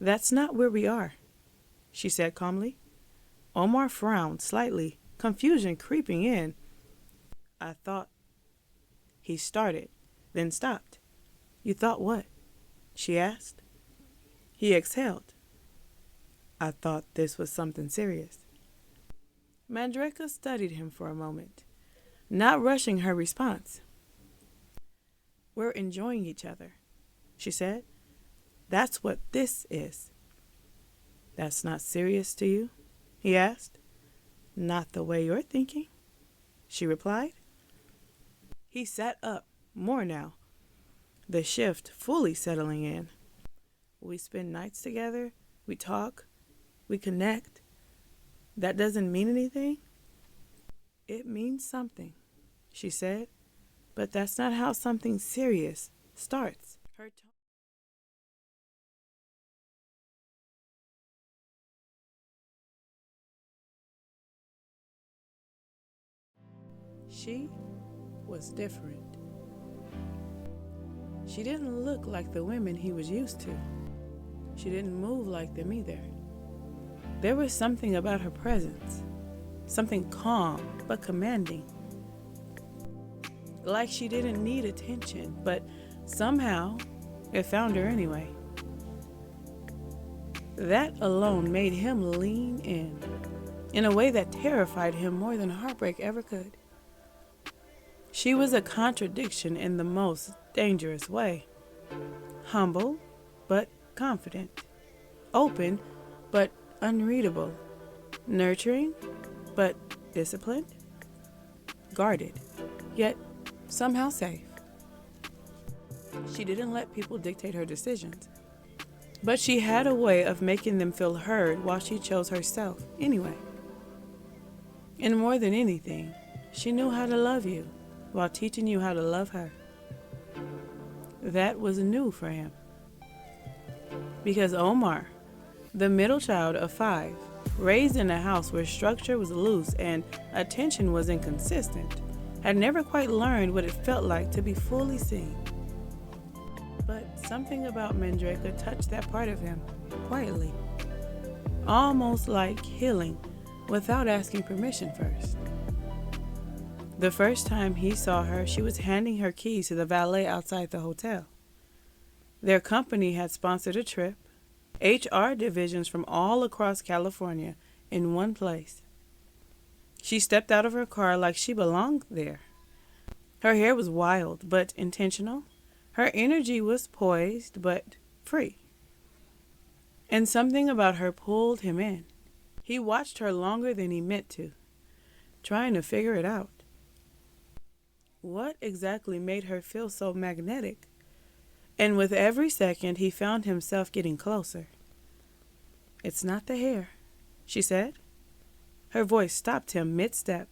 That's not where we are, she said calmly. Omar frowned slightly, confusion creeping in. I thought, he started, then stopped. You thought what? She asked. He exhaled. I thought this was something serious. Mandraka studied him for a moment, not rushing her response. We're enjoying each other, she said. That's what this is. That's not serious to you? He asked. Not the way you're thinking, she replied. He sat up, more now, the shift fully settling in. We spend nights together, we talk, we connect. That doesn't mean anything? It means something, she said, but that's not how something serious starts. Her tone. She was different. She didn't look like the women he was used to. She didn't move like them either. There was something about her presence, something calm but commanding. Like she didn't need attention, but somehow it found her anyway. That alone made him lean in a way that terrified him more than heartbreak ever could. She was a contradiction in the most dangerous way. Humble, but confident. Open, but unreadable. Nurturing, but disciplined. Guarded, yet somehow safe. She didn't let people dictate her decisions, but she had a way of making them feel heard while she chose herself anyway. And more than anything, she knew how to love you while teaching you how to love her. That was new for him. Because Omar, the middle child of 5, raised in a house where structure was loose and attention was inconsistent, had never quite learned what it felt like to be fully seen. But something about Mandraka touched that part of him, quietly. Almost like healing, without asking permission first. The first time he saw her, she was handing her keys to the valet outside the hotel. Their company had sponsored a trip, HR divisions from all across California in one place. She stepped out of her car like she belonged there. Her hair was wild but intentional. Her energy was poised but free. And something about her pulled him in. He watched her longer than he meant to, trying to figure it out. What exactly made her feel so magnetic? And with every second, he found himself getting closer. It's not the hair, she said. Her voice stopped him mid-step.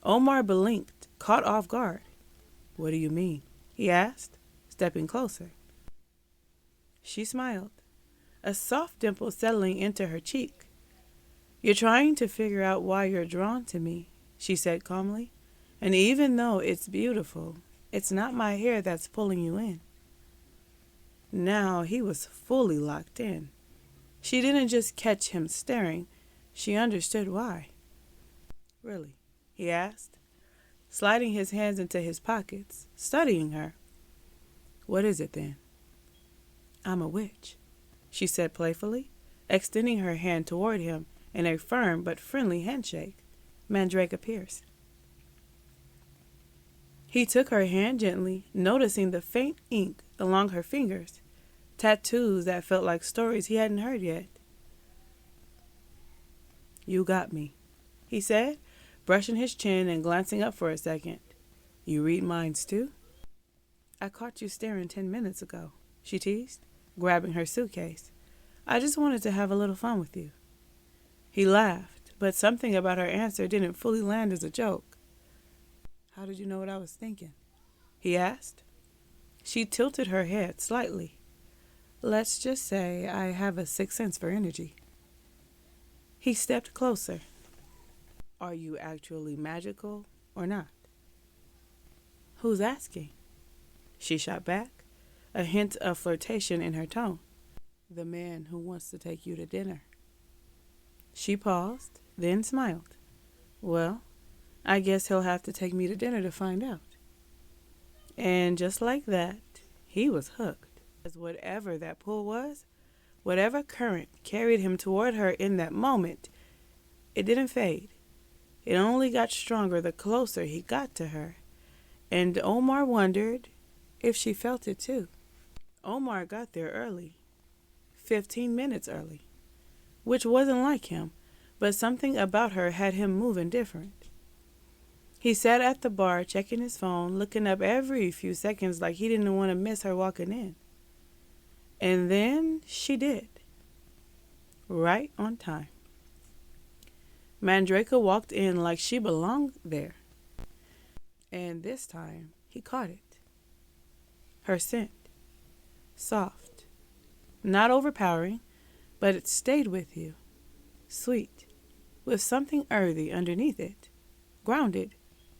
Omar blinked, caught off guard. What do you mean? He asked, stepping closer. She smiled, a soft dimple settling into her cheek. You're trying to figure out why you're drawn to me, she said calmly. And even though it's beautiful, it's not my hair that's pulling you in. Now he was fully locked in. She didn't just catch him staring, she understood why. Really? He asked, sliding his hands into his pockets, studying her. What is it then? I'm a witch, she said playfully, extending her hand toward him in a firm but friendly handshake. Mandraka pierced. He took her hand gently, noticing the faint ink along her fingers, tattoos that felt like stories he hadn't heard yet. You got me, he said, brushing his chin and glancing up for a second. You read minds too? I caught you staring 10 minutes ago, she teased, grabbing her suitcase. I just wanted to have a little fun with you. He laughed, but something about her answer didn't fully land as a joke. How did you know what I was thinking? He asked. She tilted her head slightly. Let's just say I have a sixth sense for energy. He stepped closer. Are you actually magical or not? Who's asking? She shot back, a hint of flirtation in her tone. The man who wants to take you to dinner. She paused, then smiled. Well, I guess he'll have to take me to dinner to find out. And just like that, he was hooked. As whatever that pull was, whatever current carried him toward her in that moment, it didn't fade. It only got stronger the closer he got to her. And Omar wondered if she felt it too. Omar got there early, 15 minutes early, which wasn't like him, but something about her had him moving different. He sat at the bar checking his phone, looking up every few seconds like he didn't want to miss her walking in. And then she did. Right on time. Mandraka walked in like she belonged there. And this time, he caught it. Her scent. Soft. Not overpowering, but it stayed with you. Sweet. With something earthy underneath it. Grounded,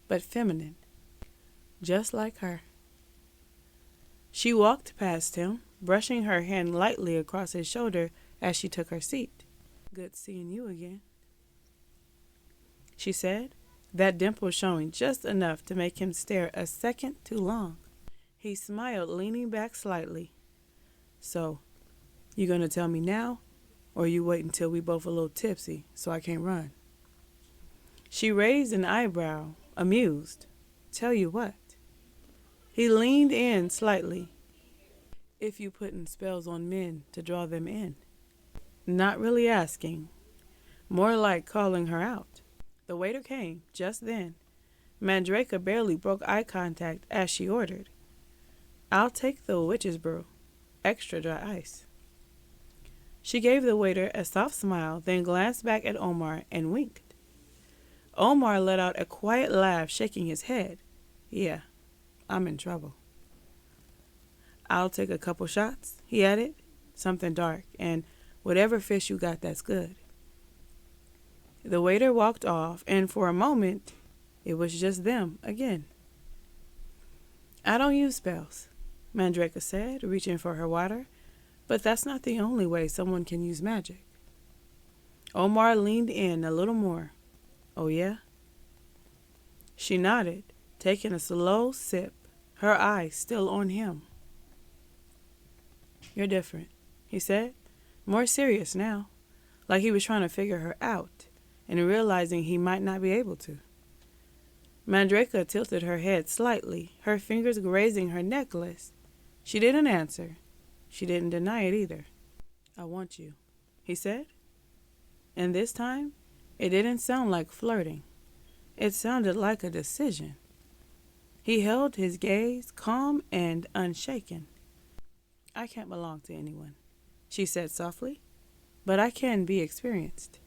but feminine. Just like her. She walked past him, brushing her hand lightly across his shoulder as she took her seat. Good seeing you again, she said, that dimple showing just enough to make him stare a second too long. He smiled, leaning back slightly. So, you gonna tell me now, or you wait until we both a little tipsy so I can't run? She raised an eyebrow, amused. Tell you what. He leaned in slightly. If you putting spells on men to draw them in. Not really asking. More like calling her out. The waiter came just then. Mandraka barely broke eye contact as she ordered. I'll take the witch's brew. Extra dry ice. She gave the waiter a soft smile, then glanced back at Omar and winked. Omar let out a quiet laugh, shaking his head. Yeah, I'm in trouble. I'll take a couple shots, he added. Something dark, and whatever fish you got that's good. The waiter walked off, and for a moment, it was just them again. I don't use spells, Mandraka said, reaching for her water, but that's not the only way someone can use magic. Omar leaned in a little more. Oh, yeah? She nodded, taking a slow sip, her eyes still on him. You're different, he said, more serious now, like he was trying to figure her out and realizing he might not be able to. Mandraka tilted her head slightly, her fingers grazing her necklace. She didn't answer. She didn't deny it either. I want you, he said. And this time, it didn't sound like flirting. It sounded like a decision. He held his gaze, calm and unshaken. I can't belong to anyone, she said softly, but I can be experienced.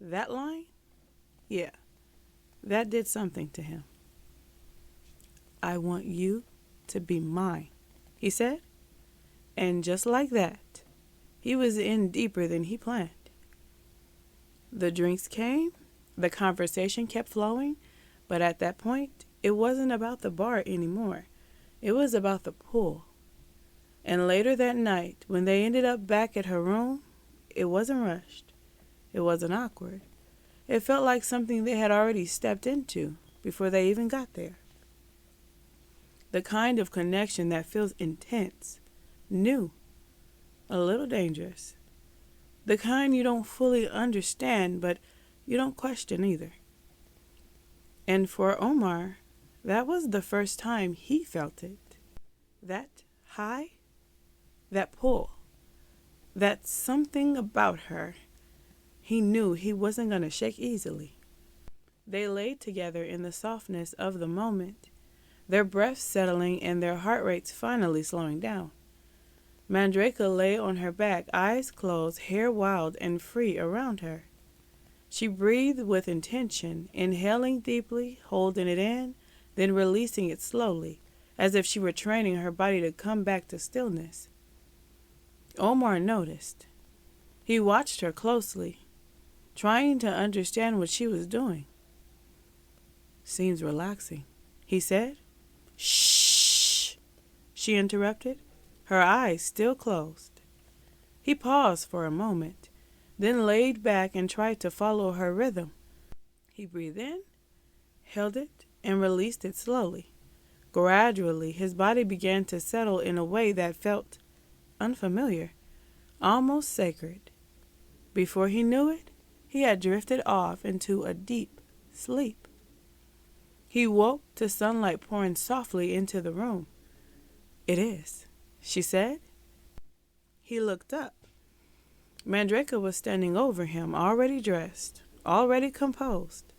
That line? Yeah, that did something to him. I want you to be mine, he said. And just like that, he was in deeper than he planned. The drinks came, the conversation kept flowing, but at that point, it wasn't about the bar anymore. It was about the pool. And later that night, when they ended up back at her room, it wasn't rushed. It wasn't awkward. It felt like something they had already stepped into before they even got there. The kind of connection that feels intense, new, a little dangerous. The kind you don't fully understand, but you don't question either. And for Omar, that was the first time he felt it. That high, that pull, that something about her. He knew he wasn't going to shake easily. They laid together in the softness of the moment, their breaths settling and their heart rates finally slowing down. Mandraka lay on her back, eyes closed, hair wild and free around her. She breathed with intention, inhaling deeply, holding it in, then releasing it slowly, as if she were training her body to come back to stillness. Omar noticed. He watched her closely, trying to understand what she was doing. Seems relaxing, he said. Shh, she interrupted. her eyes still closed. He paused for a moment, then laid back and tried to follow her rhythm. He breathed in, held it, and released it slowly. Gradually, his body began to settle in a way that felt unfamiliar, almost sacred. Before he knew it, he had drifted off into a deep sleep. He woke to sunlight pouring softly into the room. "It is," she said. He looked up. Mandraka was standing over him, already dressed, already composed.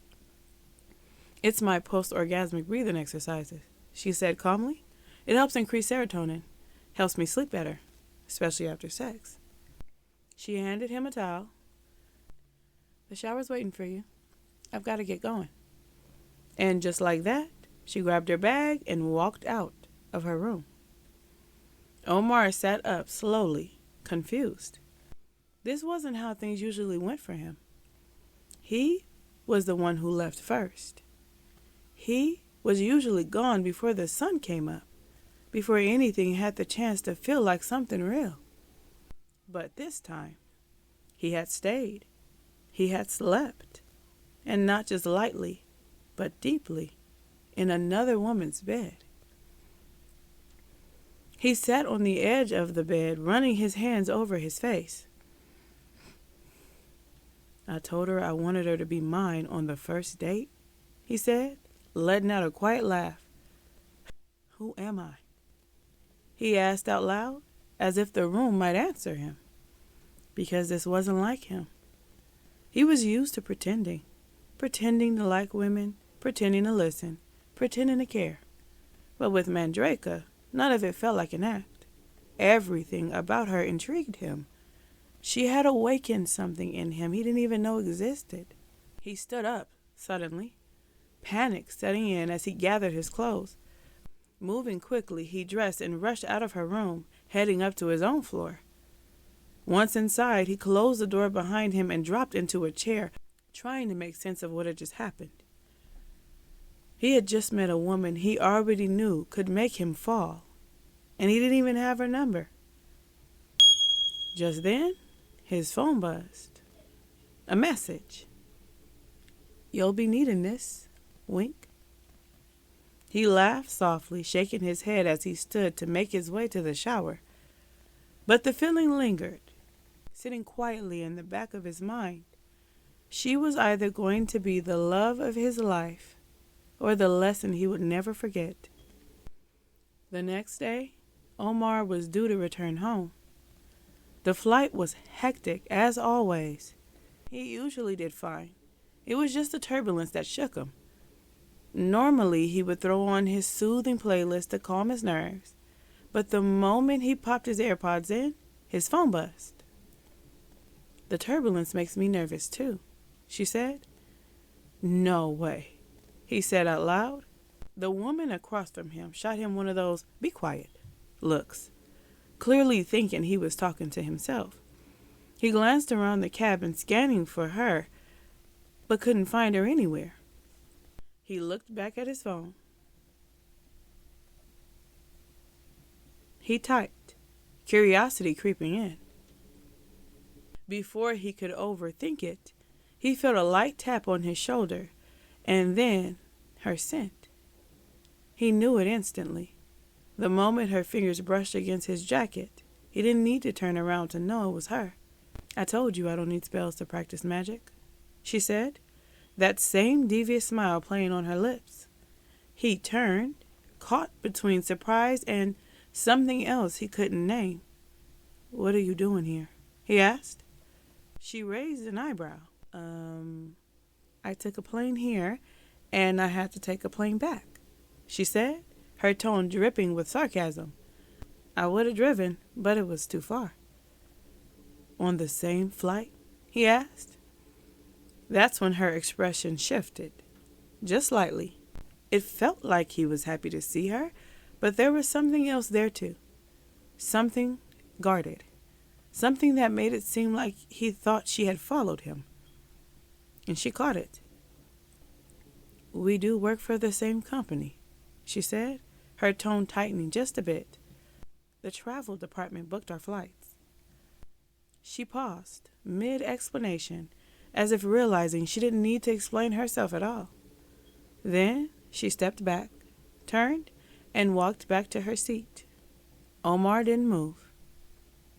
"It's my post-orgasmic breathing exercises," she said calmly. "It helps increase serotonin, helps me sleep better, especially after sex." She handed him a towel. "The shower's waiting for you. I've got to get going." And just like that, she grabbed her bag and walked out of her room. Omar sat up slowly, confused. This wasn't how things usually went for him. He was the one who left first. He was usually gone before the sun came up, before anything had the chance to feel like something real. But this time, he had stayed. He had slept, and not just lightly, but deeply, in another woman's bed. He sat on the edge of the bed, running his hands over his face. "I told her I wanted her to be mine on the first date," he said, letting out a quiet laugh. "Who am I?" he asked out loud, as if the room might answer him. Because this wasn't like him. He was used to pretending to like women, pretending to listen, pretending to care. But with Mandraka, none of it felt like an act. Everything about her intrigued him. She had awakened something in him he didn't even know existed. He stood up suddenly, panic setting in as he gathered his clothes. Moving quickly, he dressed and rushed out of her room, heading up to his own floor. Once inside, he closed the door behind him and dropped into a chair, trying to make sense of what had just happened. He had just met a woman he already knew could make him fall, and he didn't even have her number. Just then, his phone buzzed. A message. "You'll be needing this. Wink." He laughed softly, shaking his head as he stood to make his way to the shower. But the feeling lingered, sitting quietly in the back of his mind. She was either going to be the love of his life or the lesson he would never forget. The next day, Omar was due to return home. The flight was hectic, as always. He usually did fine. It was just the turbulence that shook him. Normally, he would throw on his soothing playlist to calm his nerves, but the moment he popped his AirPods in, his phone buzzed. "The turbulence makes me nervous too," she said. "No way," he said out loud. The woman across from him shot him one of those "be quiet" looks, clearly thinking he was talking to himself. He glanced around the cabin, scanning for her, but couldn't find her anywhere. He looked back at his phone. He typed, curiosity creeping in. Before he could overthink it, he felt a light tap on his shoulder, and then her scent. He knew it instantly. The moment her fingers brushed against his jacket, he didn't need to turn around to know it was her. "I told you I don't need spells to practice magic," she said, that same devious smile playing on her lips. He turned, caught between surprise and something else he couldn't name. "What are you doing here?" he asked. She raised an eyebrow. I took a plane here, and I had to take a plane back," she said, her tone dripping with sarcasm. "I would have driven, but it was too far." "On the same flight?" he asked. That's when her expression shifted, just slightly. It felt like he was happy to see her, but there was something else there too. Something guarded. Something that made it seem like he thought she had followed him. And she caught it. "We do work for the same company," she said, her tone tightening just a bit. The travel department booked our flights. She paused, mid-explanation, as if realizing she didn't need to explain herself at all. Then she stepped back, turned, and walked back to her seat. Omar didn't move.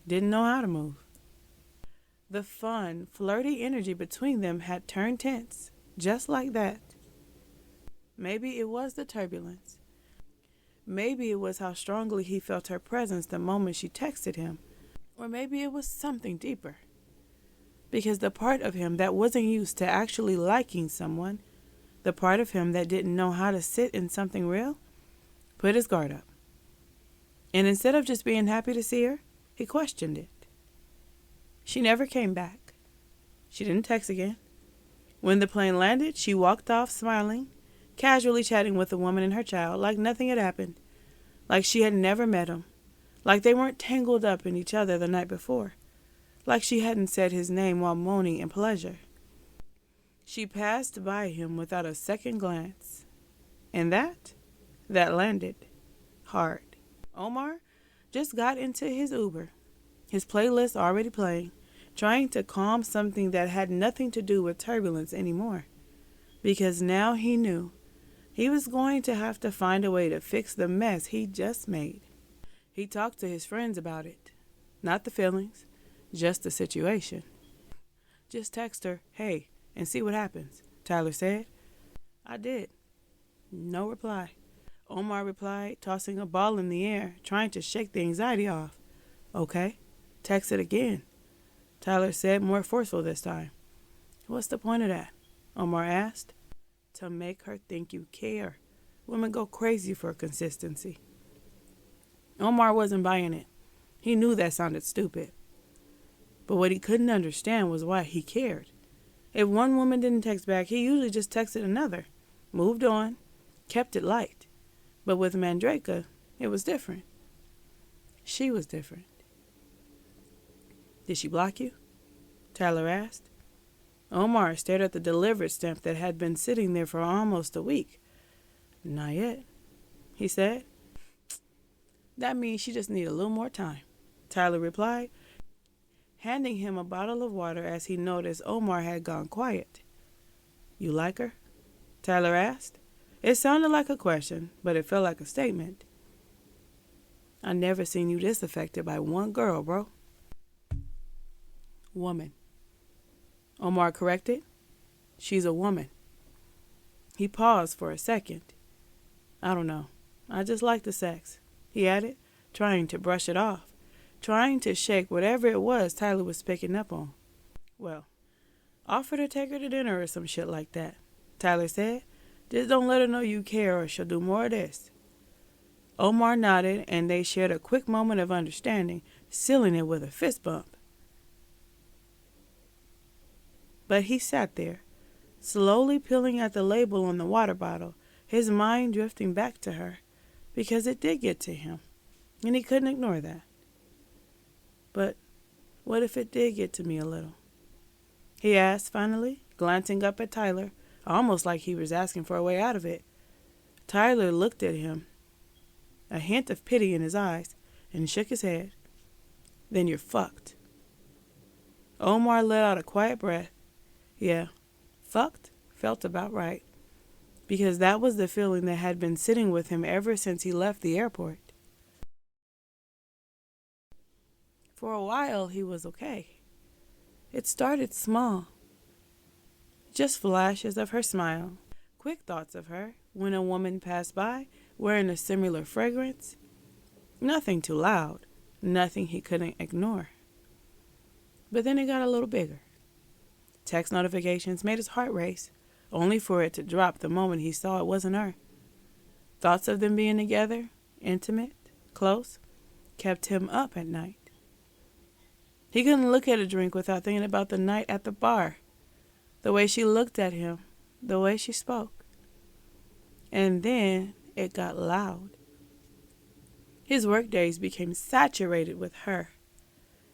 Didn't know how to move. The fun, flirty energy between them had turned tense, just like that. Maybe it was the turbulence. Maybe it was how strongly he felt her presence the moment she texted him. Or maybe it was something deeper. Because the part of him that wasn't used to actually liking someone, the part of him that didn't know how to sit in something real, put his guard up. And instead of just being happy to see her, he questioned it. She never came back. She didn't text again. When the plane landed, she walked off smiling, casually chatting with the woman and her child like nothing had happened, like she had never met him, like they weren't tangled up in each other the night before, like she hadn't said his name while moaning in pleasure. She passed by him without a second glance, and that landed hard. Omar just got into his Uber, his playlist already playing, trying to calm something that had nothing to do with turbulence anymore, because now he knew he was going to have to find a way to fix the mess he just made. He talked to his friends about it. Not the feelings, just the situation. Just text her, hey, and see what happens, Tyler said. I did. No reply. Omar replied, tossing a ball in the air, trying to shake the anxiety off. Okay, text it again, Tyler said, more forceful this time. What's the point of that? Omar asked. To make her think you care. Women go crazy for consistency. Omar wasn't buying it. He knew that sounded stupid. But what he couldn't understand was why he cared. If one woman didn't text back, he usually just texted another, moved on, kept it light. But with Mandraka, it was different. She was different. Did she block you? Tyler asked. Omar stared at the delivered stamp that had been sitting there for almost a week. Not yet, he said. That means she just needs a little more time, Tyler replied, handing him a bottle of water as he noticed Omar had gone quiet. You like her? Tyler asked. It sounded like a question, but it felt like a statement. I never seen you this affected by one girl, bro. Woman. Omar corrected. She's a woman. He paused for a second. I don't know. I just like the sex, he added, trying to brush it off, trying to shake whatever it was Tyler was picking up on. Well, offer to take her to dinner or some shit like that, Tyler said. Just don't let her know you care or she'll do more of this. Omar nodded, and they shared a quick moment of understanding, sealing it with a fist bump. But he sat there, slowly peeling at the label on the water bottle, his mind drifting back to her, because it did get to him, and he couldn't ignore that. But what if it did get to me a little? He asked finally, glancing up at Tyler, almost like he was asking for a way out of it. Tyler looked at him, a hint of pity in his eyes, and shook his head. Then you're fucked. Omar let out a quiet breath. Yeah, fucked felt about right, because that was the feeling that had been sitting with him ever since he left the airport. For a while, he was okay. It started small. Just flashes of her smile, quick thoughts of her when a woman passed by wearing a similar fragrance. Nothing too loud, nothing he couldn't ignore. But then it got a little bigger. Text notifications made his heart race, only for it to drop the moment he saw it wasn't her. Thoughts of them being together, intimate, close, kept him up at night. He couldn't look at a drink without thinking about the night at the bar, the way she looked at him, the way she spoke. And then it got loud. His work days became saturated with her.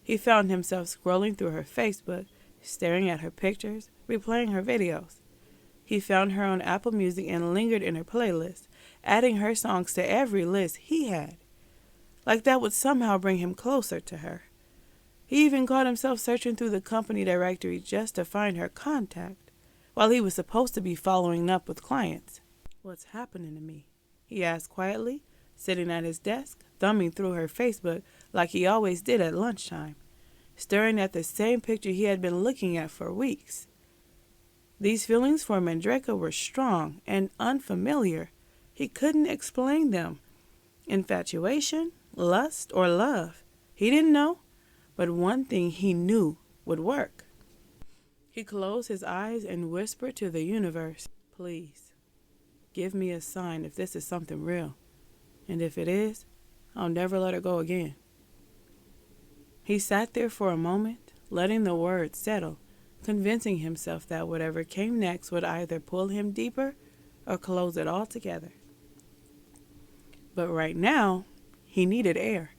He found himself scrolling through her Facebook, staring at her pictures, replaying her videos. He found her on Apple Music and lingered in her playlist, adding her songs to every list he had. like that would somehow bring him closer to her. He even caught himself searching through the company directory just to find her contact, while he was supposed to be following up with clients. "What's happening to me?" he asked quietly, sitting at his desk, thumbing through her Facebook like he always did at lunchtime, staring at the same picture he had been looking at for weeks. These feelings for Mandraka were strong and unfamiliar. He couldn't explain them. Infatuation, lust, or love. He didn't know, but one thing he knew would work. He closed his eyes and whispered to the universe, "Please, give me a sign if this is something real. And if it is, I'll never let her go again." He sat there for a moment, letting the words settle, convincing himself that whatever came next would either pull him deeper or close it all together. But right now, he needed air.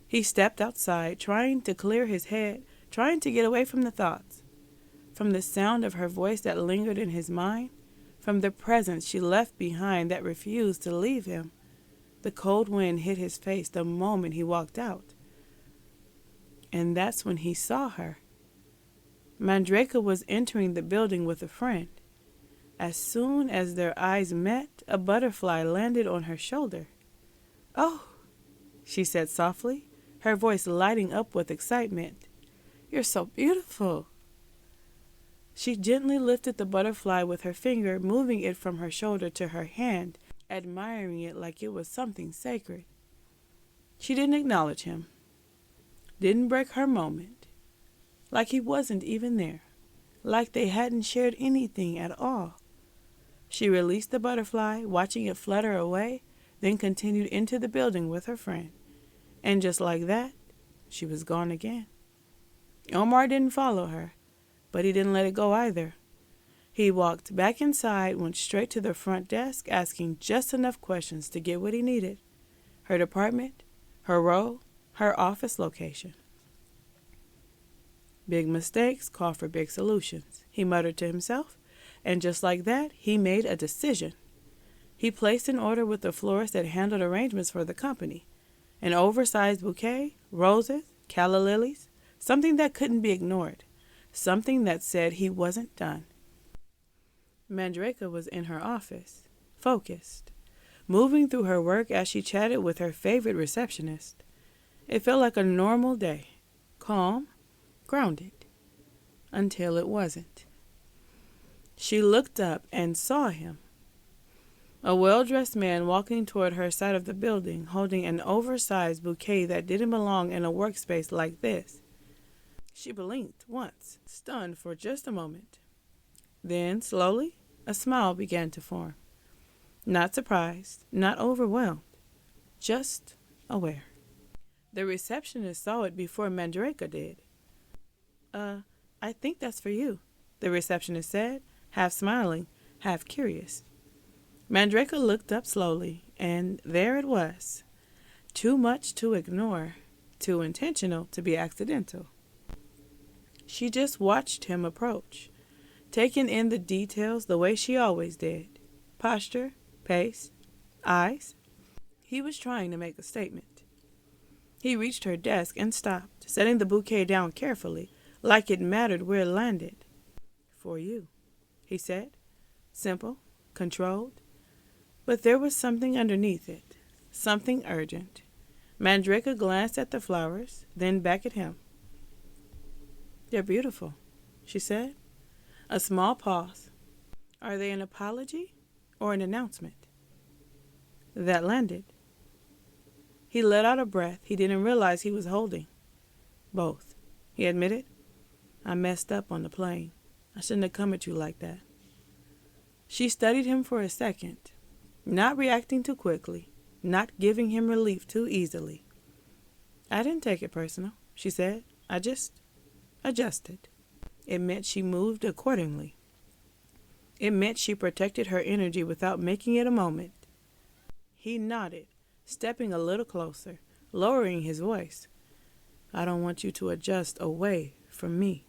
He stepped outside, trying to clear his head, trying to get away from the thoughts, from the sound of her voice that lingered in his mind, from the presence she left behind that refused to leave him. The cold wind hit his face the moment he walked out. And that's when he saw her. Mandraka was entering the building with a friend. As soon as their eyes met, a butterfly landed on her shoulder. "Oh," she said softly, her voice lighting up with excitement. "You're so beautiful." She gently lifted the butterfly with her finger, moving it from her shoulder to her hand, admiring it like it was something sacred. She didn't acknowledge him, didn't break her moment, like he wasn't even there, like they hadn't shared anything at all. She released the butterfly, watching it flutter away, then continued into the building with her friend. And just like that, she was gone again. Omar didn't follow her, but he didn't let it go either. He walked back inside, went straight to the front desk, asking just enough questions to get what he needed: her department, her role, her office location. "Big mistakes call for big solutions," he muttered to himself, and just like that, he made a decision. He placed an order with the florist that handled arrangements for the company. An oversized bouquet, roses, calla lilies, something that couldn't be ignored, something that said he wasn't done. Mandraka was in her office, focused, moving through her work as she chatted with her favorite receptionist. It felt like a normal day, calm, grounded, until it wasn't. She looked up and saw him. A well-dressed man walking toward her side of the building, holding an oversized bouquet that didn't belong in a workspace like this. She blinked once, stunned for just a moment. Then, slowly, a smile began to form. Not surprised, not overwhelmed, just aware. The receptionist saw it before Mandraka did. I think that's for you," the receptionist said, half smiling, half curious. Mandraka looked up slowly, and there it was. Too much to ignore, too intentional to be accidental. She just watched him approach, taking in the details the way she always did. Posture, pace, eyes. He was trying to make a statement. He reached her desk and stopped, setting the bouquet down carefully, like it mattered where it landed. "For you," he said. Simple, controlled. But there was something underneath it, something urgent. Mandraka glanced at the flowers, then back at him. "They're beautiful," she said. A small pause. "Are they an apology or an announcement?" That landed. He let out a breath he didn't realize he was holding. "Both," he admitted. "I messed up on the plane. I shouldn't have come at you like that." She studied him for a second, not reacting too quickly, not giving him relief too easily. "I didn't take it personal," she said. "I just adjusted." It meant she moved accordingly. It meant she protected her energy without making it a moment. He nodded, stepping a little closer, lowering his voice. "I don't want you to adjust away from me."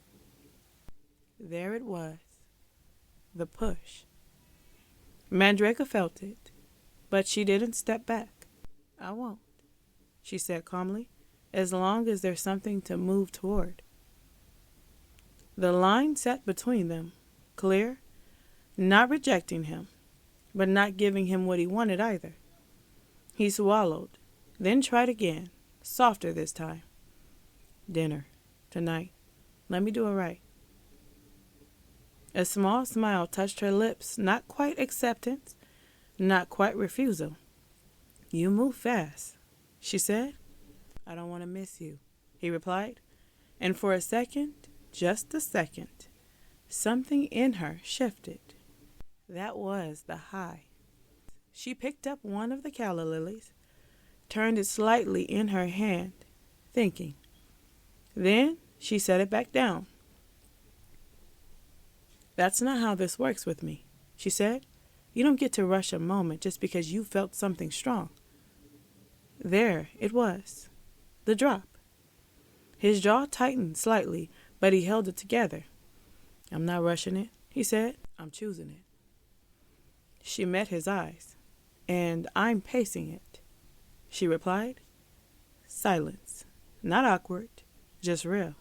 There it was, the push. Mandraka felt it, but she didn't step back. "I won't," she said calmly, as long as there's something to move toward. The line sat between them, clear, not rejecting him, but not giving him what he wanted either. He swallowed, then tried again, softer this time. Dinner, tonight. Let me do it right. A small smile touched her lips, not quite acceptance, not quite refusal. You move fast, she said. I don't want to miss you, he replied. And for a second, just a second, something in her shifted. That was the high. She picked up one of the calla lilies, turned it slightly in her hand, thinking. Then she set it back down. That's not how this works with me, she said. You don't get to rush a moment just because you felt something strong. There it was, the drop. His jaw tightened slightly, but he held it together. I'm not rushing it, he said. I'm choosing it. She met his eyes. And I'm pacing it, she replied. Silence. Not awkward, just real.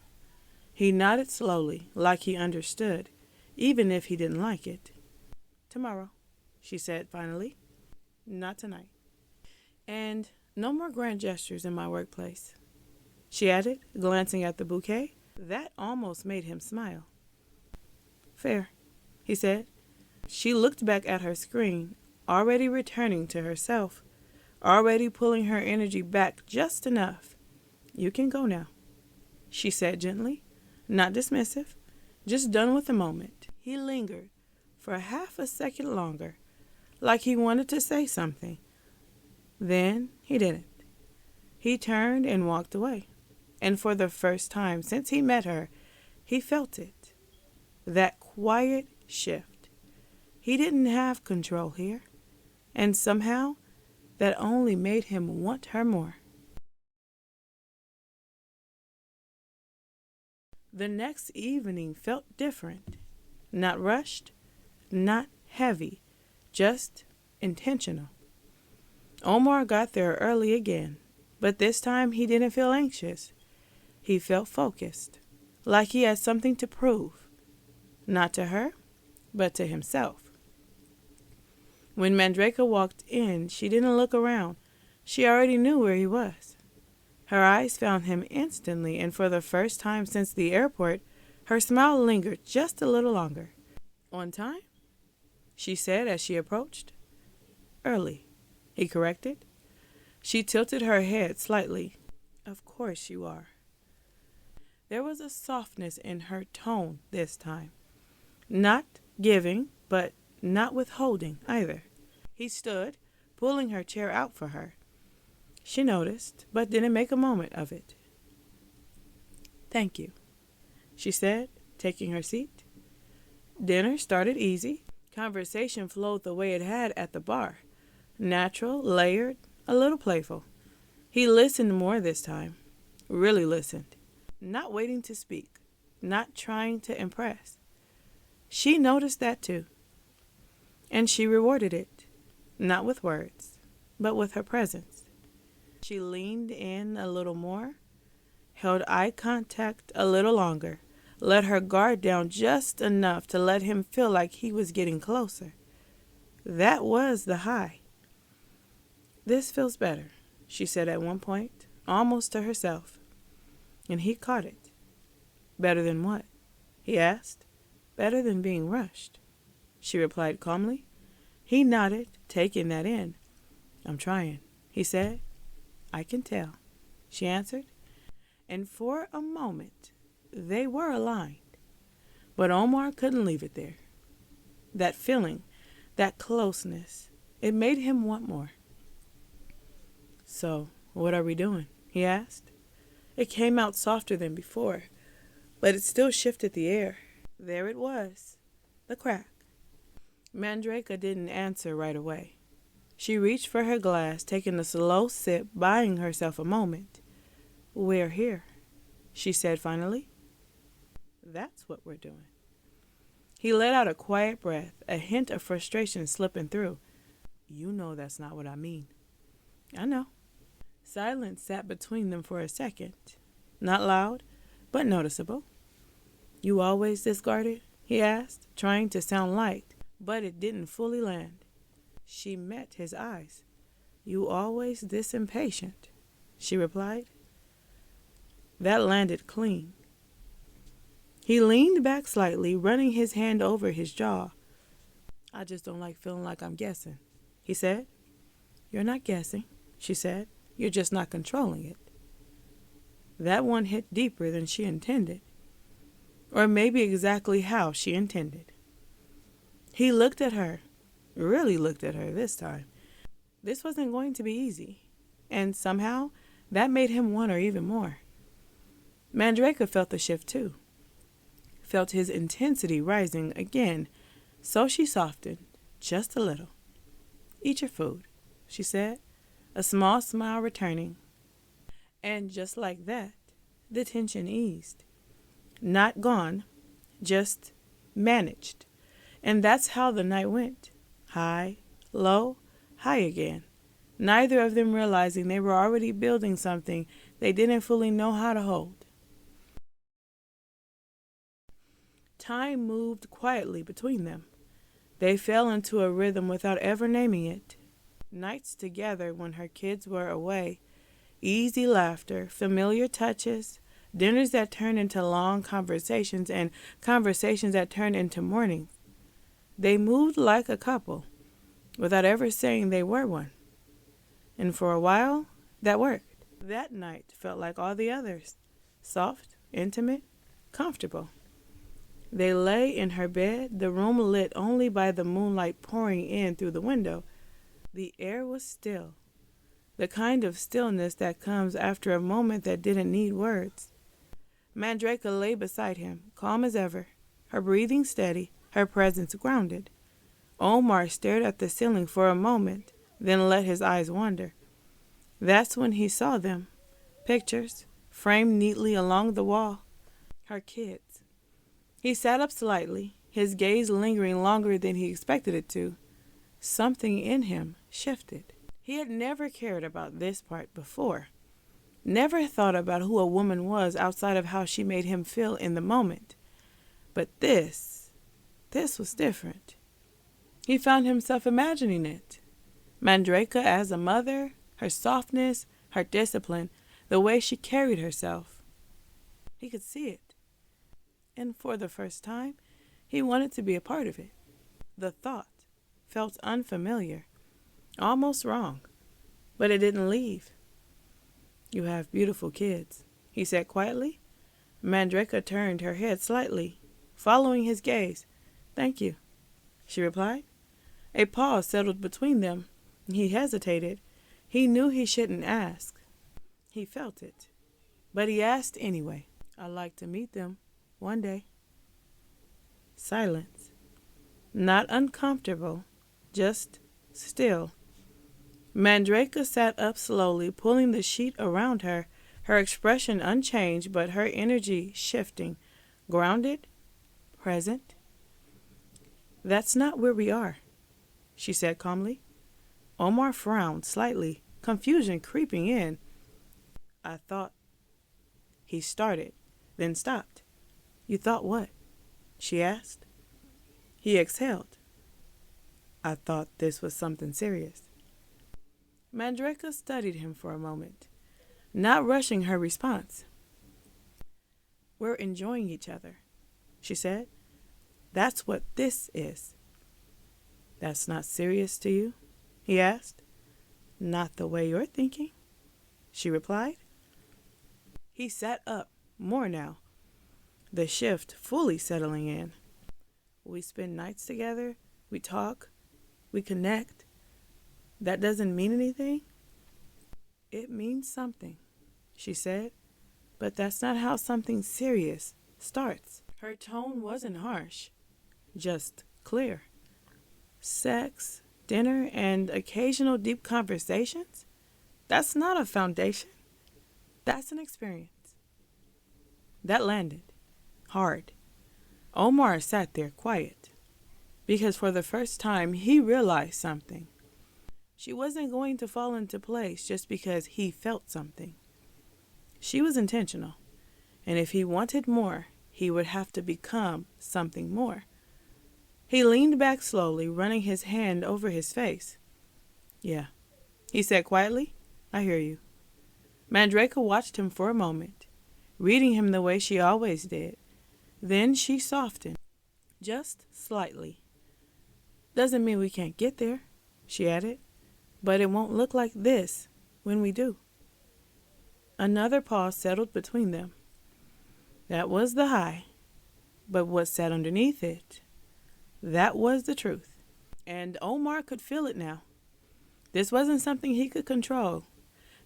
He nodded slowly, like he understood, even if he didn't like it. Tomorrow, she said finally. Not tonight. And no more grand gestures in my workplace, she added, glancing at the bouquet. That almost made him smile. Fair, he said. She looked back at her screen, already returning to herself, already pulling her energy back just enough. You can go now, she said gently, not dismissive, just done with the moment. He lingered for half a second longer, like he wanted to say something. Then he didn't. He turned and walked away, and for the first time since he met her, he felt it, that quiet shift. He didn't have control here. And somehow, that only made him want her more. The next evening felt different. Not rushed, not heavy, just intentional. Omar got there early again, but this time he didn't feel anxious. He felt focused, like he had something to prove. Not to her, but to himself. When Mandraka walked in, she didn't look around. She already knew where he was. Her eyes found him instantly, and for the first time since the airport, her smile lingered just a little longer. On time? She said as she approached. Early, he corrected. She tilted her head slightly. Of course you are. There was a softness in her tone this time. Not giving, but not withholding either. He stood, pulling her chair out for her. She noticed, but didn't make a moment of it. Thank you, she said, taking her seat. Dinner started easy. Conversation flowed the way it had at the bar. Natural, layered, a little playful. He listened more this time. Really listened. Not waiting to speak. Not trying to impress. She noticed that too. And she rewarded it. Not with words, but with her presence. She leaned in a little more, held eye contact a little longer, let her guard down just enough to let him feel like he was getting closer. That was the high. This feels better, she said at one point, almost to herself. And he caught it. Better than what? He asked. Better than being rushed, she replied calmly. He nodded, taking that in. I'm trying, he said. I can tell, she answered. And for a moment, they were aligned. But Omar couldn't leave it there. That feeling, that closeness, it made him want more. So, what are we doing? He asked. It came out softer than before, but it still shifted the air. There it was, the crack. Mandraka didn't answer right away. She reached for her glass, taking a slow sip, buying herself a moment. We're here, she said finally. That's what we're doing. He let out a quiet breath, a hint of frustration slipping through. You know that's not what I mean. I know. Silence sat between them for a second. Not loud, but noticeable. "You always this guarded?" he asked, trying to sound light, but it didn't fully land. She met his eyes. "You always this impatient," she replied. That landed clean. He leaned back slightly, running his hand over his jaw. "I just don't like feeling like I'm guessing," he said. "You're not guessing," she said. "You're just not controlling it." That one hit deeper than she intended, or maybe exactly how she intended. He looked at her, really looked at her this time. This wasn't going to be easy, and somehow that made him want her even more. Mandraka felt the shift too, felt his intensity rising again, so she softened just a little. "Eat your food," she said, a small smile returning. And just like that, the tension eased. Not gone, just managed. And that's how the night went. High, low, high again. Neither of them realizing they were already building something they didn't fully know how to hold. Time moved quietly between them. They fell into a rhythm without ever naming it. Nights together when her kids were away, easy laughter, familiar touches, dinners that turned into long conversations and conversations that turned into mornings. They moved like a couple without ever saying they were one. And for a while, that worked. That night felt like all the others. Soft, intimate, comfortable. They lay in her bed, the room lit only by the moonlight pouring in through the window. The air was still, the kind of stillness that comes after a moment that didn't need words. Mandraka lay beside him, calm as ever, her breathing steady, her presence grounded. Omar stared at the ceiling for a moment, then let his eyes wander. That's when he saw them. Pictures, framed neatly along the wall. Her kids. He sat up slightly, his gaze lingering longer than he expected it to. Something in him shifted. He had never cared about this part before. Never thought about who a woman was outside of how she made him feel in the moment. But this was different. He found himself imagining it. Mandraka as a mother, her softness, her discipline, the way she carried herself. He could see it. And for the first time, he wanted to be a part of it. The thought felt unfamiliar, almost wrong, but it didn't leave. "You have beautiful kids," he said quietly. Mandraka turned her head slightly, following his gaze. "Thank you," she replied. A pause settled between them. He hesitated. He knew he shouldn't ask. He felt it. But he asked anyway. "I'd like to meet them one day." Silence. Not uncomfortable, just still. Mandraka sat up slowly, pulling the sheet around her, her expression unchanged but her energy shifting, grounded, present. "That's not where we are," she said calmly. Omar frowned slightly, confusion creeping in. "I thought—" He started, then stopped. "You thought what?" she asked. He exhaled. "I thought this was something serious." Mandraka studied him for a moment, not rushing her response. "We're enjoying each other," she said. "That's what this is." "That's not serious to you?" he asked. "Not the way you're thinking," she replied. He sat up, more now, the shift fully settling in. "We spend nights together, we talk, we connect. That doesn't mean anything?" "It means something," she said, "but that's not how something serious starts." Her tone wasn't harsh, just clear. "Sex, dinner, and occasional deep conversations? That's not a foundation. That's an experience." That landed. Hard. Omar sat there quiet, because for the first time he realized something. She wasn't going to fall into place just because he felt something. She was intentional, and if he wanted more, he would have to become something more. He leaned back slowly, running his hand over his face. "Yeah," he said quietly. "I hear you." Mandraka watched him for a moment, reading him the way she always did. Then she softened, just slightly. "Doesn't mean we can't get there," she added, "but it won't look like this when we do." Another pause settled between them. That was the high, but what sat underneath it, that was the truth. And Omar could feel it now. This wasn't something he could control,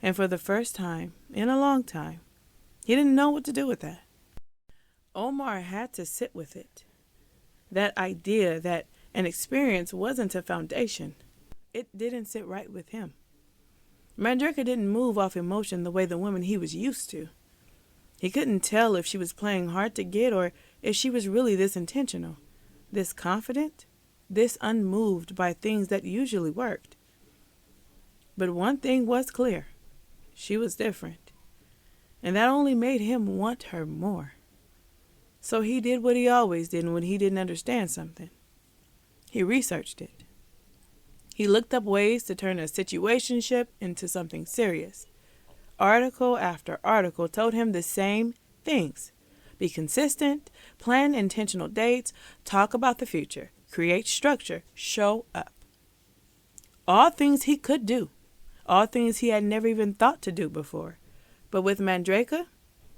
and for the first time in a long time, he didn't know what to do with that. Omar had to sit with it. That idea that an experience wasn't a foundation, it didn't sit right with him. Mandraka didn't move off emotion the way the woman he was used to. He couldn't tell if she was playing hard to get or if she was really this intentional, this confident, this unmoved by things that usually worked. But one thing was clear. She was different. And that only made him want her more. So he did what he always did when he didn't understand something. He researched it. He looked up ways to turn a situationship into something serious. Article after article told him the same things. Be consistent, plan intentional dates, talk about the future, create structure, show up. All things he could do. All things he had never even thought to do before. But with Mandraka,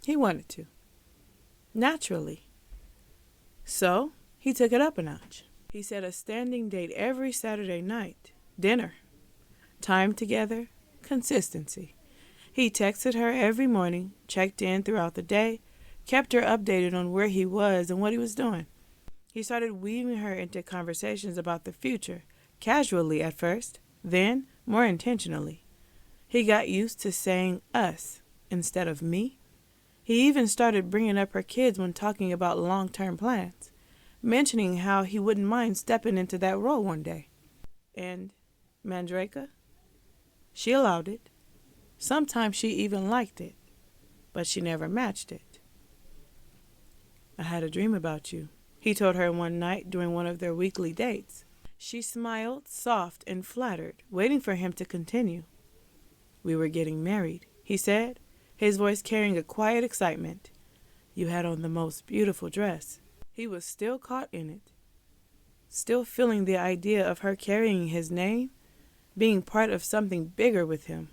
he wanted to. Naturally. So, he took it up a notch. He set a standing date every Saturday night. Dinner. Time together. Consistency. He texted her every morning, checked in throughout the day, kept her updated on where he was and what he was doing. He started weaving her into conversations about the future, casually at first, then more intentionally. He got used to saying us instead of me. He even started bringing up her kids when talking about long-term plans, mentioning how he wouldn't mind stepping into that role one day. And Mandraka? She allowed it. Sometimes she even liked it, but she never matched it. "I had a dream about you," he told her one night during one of their weekly dates. She smiled, soft and flattered, waiting for him to continue. "We were getting married," he said, his voice carrying a quiet excitement. "You had on the most beautiful dress." He was still caught in it, still feeling the idea of her carrying his name, being part of something bigger with him.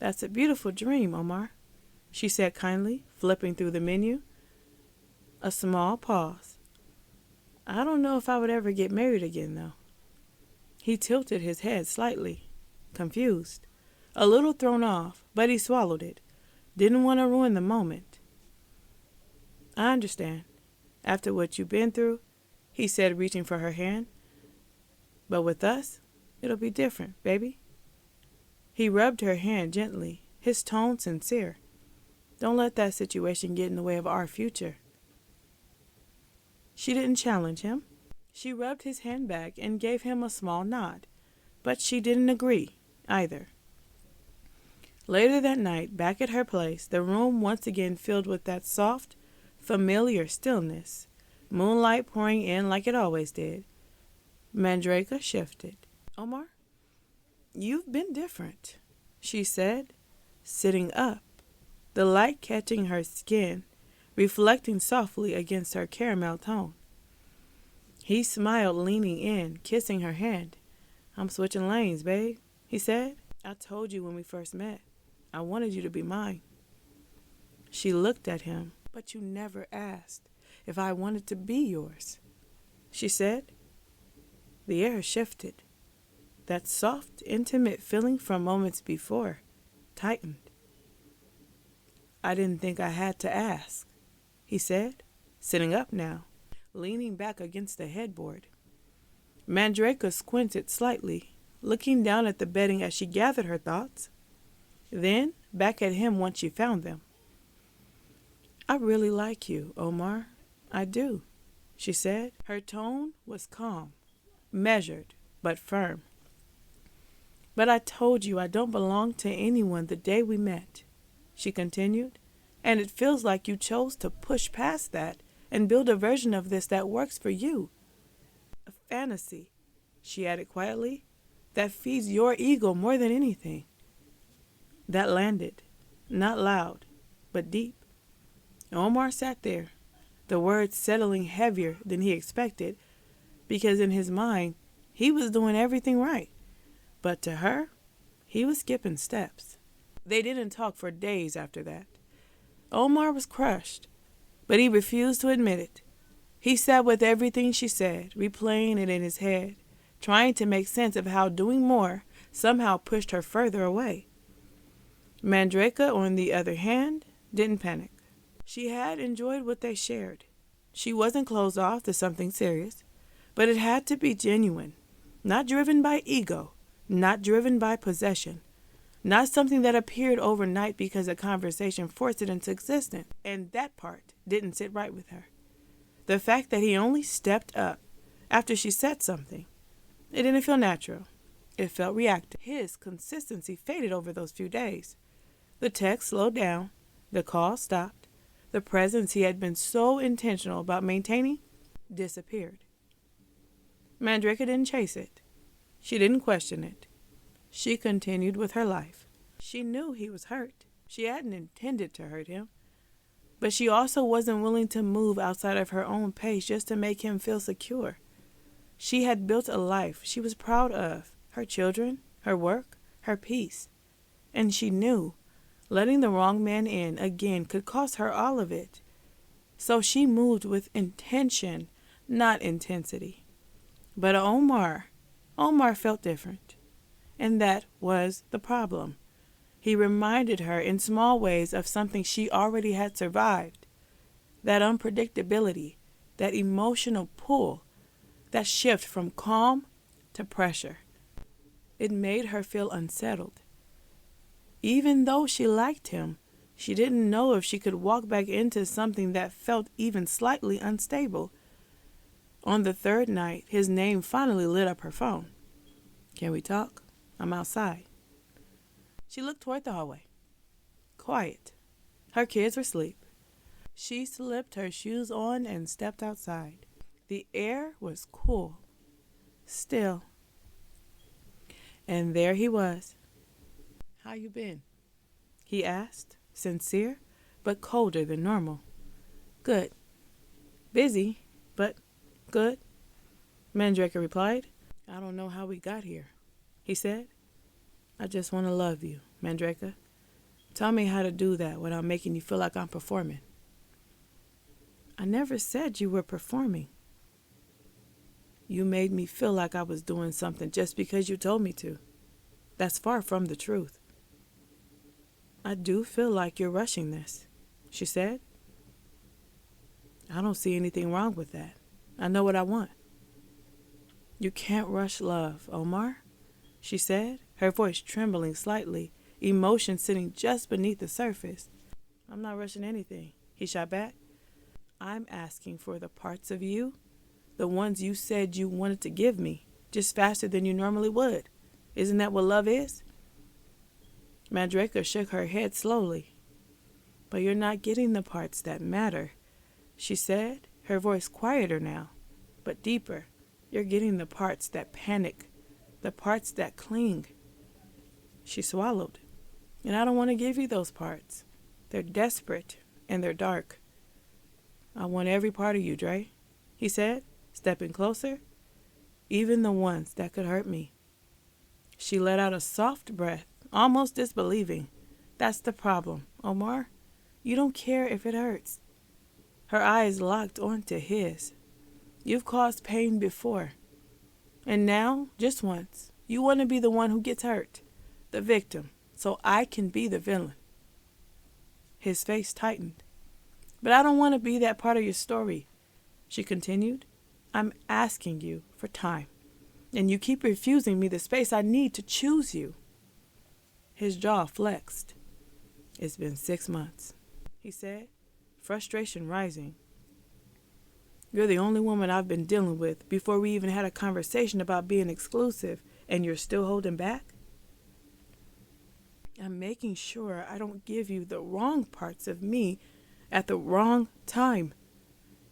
"That's a beautiful dream, Omar," she said kindly, flipping through the menu. A small pause. "I don't know if I would ever get married again, though." He tilted his head slightly, confused, a little thrown off, but he swallowed it. Didn't want to ruin the moment. "I understand. After what you've been through," he said, reaching for her hand. "But with us, it'll be different, baby." He rubbed her hand gently, his tone sincere. "Don't let that situation get in the way of our future." She didn't challenge him. She rubbed his hand back and gave him a small nod, but she didn't agree either. Later that night, back at her place, the room once again filled with that soft, familiar stillness, moonlight pouring in like it always did. Mandraka shifted. "Omar, you've been different," she said, sitting up, the light catching her skin, reflecting softly against her caramel tone. He smiled, leaning in, kissing her hand. "I'm switching lanes, babe," he said. "I told you when we first met. I wanted you to be mine." She looked at him. "But you never asked if I wanted to be yours," she said. The air shifted. That soft, intimate feeling from moments before tightened. "I didn't think I had to ask," he said, sitting up now, leaning back against the headboard. Mandraka squinted slightly, looking down at the bedding as she gathered her thoughts, then back at him once she found them. "I really like you, Omar. I do," she said. Her tone was calm, measured, but firm. But I told you I don't belong to anyone the day we met, she continued, and it feels like you chose to push past that and build a version of this that works for you. A fantasy, she added quietly, that feeds your ego more than anything. That landed, not loud, but deep. Omar sat there, the words settling heavier than he expected, because in his mind, he was doing everything right. But to her, he was skipping steps. They didn't talk for days after that. Omar was crushed, but he refused to admit it. He sat with everything she said, replaying it in his head, trying to make sense of how doing more somehow pushed her further away. Mandraka, on the other hand, didn't panic. She had enjoyed what they shared. She wasn't closed off to something serious, but it had to be genuine, not driven by ego, not driven by possession, not something that appeared overnight because a conversation forced it into existence, and that part didn't sit right with her. The fact that he only stepped up after she said something, it didn't feel natural. It felt reactive. His consistency faded over those few days. The text slowed down, the call stopped, the presence he had been so intentional about maintaining disappeared. Mandraka didn't chase it. She didn't question it. She continued with her life. She knew he was hurt. She hadn't intended to hurt him. But she also wasn't willing to move outside of her own pace just to make him feel secure. She had built a life she was proud of, her children, her work, her peace. And she knew letting the wrong man in again could cost her all of it. So she moved with intention, not intensity. But Omar felt different. And that was the problem. He reminded her in small ways of something she already had survived. That unpredictability, that emotional pull, that shift from calm to pressure. It made her feel unsettled. Even though she liked him, she didn't know if she could walk back into something that felt even slightly unstable. On the third night, his name finally lit up her phone. "Can we talk? I'm outside." She looked toward the hallway. Quiet. Her kids were asleep. She slipped her shoes on and stepped outside. The air was cool, still. And there he was. "How you been?" he asked, sincere, but colder than normal. "Good. Busy, but good," Mandraka replied. "I don't know how we got here," he said. "I just want to love you, Mandraka. Tell me how to do that without making you feel like I'm performing." "I never said you were performing." "You made me feel like I was doing something just because you told me to. That's far from the truth." "I do feel like you're rushing this," she said. "I don't see anything wrong with that. I know what I want." "You can't rush love, Omar," she said, her voice trembling slightly, emotion sitting just beneath the surface. "I'm not rushing anything," he shot back. "I'm asking for the parts of you, the ones you said you wanted to give me, just faster than you normally would. Isn't that what love is?" Mandraka shook her head slowly. "But you're not getting the parts that matter," she said, her voice quieter now, but deeper. "You're getting the parts that panic, the parts that cling." She swallowed. "And I don't want to give you those parts. They're desperate and they're dark." "I want every part of you, Dre," he said, stepping closer. "Even the ones that could hurt me." She let out a soft breath, almost disbelieving. "That's the problem, Omar. You don't care if it hurts." Her eyes locked onto his. "You've caused pain before. And now, just once, you want to be the one who gets hurt, the victim, so I can be the villain." His face tightened. "But I don't want to be that part of your story," she continued. "I'm asking you for time, and you keep refusing me the space I need to choose you." His jaw flexed. "It's been 6 months," he said, frustration rising. "You're the only woman I've been dealing with before we even had a conversation about being exclusive, and you're still holding back?" I'm making sure I don't give you the wrong parts of me at the wrong time,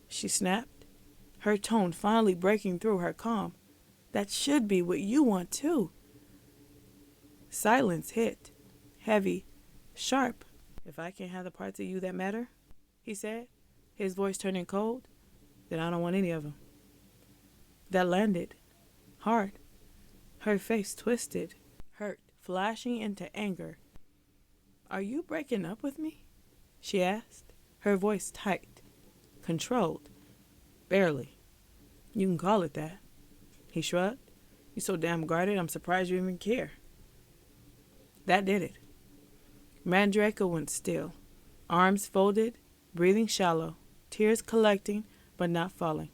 she snapped, her tone finally breaking through her calm. That should be what you want too. Silence hit, heavy, sharp. If I can't have the parts of you that matter, he said, his voice turning cold, then I don't want any of them. That landed, hard. Her face twisted, hurt, flashing into anger. Are you breaking up with me? She asked, her voice tight, controlled. Barely. You can call it that. He shrugged. You're so damn guarded, I'm surprised you even care. That did it. Mandraka went still, arms folded, breathing shallow, tears collecting but not falling.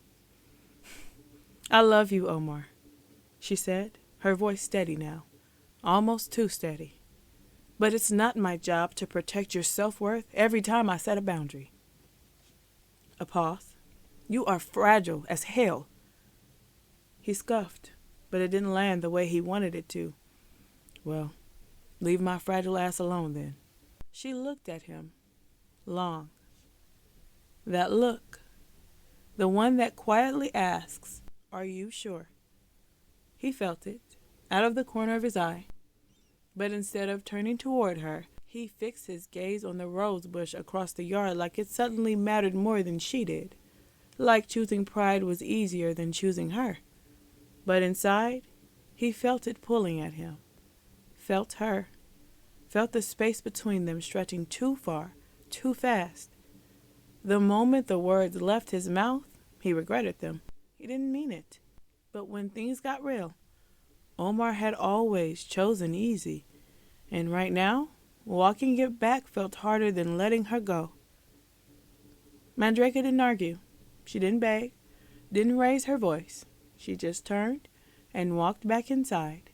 I love you, Omar, she said, her voice steady now, almost too steady. But it's not my job to protect your self-worth every time I set a boundary. A pause. You are fragile as hell. He scuffed, but it didn't land the way he wanted it to. Well, leave my fragile ass alone then. She looked at him, long. That look, the one that quietly asks, are you sure? He felt it, out of the corner of his eye. But instead of turning toward her, he fixed his gaze on the rose bush across the yard like it suddenly mattered more than she did. Like choosing pride was easier than choosing her. But inside, he felt it pulling at him. Felt her. Felt the space between them stretching too far, too fast. The moment the words left his mouth, he regretted them. He didn't mean it. But when things got real, Omar had always chosen easy. And right now, walking it back felt harder than letting her go. Mandraka didn't argue. She didn't beg, didn't raise her voice. She just turned and walked back inside.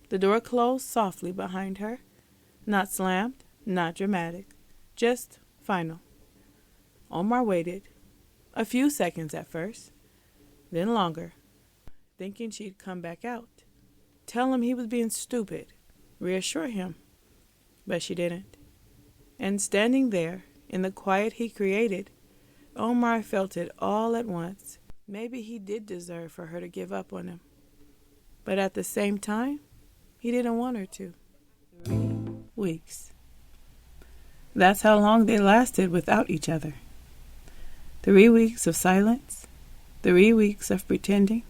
The door closed softly behind her. Not slammed, not dramatic, just final. Omar waited, a few seconds at first, then longer, thinking she'd come back out, tell him he was being stupid, reassure him. But she didn't. And standing there, in the quiet he created, Omar felt it all at once. Maybe he did deserve for her to give up on him. But at the same time, he didn't want her to. 3 weeks. That's how long they lasted without each other. 3 weeks of silence. 3 weeks of pretending.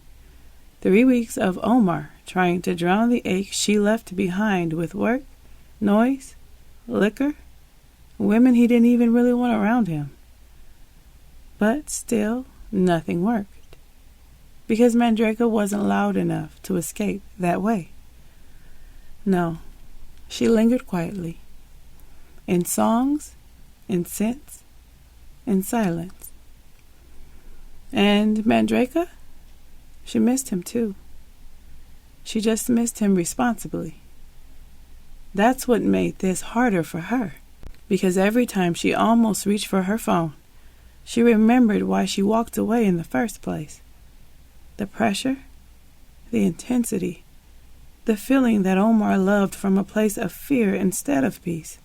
3 weeks of Omar trying to drown the ache she left behind with work, noise, liquor, women he didn't even really want around him. But still, nothing worked. Because Mandraka wasn't loud enough to escape that way. No, she lingered quietly. In songs, in scents, in silence. And Mandraka? She missed him too. She just missed him responsibly. That's what made this harder for her. Because every time she almost reached for her phone, she remembered why she walked away in the first place. The pressure, the intensity, the feeling that Omar loved from a place of fear instead of peace.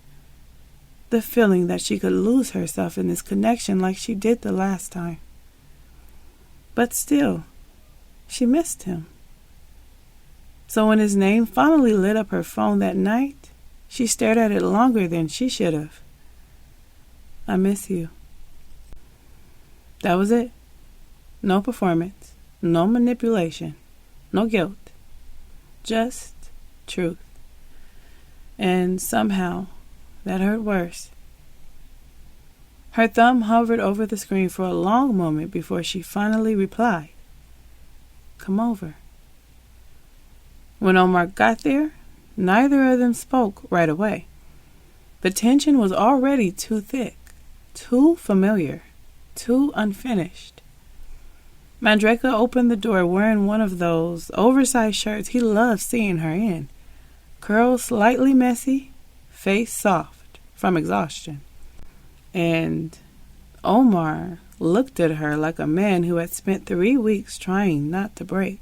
The feeling that she could lose herself in this connection like she did the last time. But still, she missed him. So when his name finally lit up her phone that night, she stared at it longer than she should have. I miss you. That was it. No performance, no manipulation, no guilt. Just truth. And somehow, that hurt worse. Her thumb hovered over the screen for a long moment before she finally replied, "Come over." When Omar got there, neither of them spoke right away. The tension was already too thick, too familiar, too unfinished. Mandraka opened the door wearing one of those oversized shirts he loved seeing her in. Curls slightly messy, face soft from exhaustion. And Omar looked at her like a man who had spent 3 weeks trying not to break.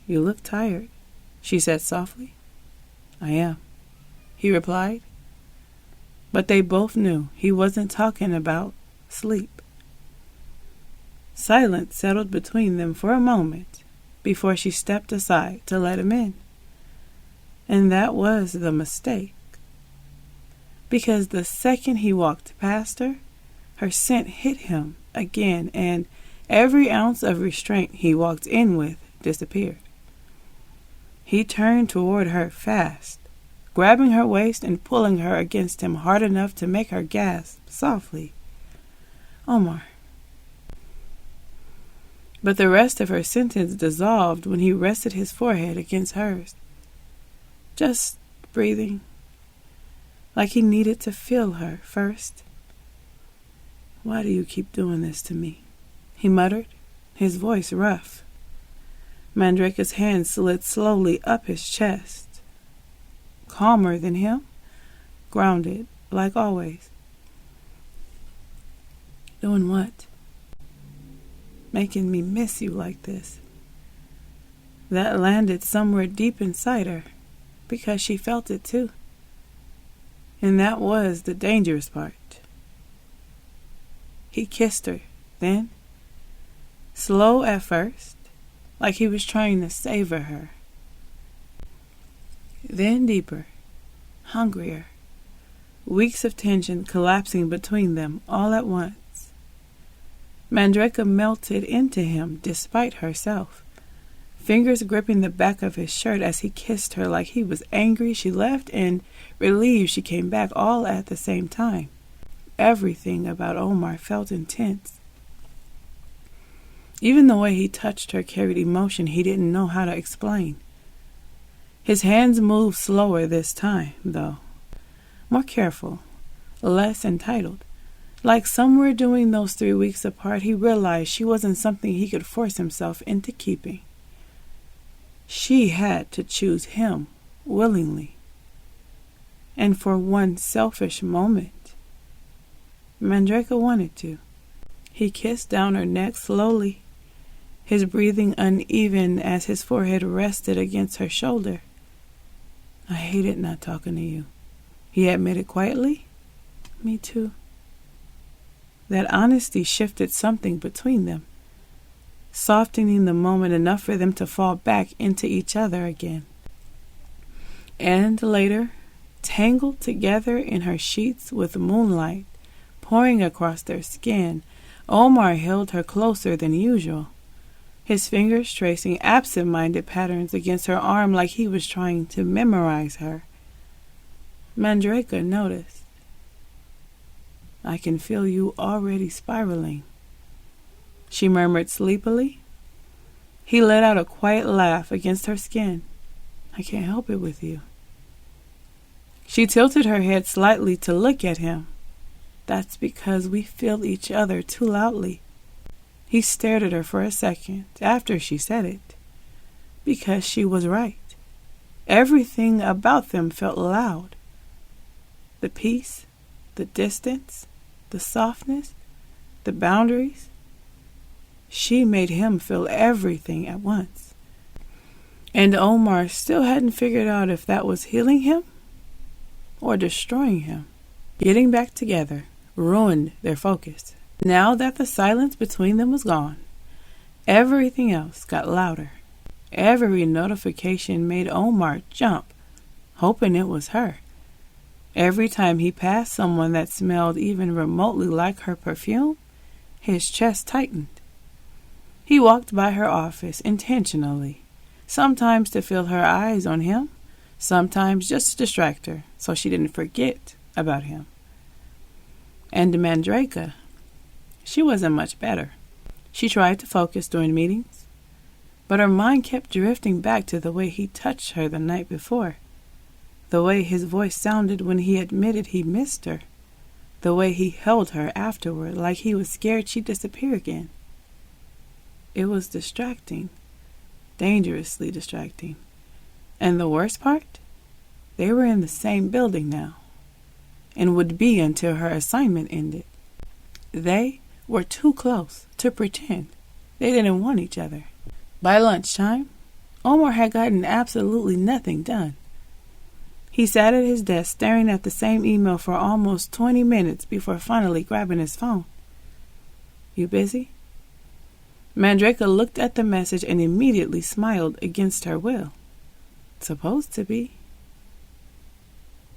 "You look tired," she said softly. "I am," he replied. But they both knew he wasn't talking about sleep. Silence settled between them for a moment before she stepped aside to let him in. And that was the mistake. Because the second he walked past her, her scent hit him again, and every ounce of restraint he walked in with disappeared. He turned toward her fast, grabbing her waist and pulling her against him hard enough to make her gasp softly, "Omar." But the rest of her sentence dissolved when he rested his forehead against hers, just breathing, like he needed to feel her first. "Why do you keep doing this to me?" he muttered, his voice rough. Mandraka's hand slid slowly up his chest, calmer than him, grounded like always. "Doing what?" "Making me miss you like this." That landed somewhere deep inside her, because she felt it too. And that was the dangerous part. He kissed her, then, slow at first, like he was trying to savor her. Then deeper, hungrier, weeks of tension collapsing between them all at once. Mandraka melted into him despite herself, fingers gripping the back of his shirt as he kissed her like he was angry she left and relieved she came back all at the same time. Everything about Omar felt intense. Even the way he touched her carried emotion he didn't know how to explain. His hands moved slower this time, though, more careful, less entitled. Like somewhere during those 3 weeks apart, he realized she wasn't something he could force himself into keeping. She had to choose him willingly. And for one selfish moment, Mandraka wanted to. He kissed down her neck slowly, his breathing uneven as his forehead rested against her shoulder. "I hated not talking to you," he admitted quietly. "Me too." That honesty shifted something between them, softening the moment enough for them to fall back into each other again. And later, tangled together in her sheets with moonlight pouring across their skin, Omar held her closer than usual, his fingers tracing absent-minded patterns against her arm like he was trying to memorize her. Mandraka noticed. "I can feel you already spiraling," she murmured sleepily. He let out a quiet laugh against her skin. "I can't help it with you." She tilted her head slightly to look at him. "That's because we feel each other too loudly." He stared at her for a second after she said it, because she was right. Everything about them felt loud. The peace, the distance, the softness, the boundaries. She made him feel everything at once. And Omar still hadn't figured out if that was healing him or destroying him. Getting back together ruined their focus. Now that the silence between them was gone, everything else got louder. Every notification made Omar jump, hoping it was her. Every time he passed someone that smelled even remotely like her perfume, his chest tightened. He walked by her office intentionally, sometimes to feel her eyes on him, sometimes just to distract her so she didn't forget about him. And Mandraka, she wasn't much better. She tried to focus during meetings, but her mind kept drifting back to the way he touched her the night before, the way his voice sounded when he admitted he missed her, the way he held her afterward like he was scared she'd disappear again. It was distracting, dangerously distracting. And the worst part? They were in the same building now, and would be until her assignment ended. They were too close to pretend they didn't want each other. By lunchtime, Omar had gotten absolutely nothing done. He sat at his desk staring at the same email for almost 20 minutes before finally grabbing his phone. "You busy?" Mandraka looked at the message and immediately smiled against her will. "Supposed to be."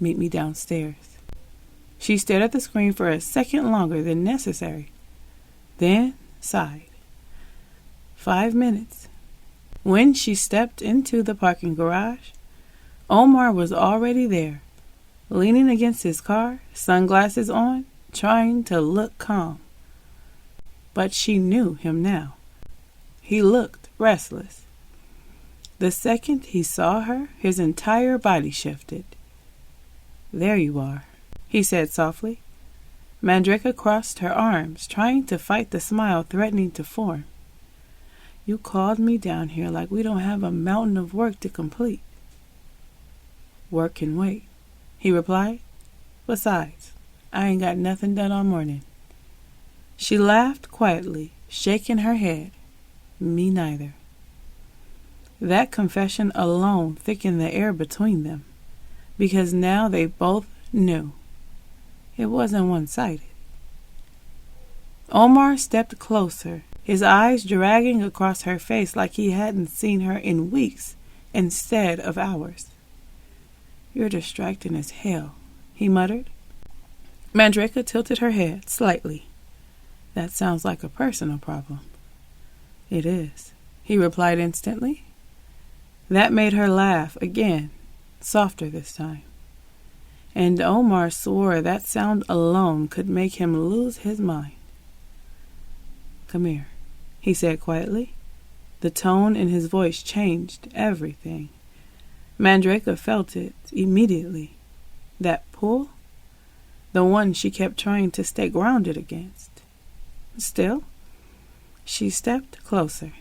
"Meet me downstairs." She stared at the screen for a second longer than necessary, then sighed. 5 minutes. When she stepped into the parking garage, Omar was already there, leaning against his car, sunglasses on, trying to look calm. But she knew him now. He looked restless. The second he saw her, his entire body shifted. "There you are," he said softly. Mandraka crossed her arms, trying to fight the smile threatening to form. "You called me down here like we don't have a mountain of work to complete." "Work can wait," he replied. "Besides, I ain't got nothing done all morning." She laughed quietly, shaking her head. "Me neither." That confession alone thickened the air between them, because now they both knew. It wasn't one-sided. Omar stepped closer, his eyes dragging across her face like he hadn't seen her in weeks instead of hours. "You're distracting as hell," he muttered. Mandraka tilted her head slightly. "That sounds like a personal problem." "It is," he replied instantly. That made her laugh again, softer this time. And Omar swore that sound alone could make him lose his mind. "Come here," he said quietly. The tone in his voice changed everything. Mandraka felt it immediately. That pull, the one she kept trying to stay grounded against. Still, she stepped closer.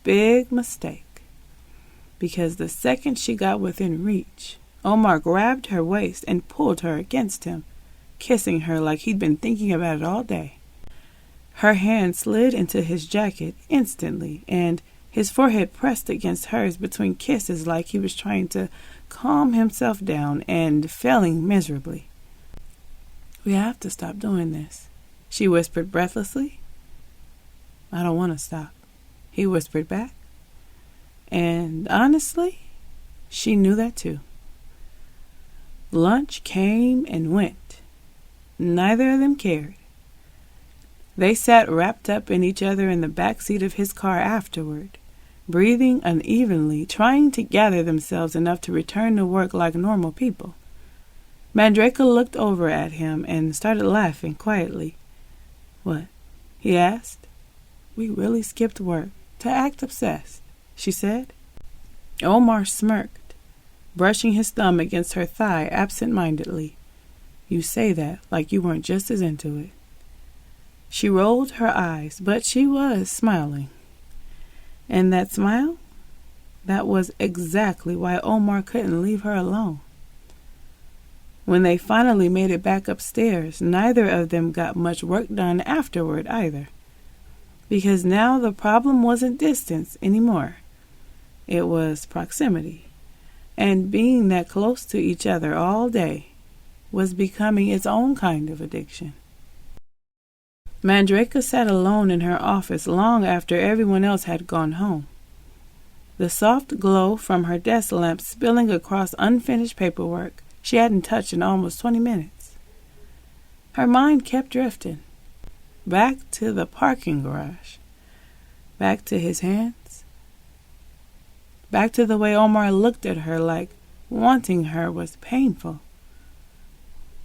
Big mistake. Because the second she got within reach, Omar grabbed her waist and pulled her against him, kissing her like he'd been thinking about it all day. Her hand slid into his jacket instantly, and his forehead pressed against hers between kisses like he was trying to calm himself down and failing miserably. "We have to stop doing this," she whispered breathlessly. "I don't want to stop," he whispered back. And honestly, she knew that too. Lunch came and went. Neither of them cared. They sat wrapped up in each other in the back seat of his car afterward, breathing unevenly, trying to gather themselves enough to return to work like normal people. Mandraka looked over at him and started laughing quietly. "What?" he asked. "We really skipped work to act obsessed," she said. Omar smirked, brushing his thumb against her thigh absent-mindedly. "You say that like you weren't just as into it." She rolled her eyes, but she was smiling. And that smile? That was exactly why Omar couldn't leave her alone. When they finally made it back upstairs, neither of them got much work done afterward either. Because now the problem wasn't distance anymore. It was proximity. And being that close to each other all day was becoming its own kind of addiction. Mandraka sat alone in her office long after everyone else had gone home. The soft glow from her desk lamp spilling across unfinished paperwork she hadn't touched in almost 20 minutes. Her mind kept drifting. Back to the parking garage. Back to his hands. Back to the way Omar looked at her like wanting her was painful.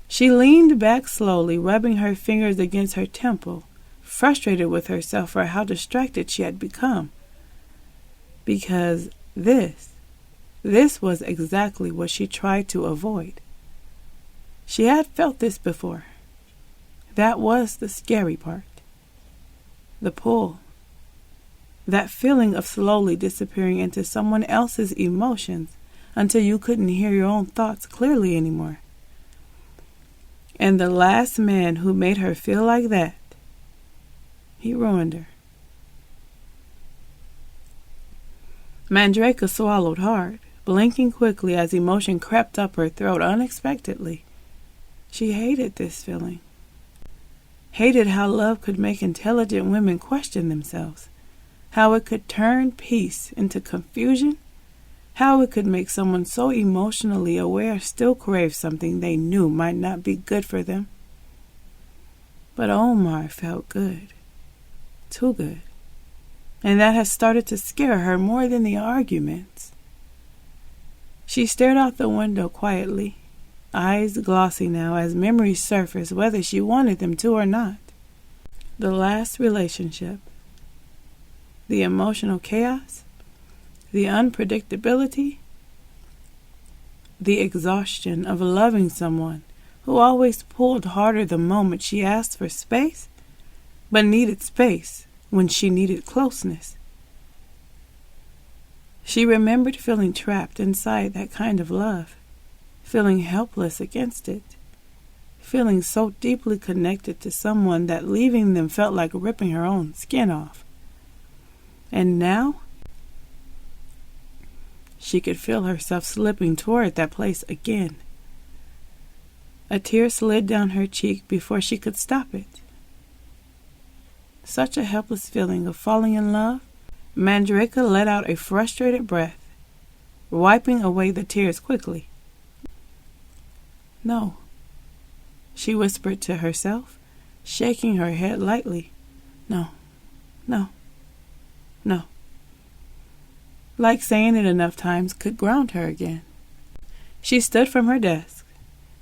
She leaned back slowly, rubbing her fingers against her temple, frustrated with herself for how distracted she had become. Because this was exactly what she tried to avoid. She had felt this before. That was the scary part. The pull. That feeling of slowly disappearing into someone else's emotions until you couldn't hear your own thoughts clearly anymore. And the last man who made her feel like that, he ruined her. Mandraka swallowed hard, blinking quickly as emotion crept up her throat unexpectedly. She hated this feeling. Hated how love could make intelligent women question themselves, how it could turn peace into confusion, how it could make someone so emotionally aware still crave something they knew might not be good for them. But Omar felt good. Too good. And that had started to scare her more than the arguments. She stared out the window quietly, eyes glossy now as memories surfaced whether she wanted them to or not. The last relationship. The emotional chaos. The unpredictability. The exhaustion of loving someone who always pulled harder the moment she asked for space, but needed space when she needed closeness. She remembered feeling trapped inside that kind of love, feeling helpless against it, feeling so deeply connected to someone that leaving them felt like ripping her own skin off. And now, she could feel herself slipping toward that place again. A tear slid down her cheek before she could stop it. Such a helpless feeling of falling in love, Mandraka let out a frustrated breath, wiping away the tears quickly. No, she whispered to herself, shaking her head lightly. No, no, no. Like saying it enough times could ground her again. She stood from her desk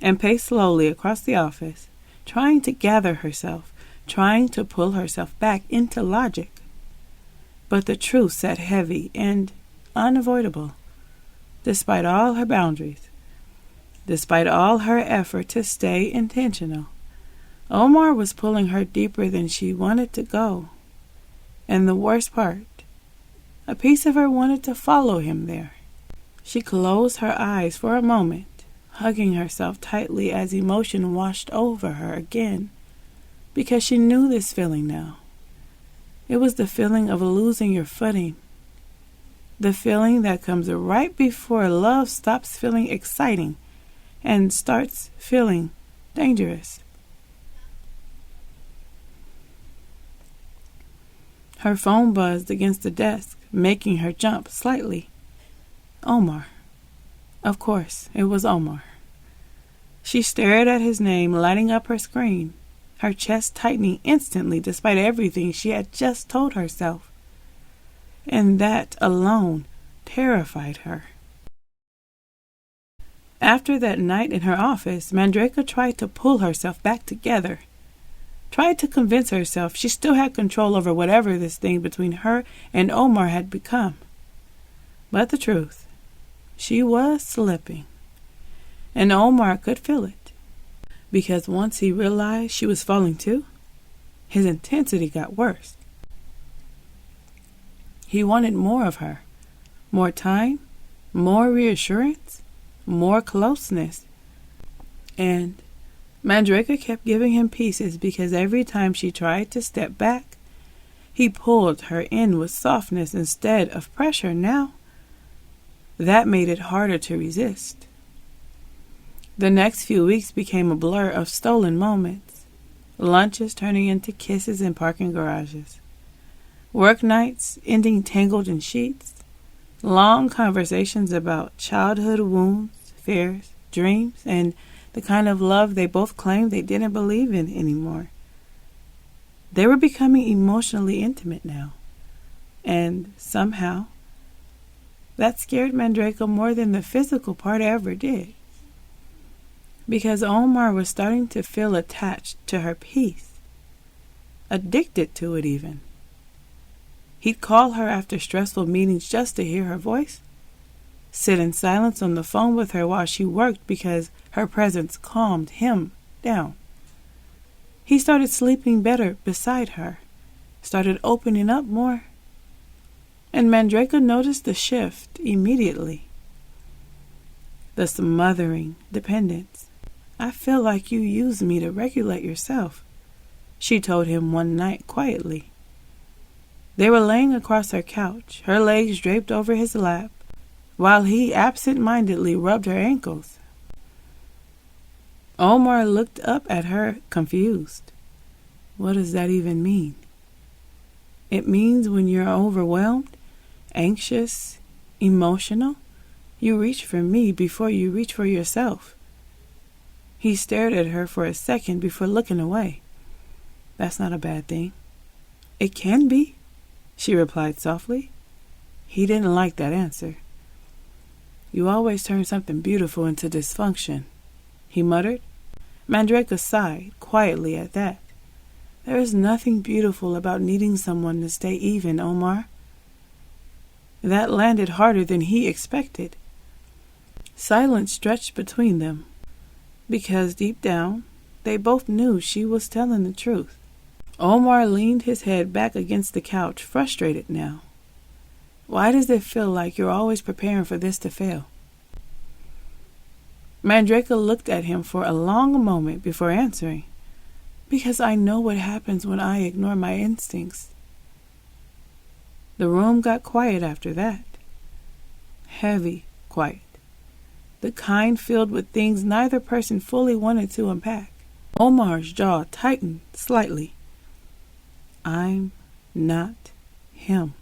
and paced slowly across the office, trying to gather herself, trying to pull herself back into logic. But the truth sat heavy and unavoidable, despite all her boundaries, despite all her effort to stay intentional. Omar was pulling her deeper than she wanted to go. And the worst part, a piece of her wanted to follow him there. She closed her eyes for a moment, hugging herself tightly as emotion washed over her again, because she knew this feeling now. It was the feeling of losing your footing, the feeling that comes right before love stops feeling exciting and starts feeling dangerous. Her phone buzzed against the desk, making her jump slightly. Omar. Of course, it was Omar. She stared at his name lighting up her screen, her chest tightening instantly despite everything she had just told herself. And that alone terrified her. After that night in her office, Mandraka tried to pull herself back together, tried to convince herself she still had control over whatever this thing between her and Omar had become. But the truth, she was slipping. And Omar could feel it, because once he realized she was falling too, his intensity got worse. He wanted more of her, more time, more reassurance, more closeness. And Mandraka kept giving him pieces because every time she tried to step back, he pulled her in with softness instead of pressure now. That made it harder to resist. The next few weeks became a blur of stolen moments, lunches turning into kisses in parking garages, work nights ending tangled in sheets, long conversations about childhood wounds, fears, dreams, and the kind of love they both claimed they didn't believe in anymore. They were becoming emotionally intimate now, and somehow that scared Mandraka more than the physical part ever did. Because Omar was starting to feel attached to her peace, addicted to it even. He'd call her after stressful meetings just to hear her voice, sit in silence on the phone with her while she worked because her presence calmed him down. He started sleeping better beside her, started opening up more. And Mandraka noticed the shift immediately. The smothering dependence. I feel like you use me to regulate yourself, she told him one night quietly. They were laying across her couch, her legs draped over his lap, while he absent-mindedly rubbed her ankles. Omar looked up at her, confused. What does that even mean? It means when you're overwhelmed, anxious, emotional, you reach for me before you reach for yourself. He stared at her for a second before looking away. That's not a bad thing. It can be, she replied softly. He didn't like that answer. You always turn something beautiful into dysfunction, he muttered. Mandraka sighed quietly at that. There is nothing beautiful about needing someone to stay even, Omar. That landed harder than he expected. Silence stretched between them, because deep down, they both knew she was telling the truth. Omar leaned his head back against the couch, frustrated now. Why does it feel like you're always preparing for this to fail? Mandraka looked at him for a long moment before answering. Because I know what happens when I ignore my instincts. The room got quiet after that. Heavy quiet. The kind filled with things neither person fully wanted to unpack. Omar's jaw tightened slightly. I'm not him.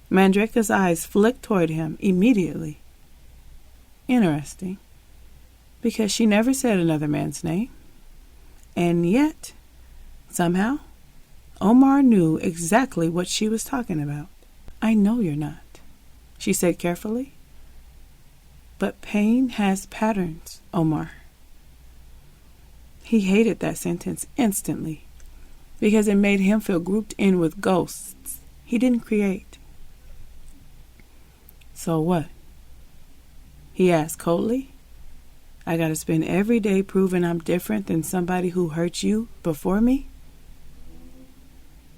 Mandraka's eyes flicked toward him immediately. Interesting, because she never said another man's name. And yet, somehow, Omar knew exactly what she was talking about. I know you're not, she said carefully. But pain has patterns, Omar. He hated that sentence instantly, because it made him feel grouped in with ghosts he didn't create. So what? He asked coldly. I gotta spend every day proving I'm different than somebody who hurt you before me?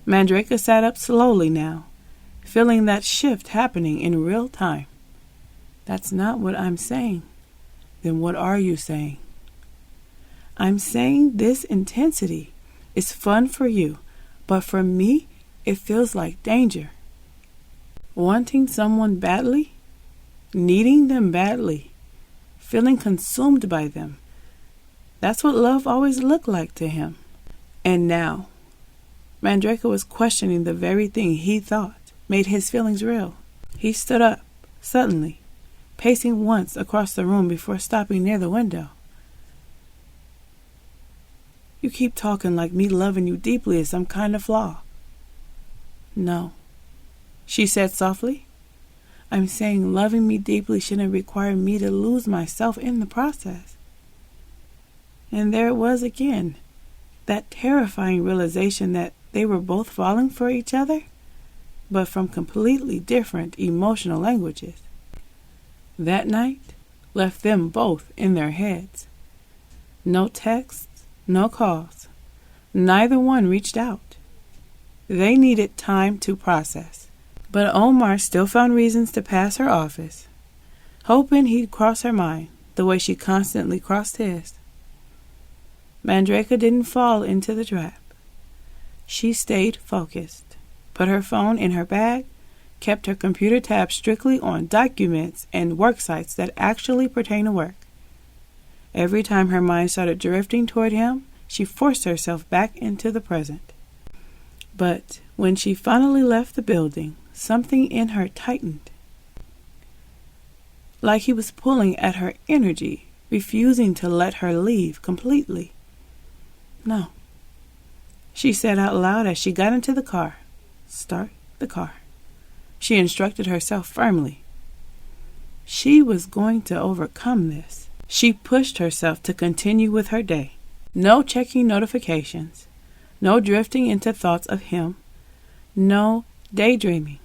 Mandraka sat up slowly now, feeling that shift happening in real time. That's not what I'm saying. Then what are you saying? I'm saying this intensity is fun for you, but for me, it feels like danger. Wanting someone badly, needing them badly, feeling consumed by them. That's what love always looked like to him. And now, Mandraka was questioning the very thing he thought made his feelings real. He stood up, suddenly, pacing once across the room before stopping near the window. You keep talking like me loving you deeply is some kind of flaw. No, she said softly. I'm saying loving me deeply shouldn't require me to lose myself in the process. And there it was again, that terrifying realization that they were both falling for each other, but from completely different emotional languages. That night left them both in their heads. No texts, no calls. Neither one reached out. They needed time to process. But Omar still found reasons to pass her office, hoping he'd cross her mind the way she constantly crossed his. Mandraka didn't fall into the trap. She stayed focused, put her phone in her bag, kept her computer tab strictly on documents and work sites that actually pertain to work. Every time her mind started drifting toward him, she forced herself back into the present. But when she finally left the building, something in her tightened. Like he was pulling at her energy, refusing to let her leave completely. No, she said out loud as she got into the car. Start the car. She instructed herself firmly. She was going to overcome this. She pushed herself to continue with her day. No checking notifications. No drifting into thoughts of him. No daydreaming.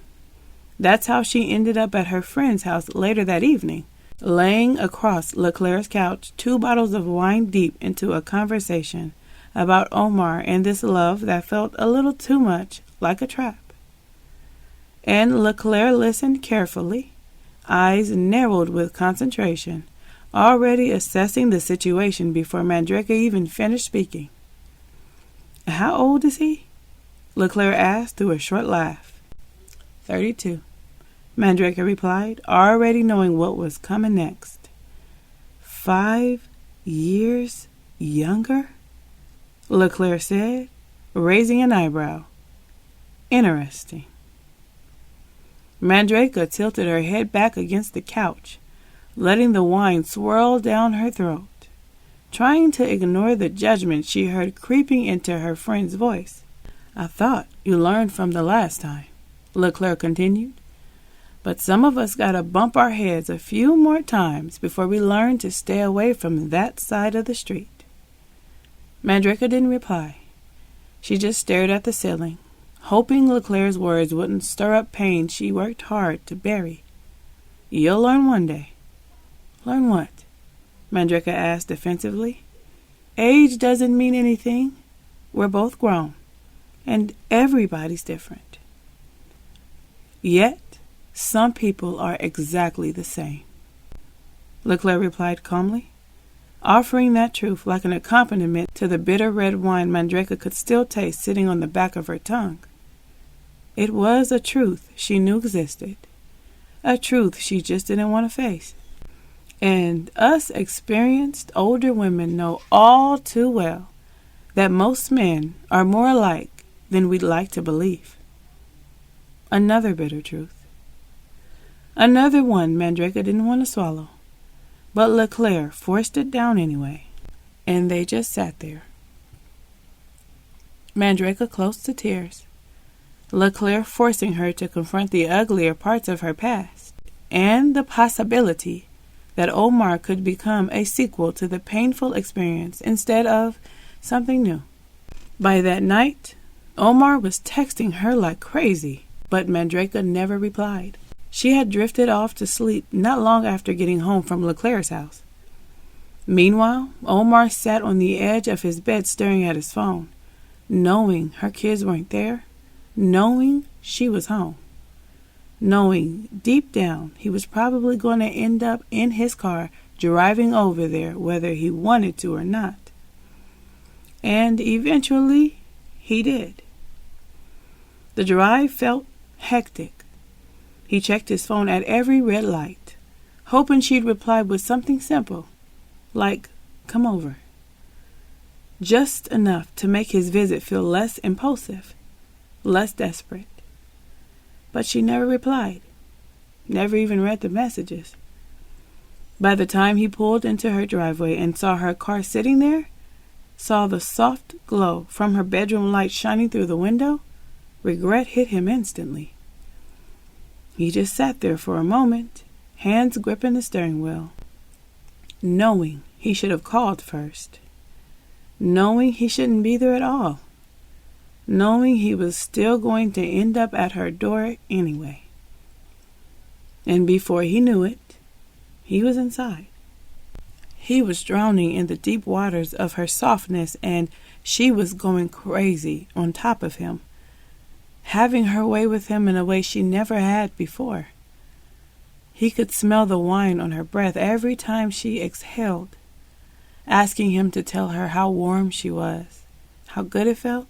That's how she ended up at her friend's house later that evening, laying across Leclerc's couch, 2 bottles of wine deep into a conversation about Omar and this love that felt a little too much like a trap. And Leclerc listened carefully, eyes narrowed with concentration, already assessing the situation before Mandraka even finished speaking. How old is he? Leclerc asked through a short laugh. 32. Mandraka replied, already knowing what was coming next. 5 years younger? LeClaire said, raising an eyebrow. Interesting. Mandraka tilted her head back against the couch, letting the wine swirl down her throat, trying to ignore the judgment she heard creeping into her friend's voice. I thought you learned from the last time, LeClaire continued, but some of us gotta bump our heads a few more times before we learn to stay away from that side of the street. Mandraka didn't reply. She just stared at the ceiling, hoping LeClaire's words wouldn't stir up pain she worked hard to bury. You'll learn one day. Learn what? Mandraka asked defensively. Age doesn't mean anything. We're both grown, and everybody's different. Yet, some people are exactly the same. LeClaire replied calmly, offering that truth like an accompaniment to the bitter red wine Mandraka could still taste sitting on the back of her tongue. It was a truth she knew existed, a truth she just didn't want to face. And us experienced older women know all too well that most men are more alike than we'd like to believe. Another bitter truth. Another one Mandraka didn't want to swallow, but LeClaire forced it down anyway, and they just sat there. Mandraka close to tears, LeClaire forcing her to confront the uglier parts of her past, and the possibility that Omar could become a sequel to the painful experience instead of something new. By that night, Omar was texting her like crazy, but Mandraka never replied. She had drifted off to sleep not long after getting home from LeClaire's house. Meanwhile, Omar sat on the edge of his bed staring at his phone, knowing her kids weren't there, knowing she was home, knowing deep down he was probably going to end up in his car driving over there whether he wanted to or not. And eventually, he did. The drive felt hectic. He checked his phone at every red light, hoping she'd reply with something simple, like, come over. Just enough to make his visit feel less impulsive, less desperate. But she never replied, never even read the messages. By the time he pulled into her driveway and saw her car sitting there, saw the soft glow from her bedroom light shining through the window, regret hit him instantly. He just sat there for a moment, hands gripping the steering wheel, knowing he should have called first, knowing he shouldn't be there at all, knowing he was still going to end up at her door anyway. And before he knew it, he was inside. He was drowning in the deep waters of her softness, and she was going crazy on top of him, having her way with him in a way she never had before. He could smell the wine on her breath every time she exhaled, asking him to tell her how warm she was, how good it felt,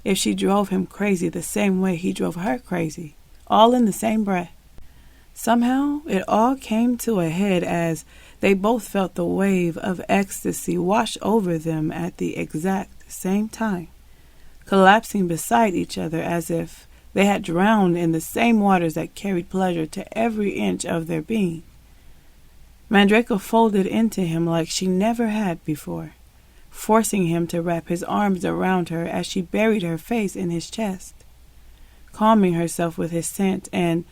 if she drove him crazy the same way he drove her crazy, all in the same breath. Somehow, it all came to a head as they both felt the wave of ecstasy wash over them at the exact same time, collapsing beside each other as if they had drowned in the same waters that carried pleasure to every inch of their being. Mandraka folded into him like she never had before, forcing him to wrap his arms around her as she buried her face in his chest, calming herself with his scent and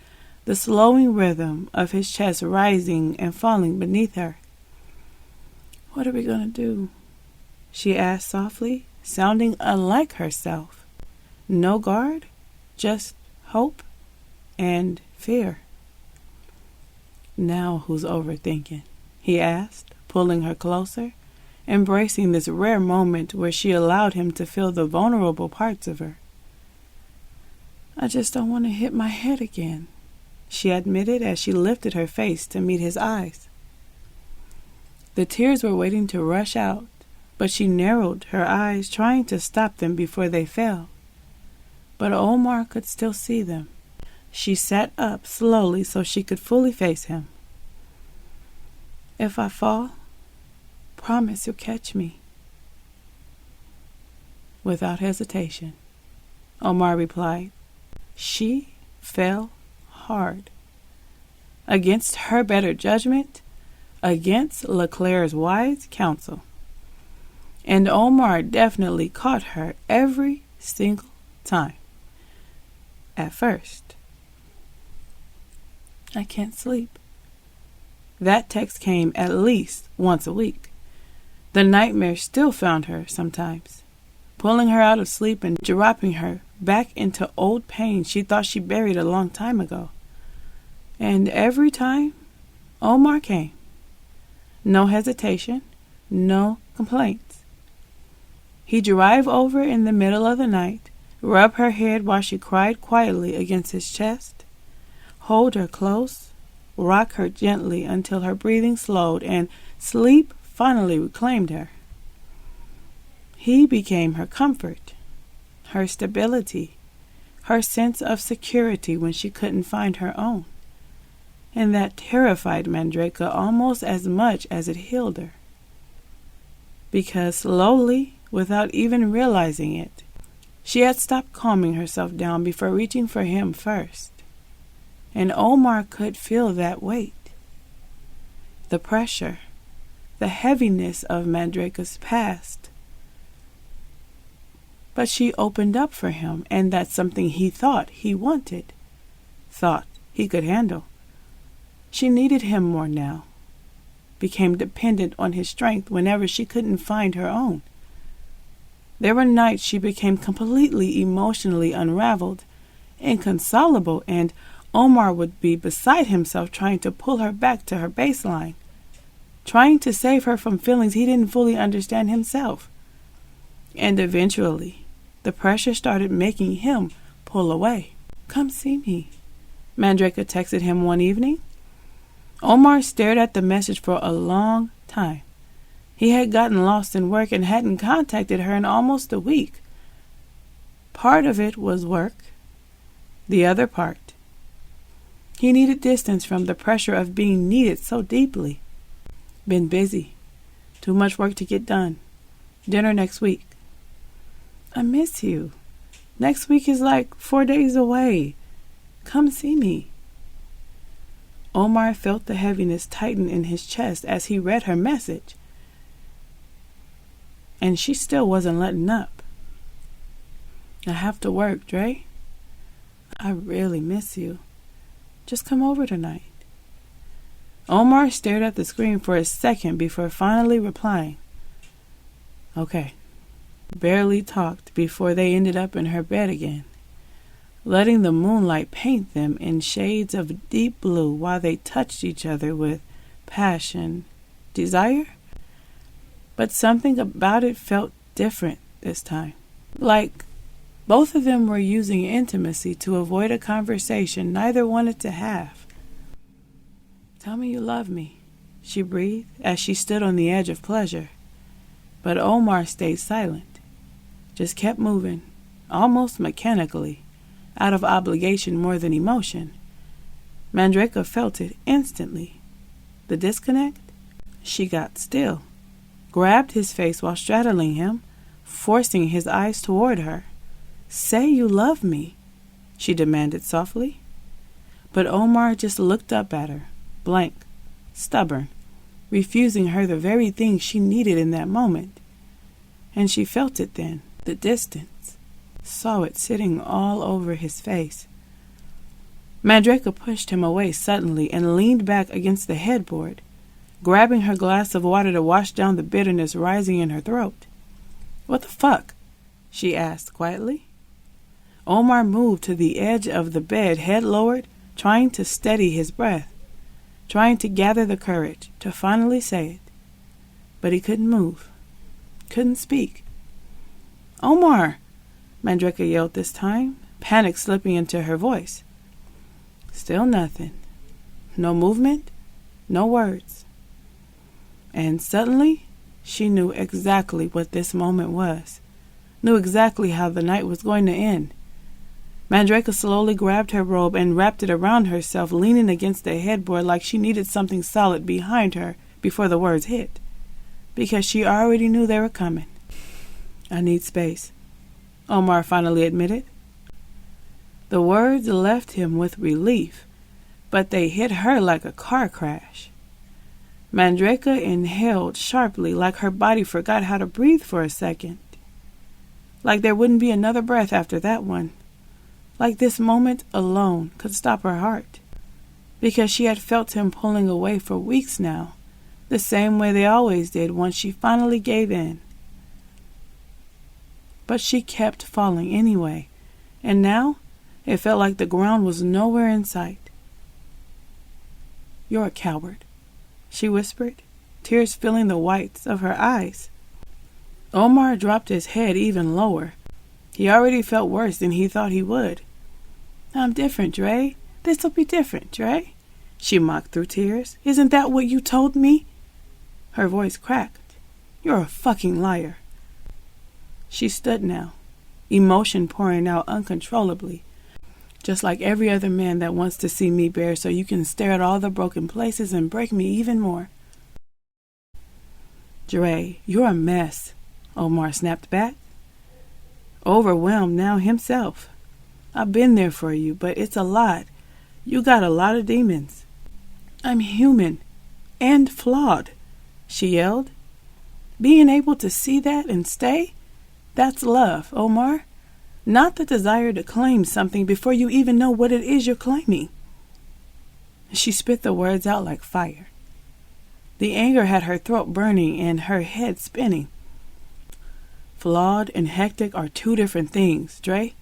the slowing rhythm of his chest rising and falling beneath her. "What are we going to do?" she asked softly, sounding unlike herself. No guard, just hope and fear. "Now who's overthinking?" he asked, pulling her closer, embracing this rare moment where she allowed him to feel the vulnerable parts of her. "I just don't want to hit my head again," she admitted as she lifted her face to meet his eyes. The tears were waiting to rush out, but she narrowed her eyes, trying to stop them before they fell. But Omar could still see them. She sat up slowly so she could fully face him. "If I fall, promise you'll catch me." Without hesitation, Omar replied. She fell hard. Against her better judgment, against LeClaire's wise counsel. And Omar definitely caught her every single time. At first. "I can't sleep." That text came at least once a week. The nightmare still found her sometimes, pulling her out of sleep and dropping her back into old pain she thought she buried a long time ago. And every time Omar came, no hesitation, no complaints. He'd drive over in the middle of the night, rub her head while she cried quietly against his chest, hold her close, rock her gently until her breathing slowed and sleep finally reclaimed her. He became her comfort, her stability, her sense of security when she couldn't find her own. And that terrified Mandraka almost as much as it healed her. Because slowly, without even realizing it, she had stopped calming herself down before reaching for him first. And Omar could feel that weight. The pressure, the heaviness of Mandraka's past. But she opened up for him, and that's something he thought he wanted, thought he could handle. She needed him more now, became dependent on his strength whenever she couldn't find her own. There were nights she became completely emotionally unraveled, inconsolable, and Omar would be beside himself trying to pull her back to her baseline, trying to save her from feelings he didn't fully understand himself. And eventually, the pressure started making him pull away. "Come see me," Mandraka texted him one evening. Omar stared at the message for a long time. He had gotten lost in work and hadn't contacted her in almost a week. Part of it was work. The other part, he needed distance from the pressure of being needed so deeply. Been busy. Too much work to get done. Dinner next week. "I miss you. Next week is like 4 days away. Come see me." Omar felt the heaviness tighten in his chest as he read her message. And she still wasn't letting up. "I have to work, Dre. I really miss you. Just come over tonight." Omar stared at the screen for a second before finally replying. "Okay." Barely talked before they ended up in her bed again, letting the moonlight paint them in shades of deep blue while they touched each other with passion, desire. But something about it felt different this time. Like both of them were using intimacy to avoid a conversation neither wanted to have. "Tell me you love me," she breathed as she stood on the edge of pleasure. But Omar stayed silent, just kept moving, almost mechanically, out of obligation more than emotion. Mandraka felt it instantly. The disconnect? She got still, grabbed his face while straddling him, forcing his eyes toward her. "Say you love me," she demanded softly. But Omar just looked up at her, blank, stubborn, refusing her the very thing she needed in that moment. And she felt it then, the distance, saw it sitting all over his face. Mandraka pushed him away suddenly and leaned back against the headboard, grabbing her glass of water to wash down the bitterness rising in her throat. "What the fuck?" she asked quietly. Omar moved to the edge of the bed, head lowered, trying to steady his breath, trying to gather the courage to finally say it. But he couldn't move, couldn't speak. "Omar!" Mandraka yelled this time, panic slipping into her voice. Still nothing. No movement, no words. And suddenly, she knew exactly what this moment was, knew exactly how the night was going to end. Mandraka slowly grabbed her robe and wrapped it around herself, leaning against the headboard like she needed something solid behind her before the words hit, because she already knew they were coming. "I need space," Omar finally admitted. The words left him with relief, but they hit her like a car crash. Mandraka inhaled sharply, like her body forgot how to breathe for a second. Like there wouldn't be another breath after that one. Like this moment alone could stop her heart. Because she had felt him pulling away for weeks now, the same way they always did once she finally gave in. But she kept falling anyway, and now it felt like the ground was nowhere in sight. "You're a coward," she whispered, tears filling the whites of her eyes. Omar dropped his head even lower. He already felt worse than he thought he would. "I'm different, Dre. This'll be different, Dre," she mocked through tears. "Isn't that what you told me?" Her voice cracked. "You're a fucking liar." She stood now, emotion pouring out uncontrollably, just like every other man that wants to see me bare so you can stare at all the broken places and break me even more. "Dre, you're a mess," Omar snapped back, overwhelmed now himself. "I've been there for you, but it's a lot. You got a lot of demons." "I'm human and flawed," she yelled. "Being able to see that and stay, that's love, Omar. Not the desire to claim something before you even know what it is you're claiming." She spit the words out like fire. The anger had her throat burning and her head spinning. "Flawed and hectic are two different things, Dre,"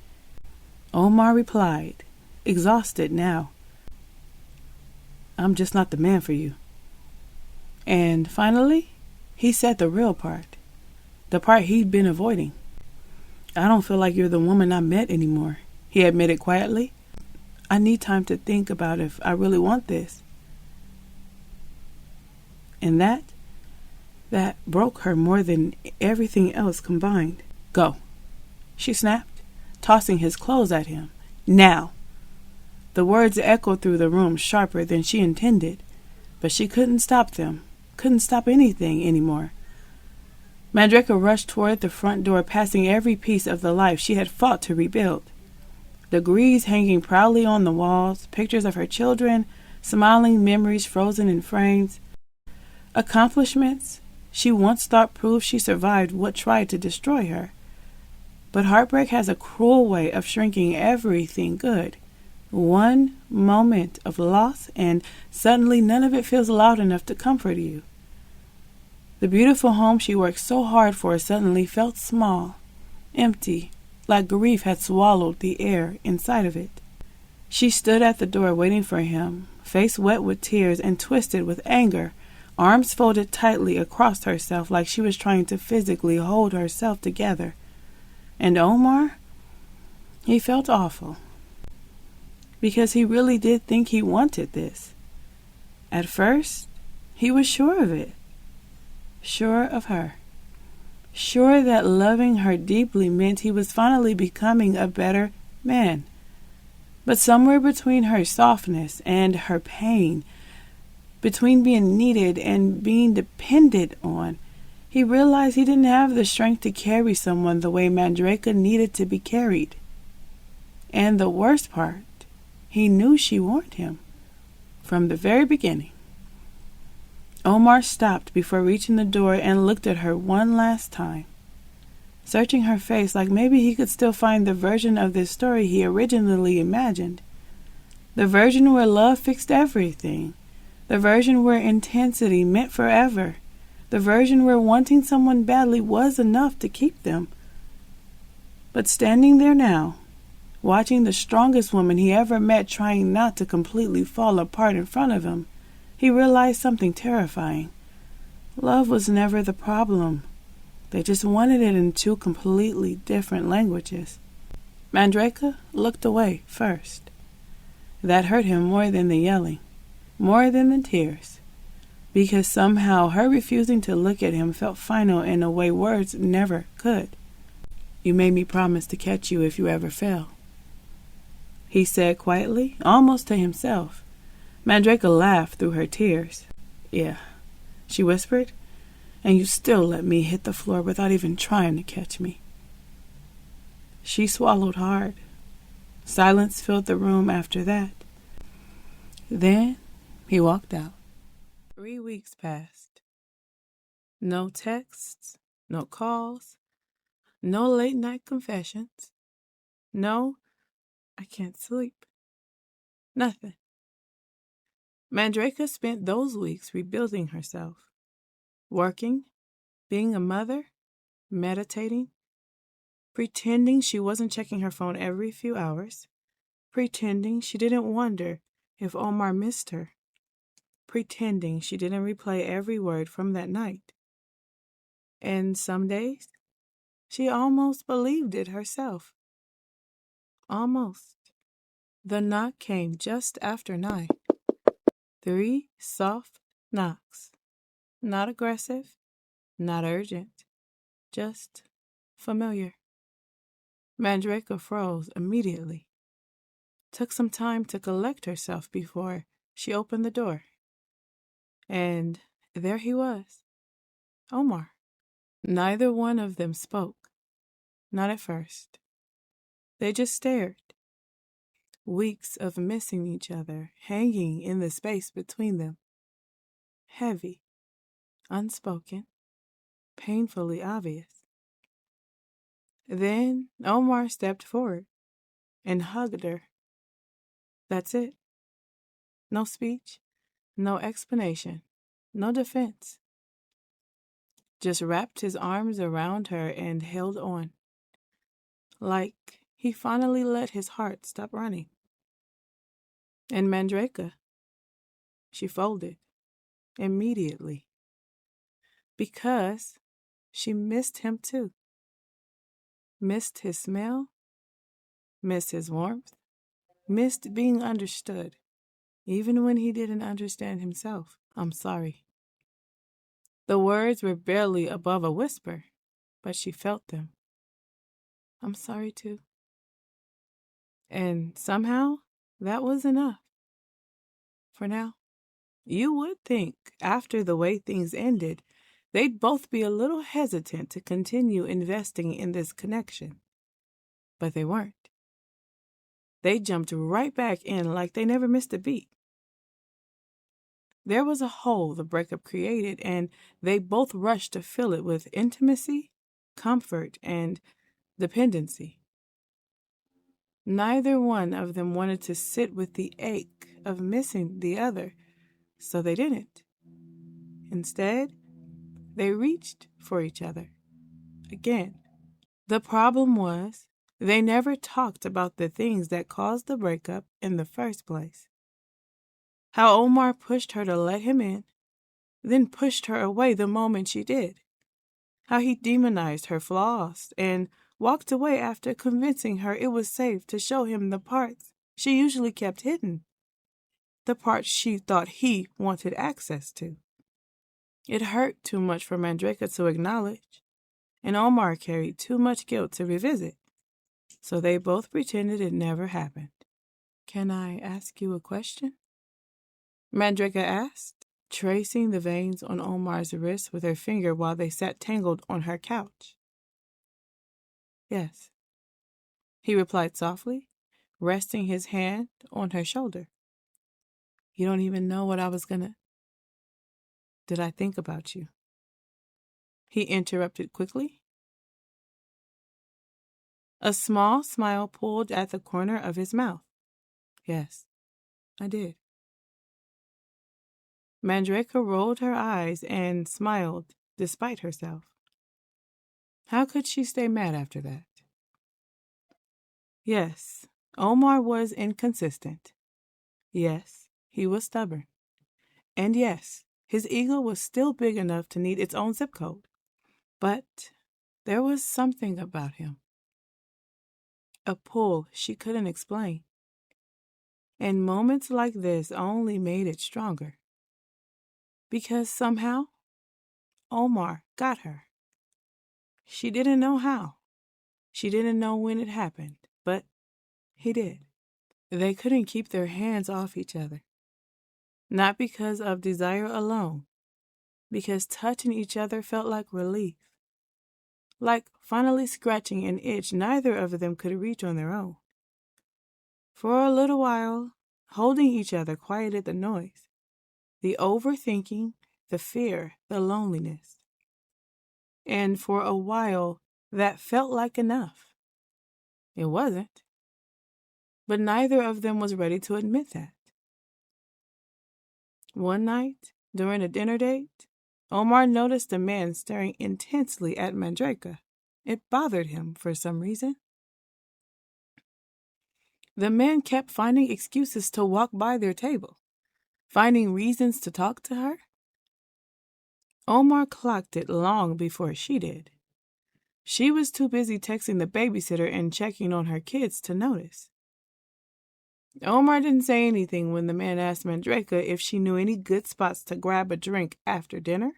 Omar replied, exhausted now. "I'm just not the man for you." And finally, he said the real part, the part he'd been avoiding. "I don't feel like you're the woman I met anymore," he admitted quietly. "I need time to think about if I really want this." And that broke her more than everything else combined. "Go," she snapped, tossing his clothes at him. "Now!" The words echoed through the room sharper than she intended, but she couldn't stop them, couldn't stop anything anymore. Mandraka rushed toward the front door, passing every piece of the life she had fought to rebuild. Degrees hanging proudly on the walls, pictures of her children, smiling memories frozen in frames. Accomplishments she once thought proved she survived what tried to destroy her. But heartbreak has a cruel way of shrinking everything good. One moment of loss, and suddenly none of it feels loud enough to comfort you. The beautiful home she worked so hard for suddenly felt small, empty, like grief had swallowed the air inside of it. She stood at the door waiting for him, face wet with tears and twisted with anger, arms folded tightly across herself like she was trying to physically hold herself together. And Omar? He felt awful. Because he really did think he wanted this. At first, he was sure of it. Sure of her. Sure that loving her deeply meant he was finally becoming a better man. But somewhere between her softness and her pain, between being needed and being depended on, he realized he didn't have the strength to carry someone the way Mandraka needed to be carried. And the worst part, he knew she warned him from the very beginning. Omar stopped before reaching the door and looked at her one last time, searching her face like maybe he could still find the version of this story he originally imagined. The version where love fixed everything. The version where intensity meant forever. The version where wanting someone badly was enough to keep them. But standing there now, watching the strongest woman he ever met trying not to completely fall apart in front of him, he realized something terrifying. Love was never the problem. They just wanted it in two completely different languages. Mandraka looked away first. That hurt him more than the yelling, more than the tears, because somehow her refusing to look at him felt final in a way words never could. "You made me promise to catch you if you ever fell." he said quietly, almost to himself. Mandraka laughed through her tears. Yeah, she whispered, and you still let me hit the floor without even trying to catch me. She swallowed hard. Silence filled the room after that. Then he walked out. 3 weeks passed. No texts, no calls, no late night confessions. No, I can't sleep. Nothing. Mandraka spent those weeks rebuilding herself, working, being a mother, meditating, pretending she wasn't checking her phone every few hours, pretending she didn't wonder if Omar missed her, pretending she didn't replay every word from that night. And some days, she almost believed it herself. Almost. The knock came just after 9. 3 soft knocks. Not aggressive, not urgent, just familiar. Mandraka froze immediately. Took some time to collect herself before she opened the door. And there he was, Omar. Neither one of them spoke, not at first. They just stared. Weeks of missing each other, hanging in the space between them. Heavy, unspoken, painfully obvious. Then Omar stepped forward and hugged her. That's it. No speech, no explanation, no defense. Just wrapped his arms around her and held on. Like he finally let his heart stop running. And Mandraka, she folded immediately. Because she missed him too. Missed his smell, missed his warmth, missed being understood, even when he didn't understand himself. I'm sorry. The words were barely above a whisper, but she felt them. I'm sorry too. And somehow, that was enough. For now. You would think, after the way things ended, they'd both be a little hesitant to continue investing in this connection. But they weren't. They jumped right back in like they never missed a beat. There was a hole the breakup created, and they both rushed to fill it with intimacy, comfort, and dependency. Neither one of them wanted to sit with the ache of missing the other, so they didn't. Instead, they reached for each other. Again. The problem was, they never talked about the things that caused the breakup in the first place. How Omar pushed her to let him in, then pushed her away the moment she did. How he demonized her flaws and walked away after convincing her it was safe to show him the parts she usually kept hidden. The parts she thought he wanted access to. It hurt too much for Mandraka to acknowledge, and Omar carried too much guilt to revisit. So they both pretended it never happened. Can I ask you a question? Mandraka asked, tracing the veins on Omar's wrist with her finger while they sat tangled on her couch. Yes, he replied softly, resting his hand on her shoulder. You don't even know what I was gonna... Did I think about you? He interrupted quickly. A small smile pulled at the corner of his mouth. Yes, I did. Mandraka rolled her eyes and smiled despite herself. How could she stay mad after that? Yes, Omar was inconsistent. Yes, he was stubborn. And yes, his ego was still big enough to need its own zip code. But there was something about him. A pull she couldn't explain. And moments like this only made it stronger. Because somehow, Omar got her. She didn't know how. She didn't know when it happened, but he did. They couldn't keep their hands off each other. Not because of desire alone, because touching each other felt like relief. Like finally scratching an itch neither of them could reach on their own. For a little while, holding each other quieted the noise, the overthinking, the fear, the loneliness. And for a while, that felt like enough. It wasn't. But neither of them was ready to admit that. One night, during a dinner date, Omar noticed a man staring intensely at Mandraka. It bothered him for some reason. The man kept finding excuses to walk by their table, finding reasons to talk to her. Omar clocked it long before she did. She was too busy texting the babysitter and checking on her kids to notice. Omar didn't say anything when the man asked Mandraka if she knew any good spots to grab a drink after dinner.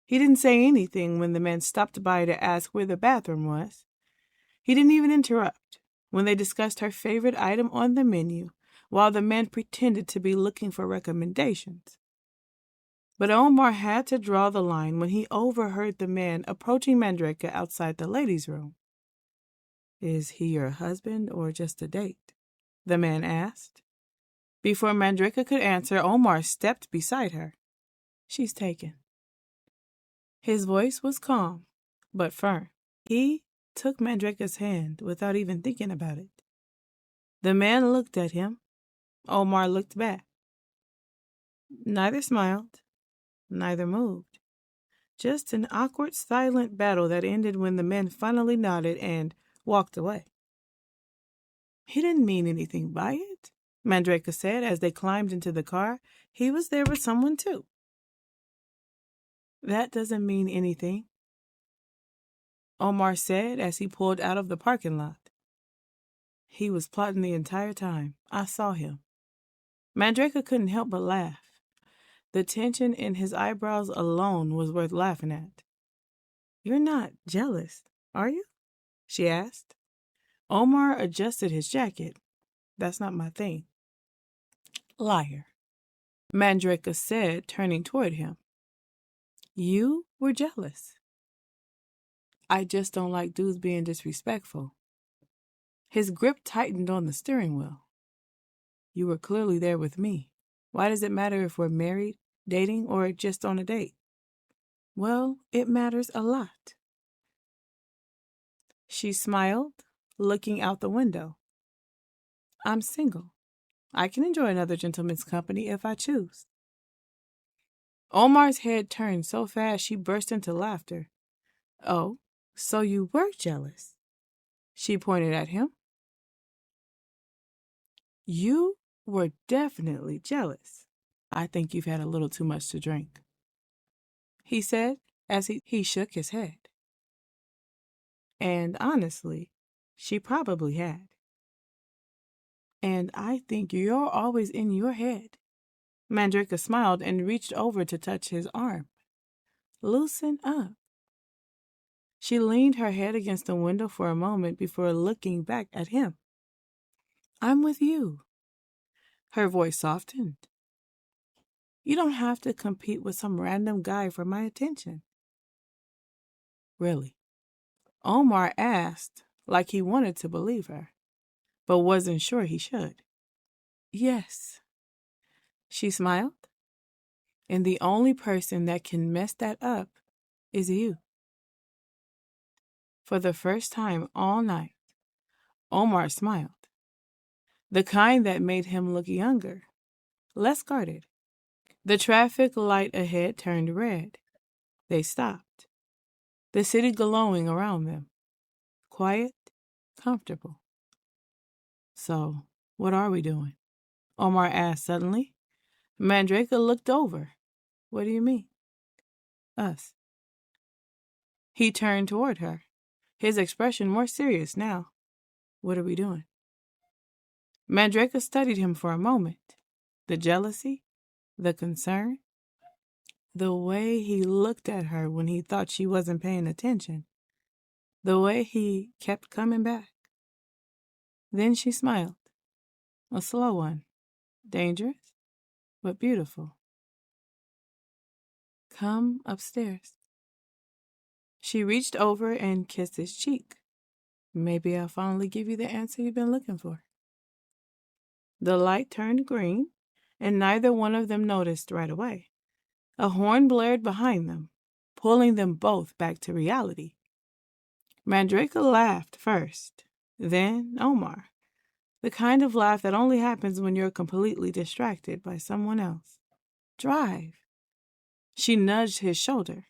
He didn't say anything when the man stopped by to ask where the bathroom was. He didn't even interrupt when they discussed her favorite item on the menu while the man pretended to be looking for recommendations. But Omar had to draw the line when he overheard the man approaching Mandraka outside the ladies' room. "Is he your husband or just a date?" the man asked. Before Mandraka could answer, Omar stepped beside her. "She's taken." His voice was calm, but firm. He took Mandraka's hand without even thinking about it. The man looked at him. Omar looked back. Neither smiled, neither moved. Just an awkward, silent battle that ended when the man finally nodded and walked away. "He didn't mean anything by it," Mandraka said as they climbed into the car. "He was there with someone too." "That doesn't mean anything," Omar said as he pulled out of the parking lot. "He was plotting the entire time. I saw him." Mandraka couldn't help but laugh. The tension in his eyebrows alone was worth laughing at. "You're not jealous, are you?" she asked. Omar adjusted his jacket. "That's not my thing." "Liar," Mandraka said, turning toward him. "You were jealous." "I just don't like dudes being disrespectful." His grip tightened on the steering wheel. "You were clearly there with me. Why does it matter if we're married, dating, or just on a date?" "Well, it matters a lot." She smiled, looking out the window. "I'm single. I can enjoy another gentleman's company if I choose." Omar's head turned so fast she burst into laughter. "Oh, so you were jealous?" She pointed at him. "You were definitely jealous. I think you've had a little too much to drink," he said as he shook his head. And honestly, she probably had. "And I think you're always in your head." Mandraka smiled and reached over to touch his arm. "Loosen up." She leaned her head against the window for a moment before looking back at him. "I'm with you." Her voice softened. "You don't have to compete with some random guy for my attention." "Really?" Omar asked, like he wanted to believe her, but wasn't sure he should. "Yes." She smiled. "And the only person that can mess that up is you." For the first time all night, Omar smiled. The kind that made him look younger, less guarded. The traffic light ahead turned red. They stopped. The city glowing around them. Quiet, comfortable. "So, what are we doing?" Omar asked suddenly. Mandraka looked over. "What do you mean?" "Us." He turned toward her, his expression more serious now. "What are we doing?" Mandraka studied him for a moment. The jealousy, the concern, the way he looked at her when he thought she wasn't paying attention, the way he kept coming back. Then she smiled. A slow one. Dangerous, but beautiful. Come upstairs. She reached over and kissed his cheek. Maybe I'll finally give you the answer you've been looking for. The light turned green, and neither one of them noticed right away. A horn blared behind them, pulling them both back to reality. Mandraka laughed first, then Omar. The kind of laugh that only happens when you're completely distracted by someone else. Drive. She nudged his shoulder.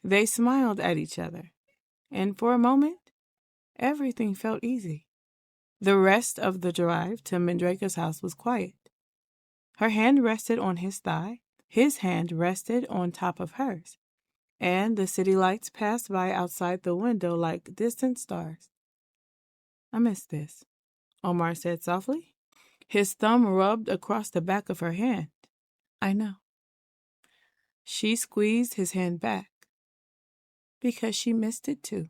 They smiled at each other, and for a moment, everything felt easy. The rest of the drive to Mandraka's house was quiet. Her hand rested on his thigh, his hand rested on top of hers, and the city lights passed by outside the window like distant stars. I miss this, Omar said softly. His thumb rubbed across the back of her hand. I know. She squeezed his hand back, because she missed it too.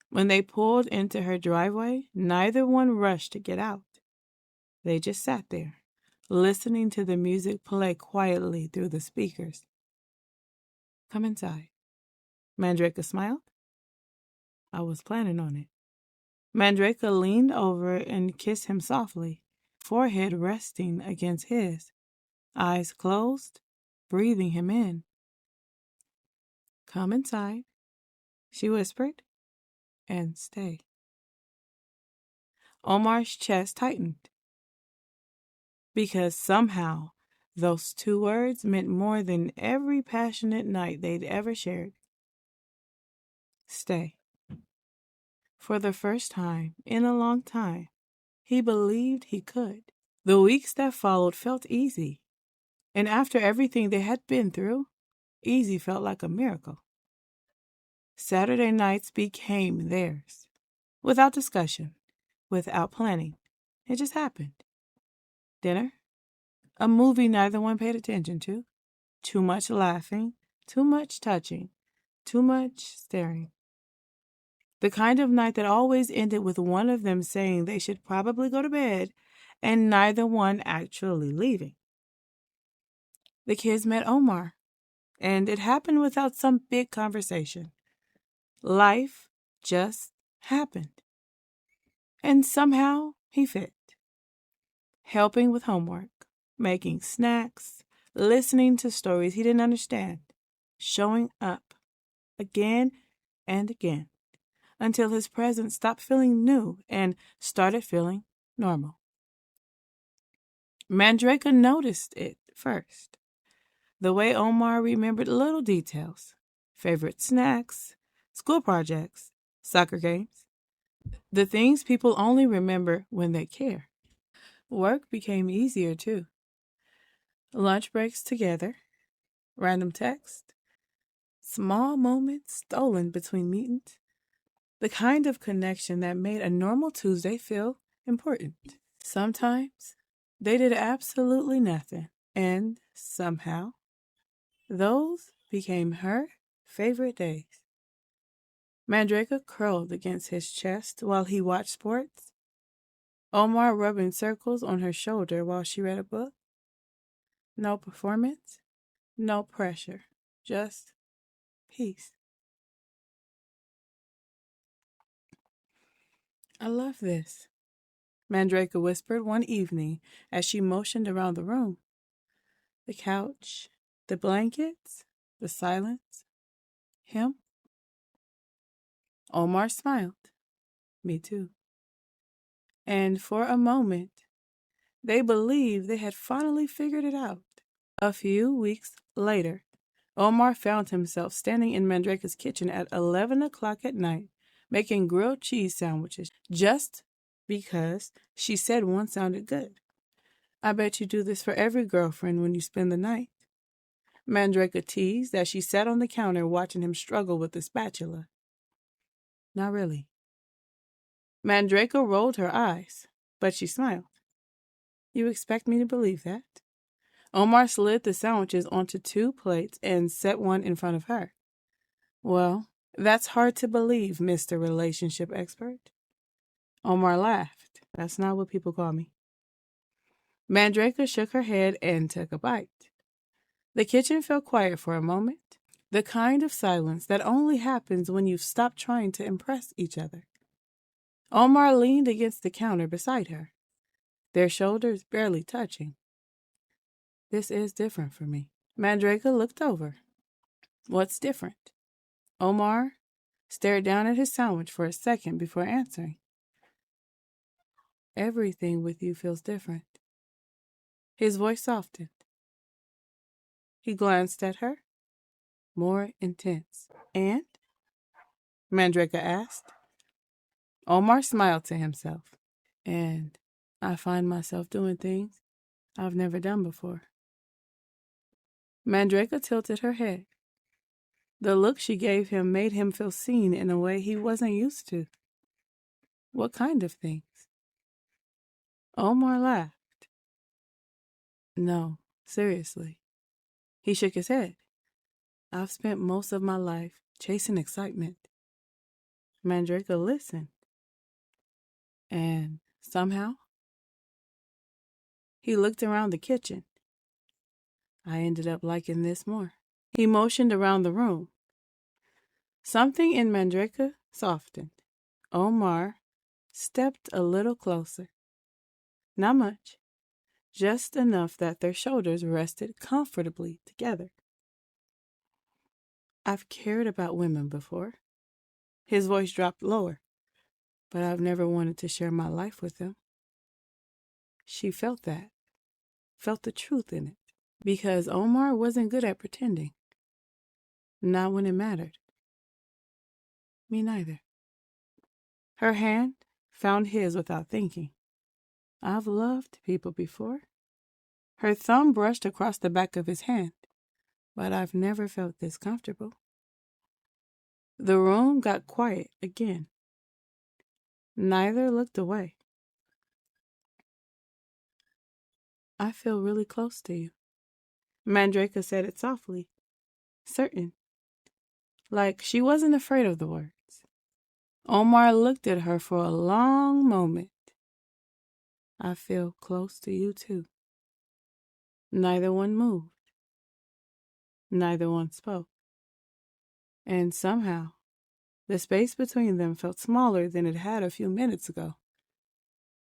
When they pulled into her driveway, neither one rushed to get out. They just sat there, listening to the music play quietly through the speakers. Come inside. Mandraka smiled. I was planning on it. Mandraka leaned over and kissed him softly, forehead resting against his, eyes closed, breathing him in. Come inside, she whispered, and stay. Omar's chest tightened, because somehow those two words meant more than every passionate night they'd ever shared. Stay. For the first time in a long time, he believed he could. The weeks that followed felt easy, and after everything they had been through, easy felt like a miracle. Saturday nights became theirs, without discussion, without planning. It just happened. Dinner, a movie neither one paid attention to, too much laughing, too much touching, too much staring. The kind of night that always ended with one of them saying they should probably go to bed and neither one actually leaving. The kids met Omar, and it happened without some big conversation. Life just happened. And somehow he fit. Helping with homework, making snacks, listening to stories he didn't understand, showing up again and again until his presence stopped feeling new and started feeling normal. Mandraka noticed it first. The way Omar remembered little details, favorite snacks, school projects, soccer games, the things people only remember when they care. Work became easier too. Lunch breaks together, random text, small moments stolen between meetings. The kind of connection that made a normal Tuesday feel important. Sometimes they did absolutely nothing, and somehow those became her favorite days. Mandraka curled against his chest while he watched sports, Omar rubbing circles on her shoulder while she read a book. No performance, no pressure, just peace. I love this, Mandraka whispered one evening as she motioned around the room. The couch, the blankets, the silence. Him? Omar smiled. Me too. And for a moment, they believed they had finally figured it out. A few weeks later, Omar found himself standing in Mandraka's kitchen at 11 o'clock at night, making grilled cheese sandwiches just because she said one sounded good. I bet you do this for every girlfriend when you spend the night. Mandraka teased as she sat on the counter watching him struggle with the spatula. Not really. Mandraka rolled her eyes, but she smiled. You expect me to believe that? Omar slid the sandwiches onto 2 plates and set one in front of her. Well, that's hard to believe, Mr. Relationship Expert. Omar laughed. That's not what people call me. Mandraka shook her head and took a bite. The kitchen felt quiet for a moment, the kind of silence that only happens when you've stopped trying to impress each other. Omar leaned against the counter beside her, their shoulders barely touching. This is different for me. Mandraka looked over. What's different? Omar stared down at his sandwich for a second before answering. Everything with you feels different. His voice softened. He glanced at her, more intense. And? Mandraka asked. Omar smiled to himself. And I find myself doing things I've never done before. Mandraka tilted her head. The look she gave him made him feel seen in a way he wasn't used to. What kind of things? Omar laughed. No, seriously. He shook his head. I've spent most of my life chasing excitement. Mandraka listened. And somehow, he looked around the kitchen. I ended up liking this more. He motioned around the room. Something in Mandraka softened. Omar stepped a little closer. Not much, just enough that their shoulders rested comfortably together. I've cared about women before. His voice dropped lower, but I've never wanted to share my life with them. She felt that, felt the truth in it, because Omar wasn't good at pretending. Not when it mattered. Me neither. Her hand found his without thinking. I've loved people before. Her thumb brushed across the back of his hand, but I've never felt this comfortable. The room got quiet again. Neither looked away. I feel really close to you. Mandraka said it softly, certain, like she wasn't afraid of the words. Omar looked at her for a long moment. I feel close to you too. Neither one moved. Neither one spoke. And somehow, the space between them felt smaller than it had a few minutes ago.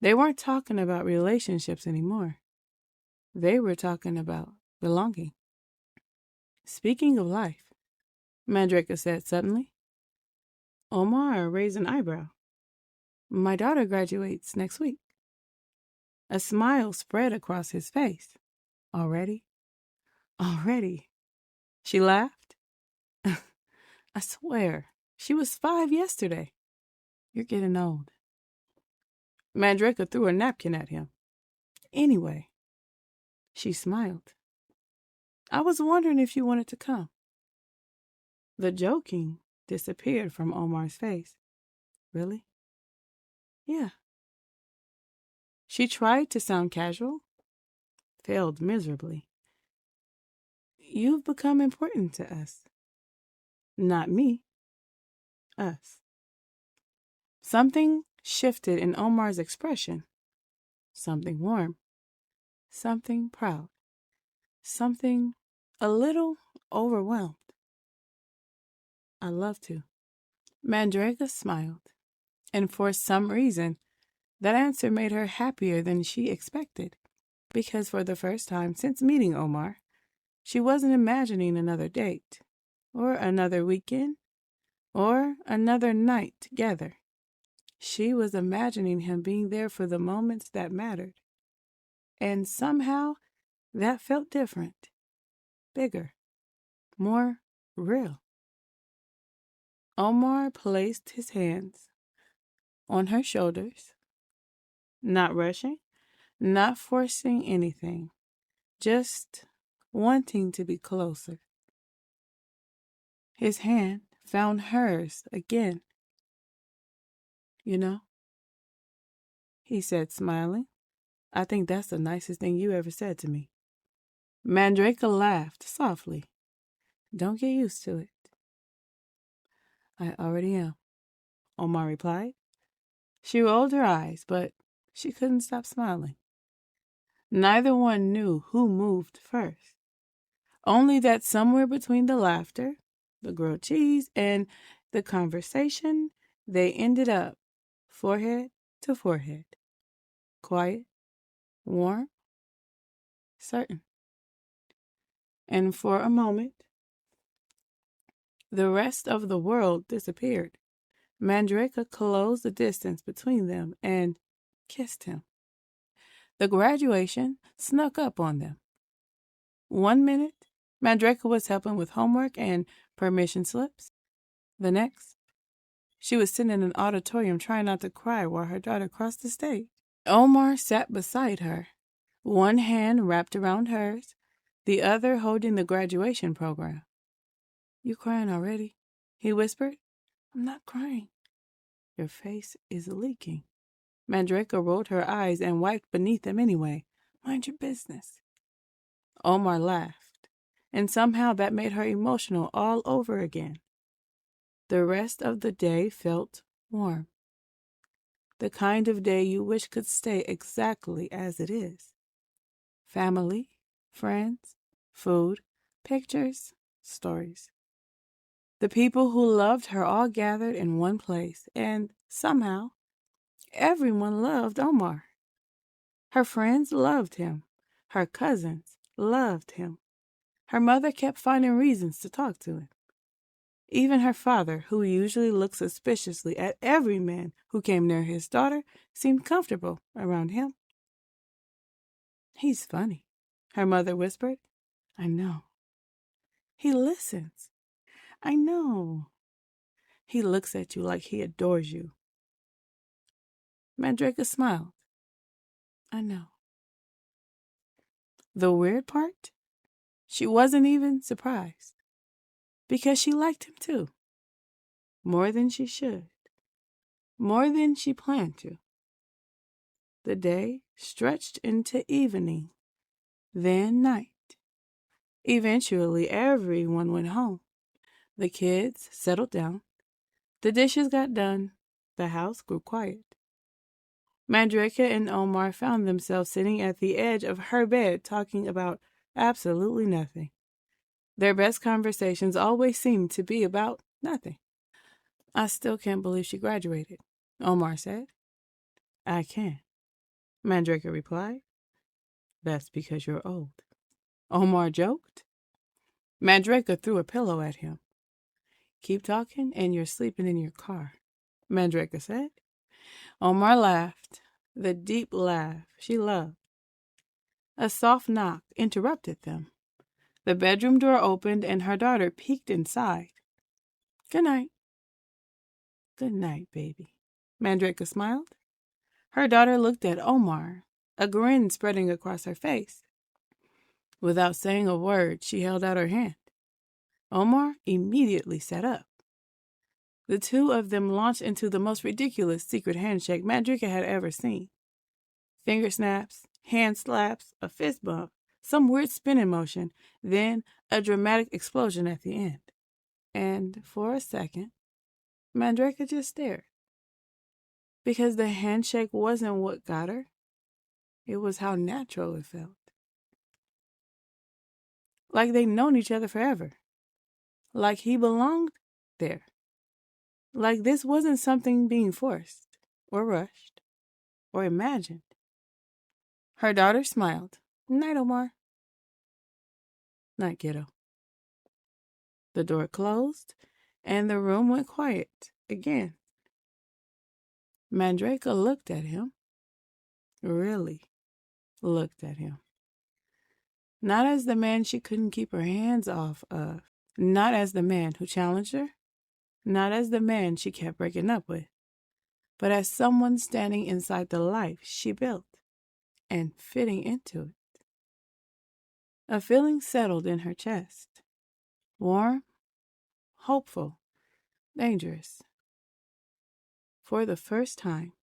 They weren't talking about relationships anymore. They were talking about belonging. Speaking of life, Mandraka said suddenly. Omar raised an eyebrow. My daughter graduates next week. A smile spread across his face. Already? Already? She laughed. I swear, she was 5 yesterday. You're getting old. Mandraka threw a napkin at him. Anyway, she smiled. I was wondering if you wanted to come. The joking disappeared from Omar's face. Really? Yeah. She tried to sound casual, failed miserably. You've become important to us. Not me. Us. Something shifted in Omar's expression. Something warm. Something proud. Something a little overwhelmed. I love to. Mandraka smiled, and for some reason, that answer made her happier than she expected, because for the first time since meeting Omar, she wasn't imagining another date, or another weekend, or another night together. She was imagining him being there for the moments that mattered. And somehow, that felt different, bigger, more real. Omar placed his hands on her shoulders, not rushing, not forcing anything, just wanting to be closer. His hand found hers again. You know, he said, smiling, I think that's the nicest thing you ever said to me. Mandraka laughed softly. Don't get used to it. I already am, Omar replied. She rolled her eyes, but she couldn't stop smiling. Neither one knew who moved first, only that somewhere between the laughter, the grilled cheese, and the conversation, they ended up forehead to forehead, quiet, warm, certain. And for a moment, the rest of the world disappeared. Mandraka closed the distance between them and kissed him. The graduation snuck up on them. 1 minute, Mandraka was helping with homework and permission slips. The next, she was sitting in an auditorium trying not to cry while her daughter crossed the stage. Omar sat beside her, one hand wrapped around hers, the other holding the graduation program. "You crying already?" he whispered. "I'm not crying." "Your face is leaking." Mandraka rolled her eyes and wiped beneath them anyway. "Mind your business." Omar laughed, and somehow that made her emotional all over again. The rest of the day felt warm. The kind of day you wish could stay exactly as it is. Family, friends, food, pictures, stories. The people who loved her all gathered in one place, and somehow everyone loved Omar. Her friends loved him. Her cousins loved him. Her mother kept finding reasons to talk to him. Even her father, who usually looked suspiciously at every man who came near his daughter, seemed comfortable around him. "He's funny," her mother whispered. "I know." "He listens." "I know." "He looks at you like he adores you." Mandraka smiled. "I know." The weird part? She wasn't even surprised, because she liked him too. More than she should. More than she planned to. The day stretched into evening, then night. Eventually, everyone went home. The kids settled down. The dishes got done. The house grew quiet. Mandraka and Omar found themselves sitting at the edge of her bed talking about absolutely nothing. Their best conversations always seemed to be about nothing. "I still can't believe she graduated," Omar said. "I can," Mandraka replied. "That's because you're old," Omar joked. Mandraka threw a pillow at him. "Keep talking and you're sleeping in your car," Mandraka said. Omar laughed, the deep laugh she loved. A soft knock interrupted them. The bedroom door opened and her daughter peeked inside. "Good night." "Good night, baby," Mandraka smiled. Her daughter looked at Omar, a grin spreading across her face. Without saying a word, she held out her hand. Omar immediately sat up. The two of them launched into the most ridiculous secret handshake Mandraka had ever seen. Finger snaps, hand slaps, a fist bump, some weird spinning motion, then a dramatic explosion at the end. And for a second, Mandraka just stared. Because the handshake wasn't what got her. It was how natural it felt. Like they'd known each other forever. Like he belonged there. Like this wasn't something being forced, or rushed, or imagined. Her daughter smiled. "Night, Omar." "Night, kiddo." The door closed, and the room went quiet again. Mandraka looked at him. Really looked at him. Not as the man she couldn't keep her hands off of. Not as the man who challenged her. Not as the man she kept breaking up with. But as someone standing inside the life she built and fitting into it. A feeling settled in her chest. Warm, hopeful, dangerous. For the first time,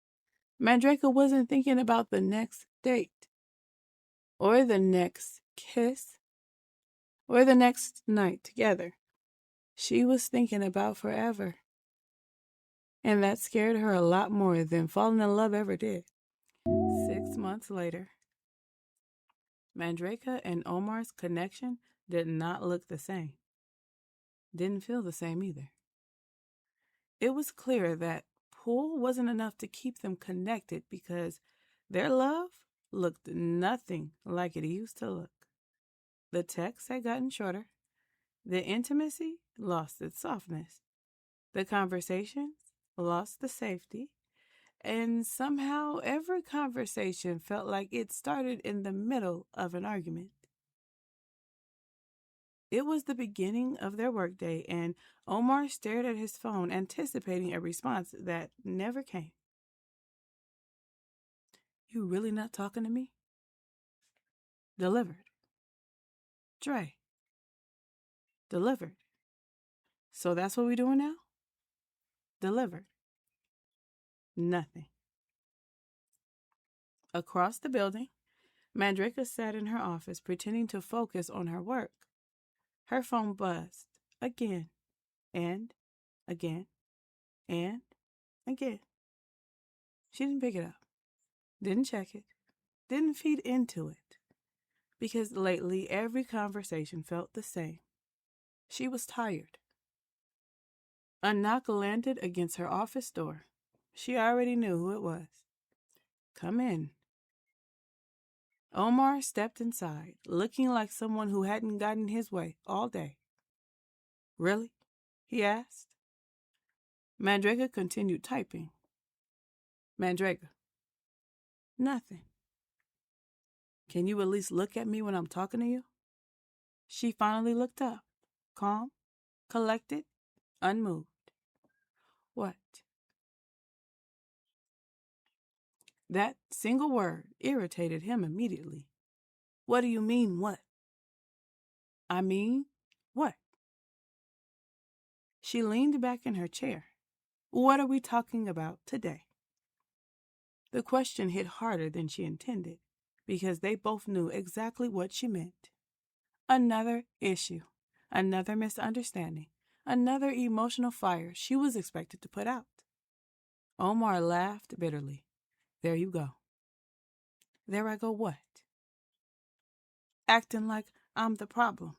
Mandraka wasn't thinking about the next date, or the next kiss, or the next night together. She was thinking about forever. And that scared her a lot more than falling in love ever did. 6 months later, Mandraka and Omar's connection did not look the same. Didn't feel the same either. It was clear that pull wasn't enough to keep them connected because their love looked nothing like it used to look. The texts had gotten shorter. The intimacy lost its softness. The conversations lost the safety. And somehow every conversation felt like it started in the middle of an argument. It was the beginning of their workday, and Omar stared at his phone, anticipating a response that never came. You really not talking to me? Delivered. Dre. Delivered. So that's what we doing now? Delivered. Nothing. Across the building, Mandraka sat in her office, pretending to focus on her work. Her phone buzzed again and again and again. She didn't pick it up, didn't check it, didn't feed into it, because lately every conversation felt the same. She was tired. A knock landed against her office door. She already knew who it was. Come in. Omar stepped inside, looking like someone who hadn't gotten his way all day. Really? He asked. Mandraka continued typing. Mandraka. Nothing. Can you at least look at me when I'm talking to you? She finally looked up, calm, collected, unmoved. What? That single word irritated him immediately. What do you mean, what? I mean, what? She leaned back in her chair. What are we talking about today? The question hit harder than she intended, because they both knew exactly what she meant. Another issue, another misunderstanding, another emotional fire she was expected to put out. Omar laughed bitterly. There you go. There I go what? Acting like I'm the problem.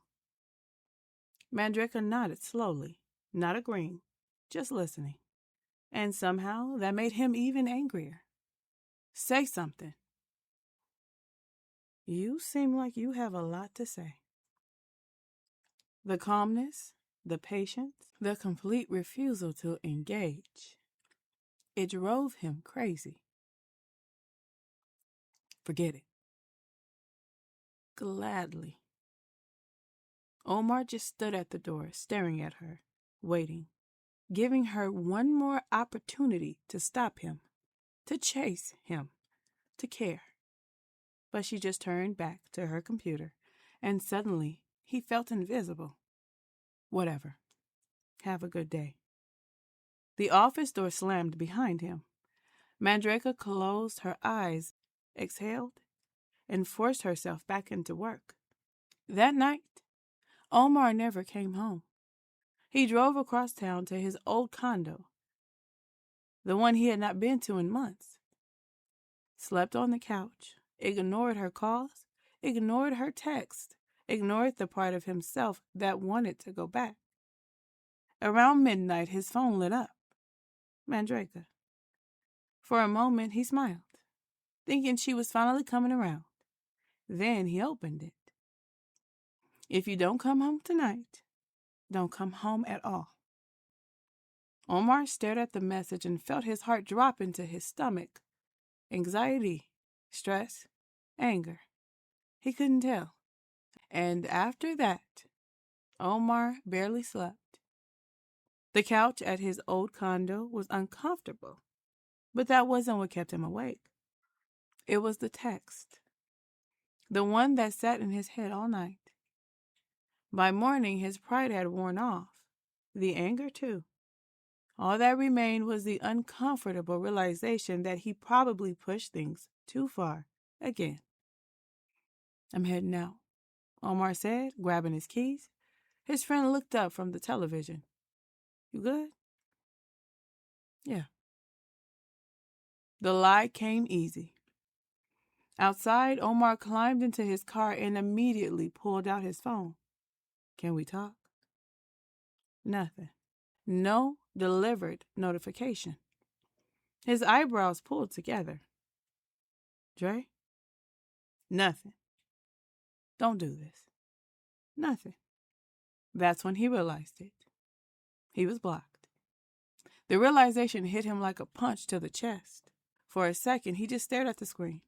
Mandraka nodded slowly, not agreeing, just listening. And somehow that made him even angrier. Say something. You seem like you have a lot to say. The calmness, the patience, the complete refusal to engage. It drove him crazy. Forget it. Gladly. Omar just stood at the door, staring at her, waiting, giving her one more opportunity to stop him, to chase him, to care. But she just turned back to her computer, and suddenly he felt invisible. Whatever. Have a good day. The office door slammed behind him. Mandraka closed her eyes, exhaled, and forced herself back into work. That night, Omar never came home. He drove across town to his old condo, the one he had not been to in months. Slept on the couch, ignored her calls, ignored her texts, ignored the part of himself that wanted to go back. Around midnight, his phone lit up. Mandraka. For a moment, he smiled, thinking she was finally coming around. Then he opened it. If you don't come home tonight, don't come home at all. Omar stared at the message and felt his heart drop into his stomach. Anxiety, stress, anger. He couldn't tell. And after that, Omar barely slept. The couch at his old condo was uncomfortable, but that wasn't what kept him awake. It was the text, the one that sat in his head all night. By morning, his pride had worn off, the anger too. All that remained was the uncomfortable realization that he probably pushed things too far again. I'm heading out, Omar said, grabbing his keys. His friend looked up from the television. You good? Yeah. The lie came easy. Outside, Omar climbed into his car and immediately pulled out his phone. Can we talk? Nothing. No delivered notification. His eyebrows pulled together. Dre? Nothing. Don't do this. Nothing. That's when he realized it. He was blocked. The realization hit him like a punch to the chest. For a second, he just stared at the screen,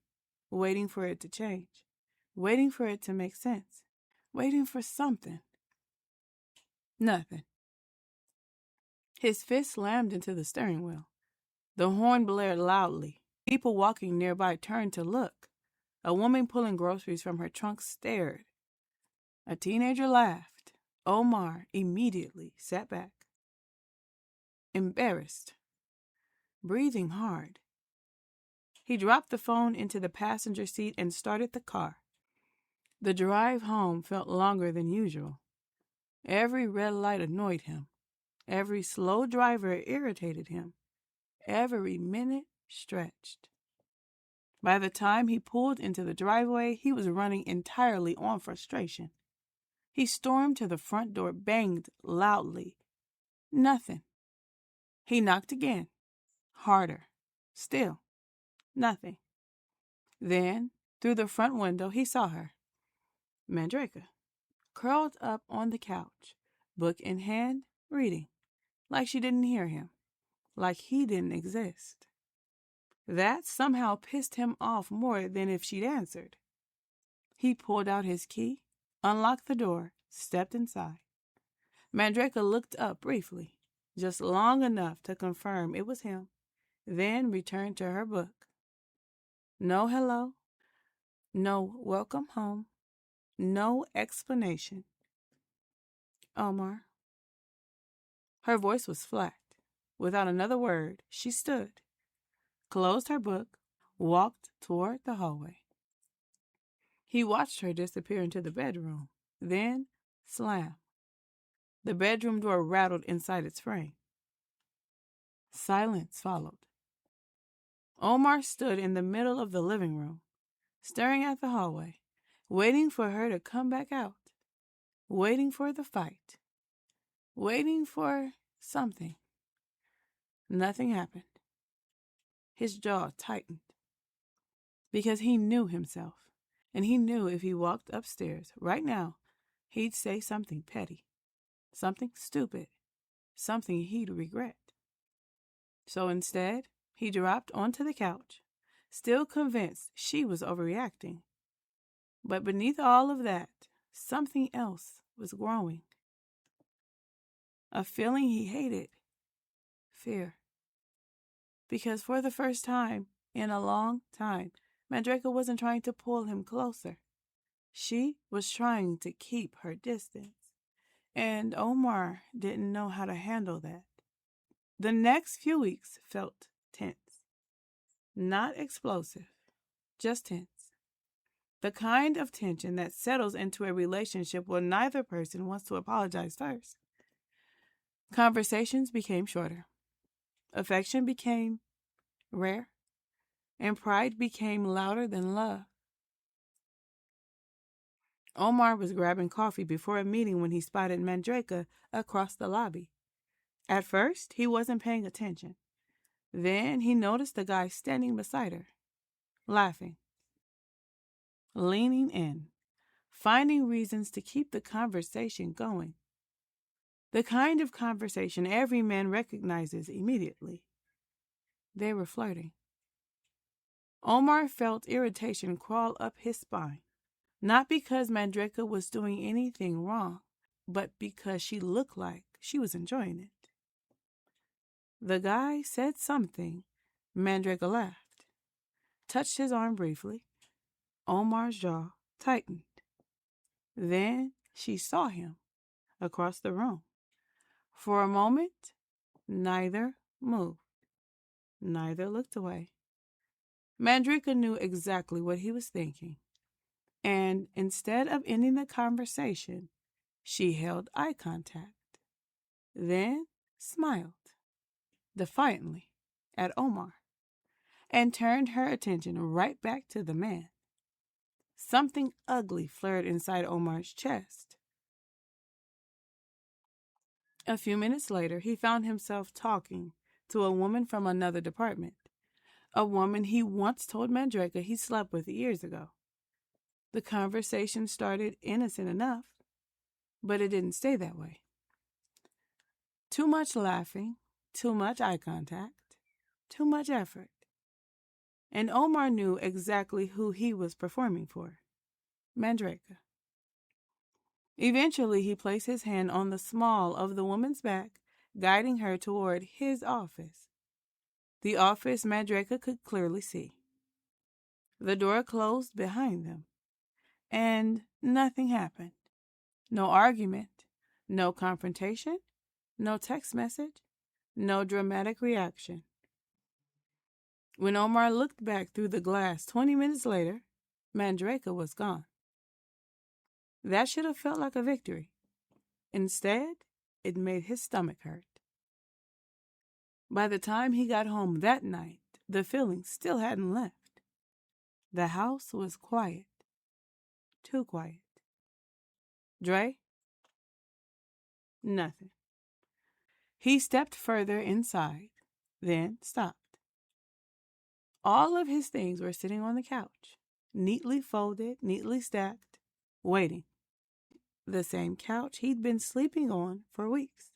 waiting for it to change, waiting for it to make sense, waiting for something. Nothing. His fist slammed into the steering wheel. The horn blared loudly. People walking nearby turned to look. A woman pulling groceries from her trunk stared. A teenager laughed. Omar immediately sat back, embarrassed, breathing hard. He dropped the phone into the passenger seat and started the car. The drive home felt longer than usual. Every red light annoyed him. Every slow driver irritated him. Every minute stretched. By the time he pulled into the driveway, he was running entirely on frustration. He stormed to the front door, banged loudly. Nothing. He knocked again, harder. Still, nothing. Then, through the front window, he saw her, Mandraka, curled up on the couch, book in hand, reading, like she didn't hear him, like he didn't exist. That somehow pissed him off more than if she'd answered. He pulled out his key, unlocked the door, stepped inside. Mandraka looked up briefly, just long enough to confirm it was him, then returned to her book. No hello, no welcome home, no explanation. Omar. Her voice was flat. Without another word, she stood, closed her book, walked toward the hallway. He watched her disappear into the bedroom, then slam. The bedroom door rattled inside its frame. Silence followed. Omar stood in the middle of the living room, staring at the hallway, waiting for her to come back out, waiting for the fight, waiting for something. Nothing happened. His jaw tightened because he knew himself, and he knew if he walked upstairs right now, he'd say something petty, something stupid, something he'd regret. So instead, he dropped onto the couch, still convinced she was overreacting. But beneath all of that, something else was growing. A feeling he hated. Fear. Because for the first time in a long time, Mandraka wasn't trying to pull him closer. She was trying to keep her distance. And Omar didn't know how to handle that. The next few weeks felt tense. Not explosive, just tense. The kind of tension that settles into a relationship where neither person wants to apologize first. Conversations became shorter. Affection became rare. And pride became louder than love. Omar was grabbing coffee before a meeting when he spotted Mandraka across the lobby. At first, he wasn't paying attention. Then he noticed the guy standing beside her, laughing, leaning in, finding reasons to keep the conversation going. The kind of conversation every man recognizes immediately. They were flirting. Omar felt irritation crawl up his spine, not because Mandraka was doing anything wrong, but because she looked like she was enjoying it. The guy said something. Mandraka laughed, touched his arm briefly. Omar's jaw tightened. Then she saw him across the room. For a moment, neither moved. Neither looked away. Mandraka knew exactly what he was thinking. And instead of ending the conversation, she held eye contact. Then smiled. defiantly at Omar and turned her attention right back to the man. Something ugly flared inside Omar's chest. A few minutes later, he found himself talking to a woman from another department, a woman he once told Mandraka he slept with years ago. The conversation started innocent enough, but it didn't stay that way. Too much laughing, too much eye contact, too much effort. And Omar knew exactly who he was performing for, Mandraka. Eventually, he placed his hand on the small of the woman's back, guiding her toward his office. The office Mandraka could clearly see. The door closed behind them, and nothing happened. No argument, no confrontation, no text message, no dramatic reaction. When Omar looked back through the glass 20 minutes later, Mandraka was gone. That should have felt like a victory. Instead, it made his stomach hurt. By the time he got home that night, the feeling still hadn't left. The house was quiet. Too quiet. Dre? Nothing. He stepped further inside, then stopped. All of his things were sitting on the couch, neatly folded, neatly stacked, waiting. The same couch he'd been sleeping on for weeks.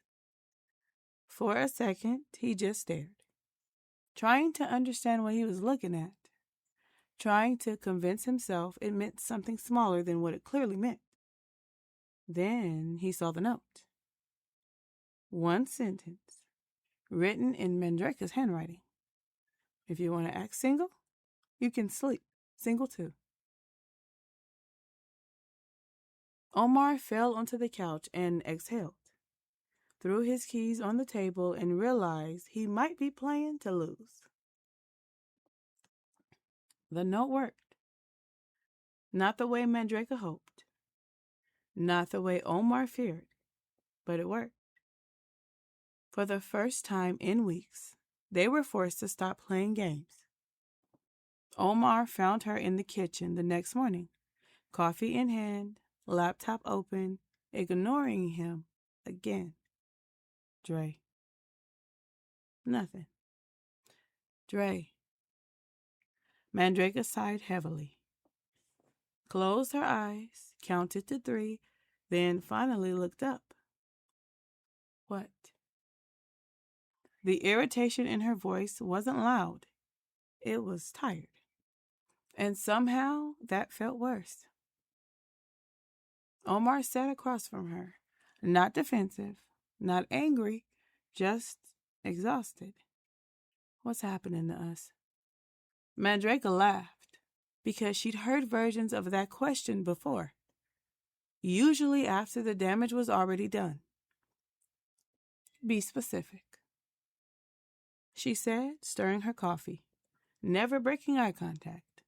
For a second, he just stared, trying to understand what he was looking at, trying to convince himself it meant something smaller than what it clearly meant. Then he saw the note. One sentence, written in Mandraka's handwriting. If you want to act single, you can sleep single too. Omar fell onto the couch and exhaled, threw his keys on the table, and realized he might be playing to lose. The note worked. Not the way Mandraka hoped. Not the way Omar feared, but it worked. For the first time in weeks, they were forced to stop playing games. Omar found her in the kitchen the next morning, coffee in hand, laptop open, ignoring him again. Dre. Nothing. Dre. Mandraka sighed heavily, closed her eyes, counted to 3, then finally looked up. What? The irritation in her voice wasn't loud. It was tired. And somehow that felt worse. Omar sat across from her, not defensive, not angry, just exhausted. What's happening to us? Mandraka laughed because she'd heard versions of that question before, usually after the damage was already done. Be specific, she said, stirring her coffee, never breaking eye contact.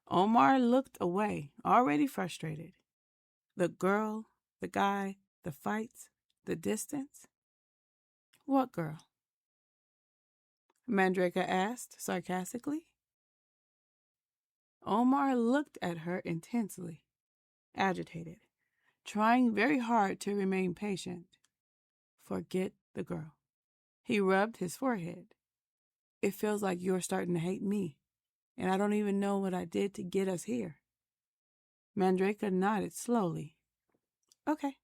Omar looked away, already frustrated. The girl, the guy, the fights, the distance. What girl? Mandraka asked sarcastically. Omar looked at her intensely, agitated, trying very hard to remain patient. Forget the girl. He rubbed his forehead. It feels like you're starting to hate me, and I don't even know what I did to get us here. Mandraka nodded slowly. Okay.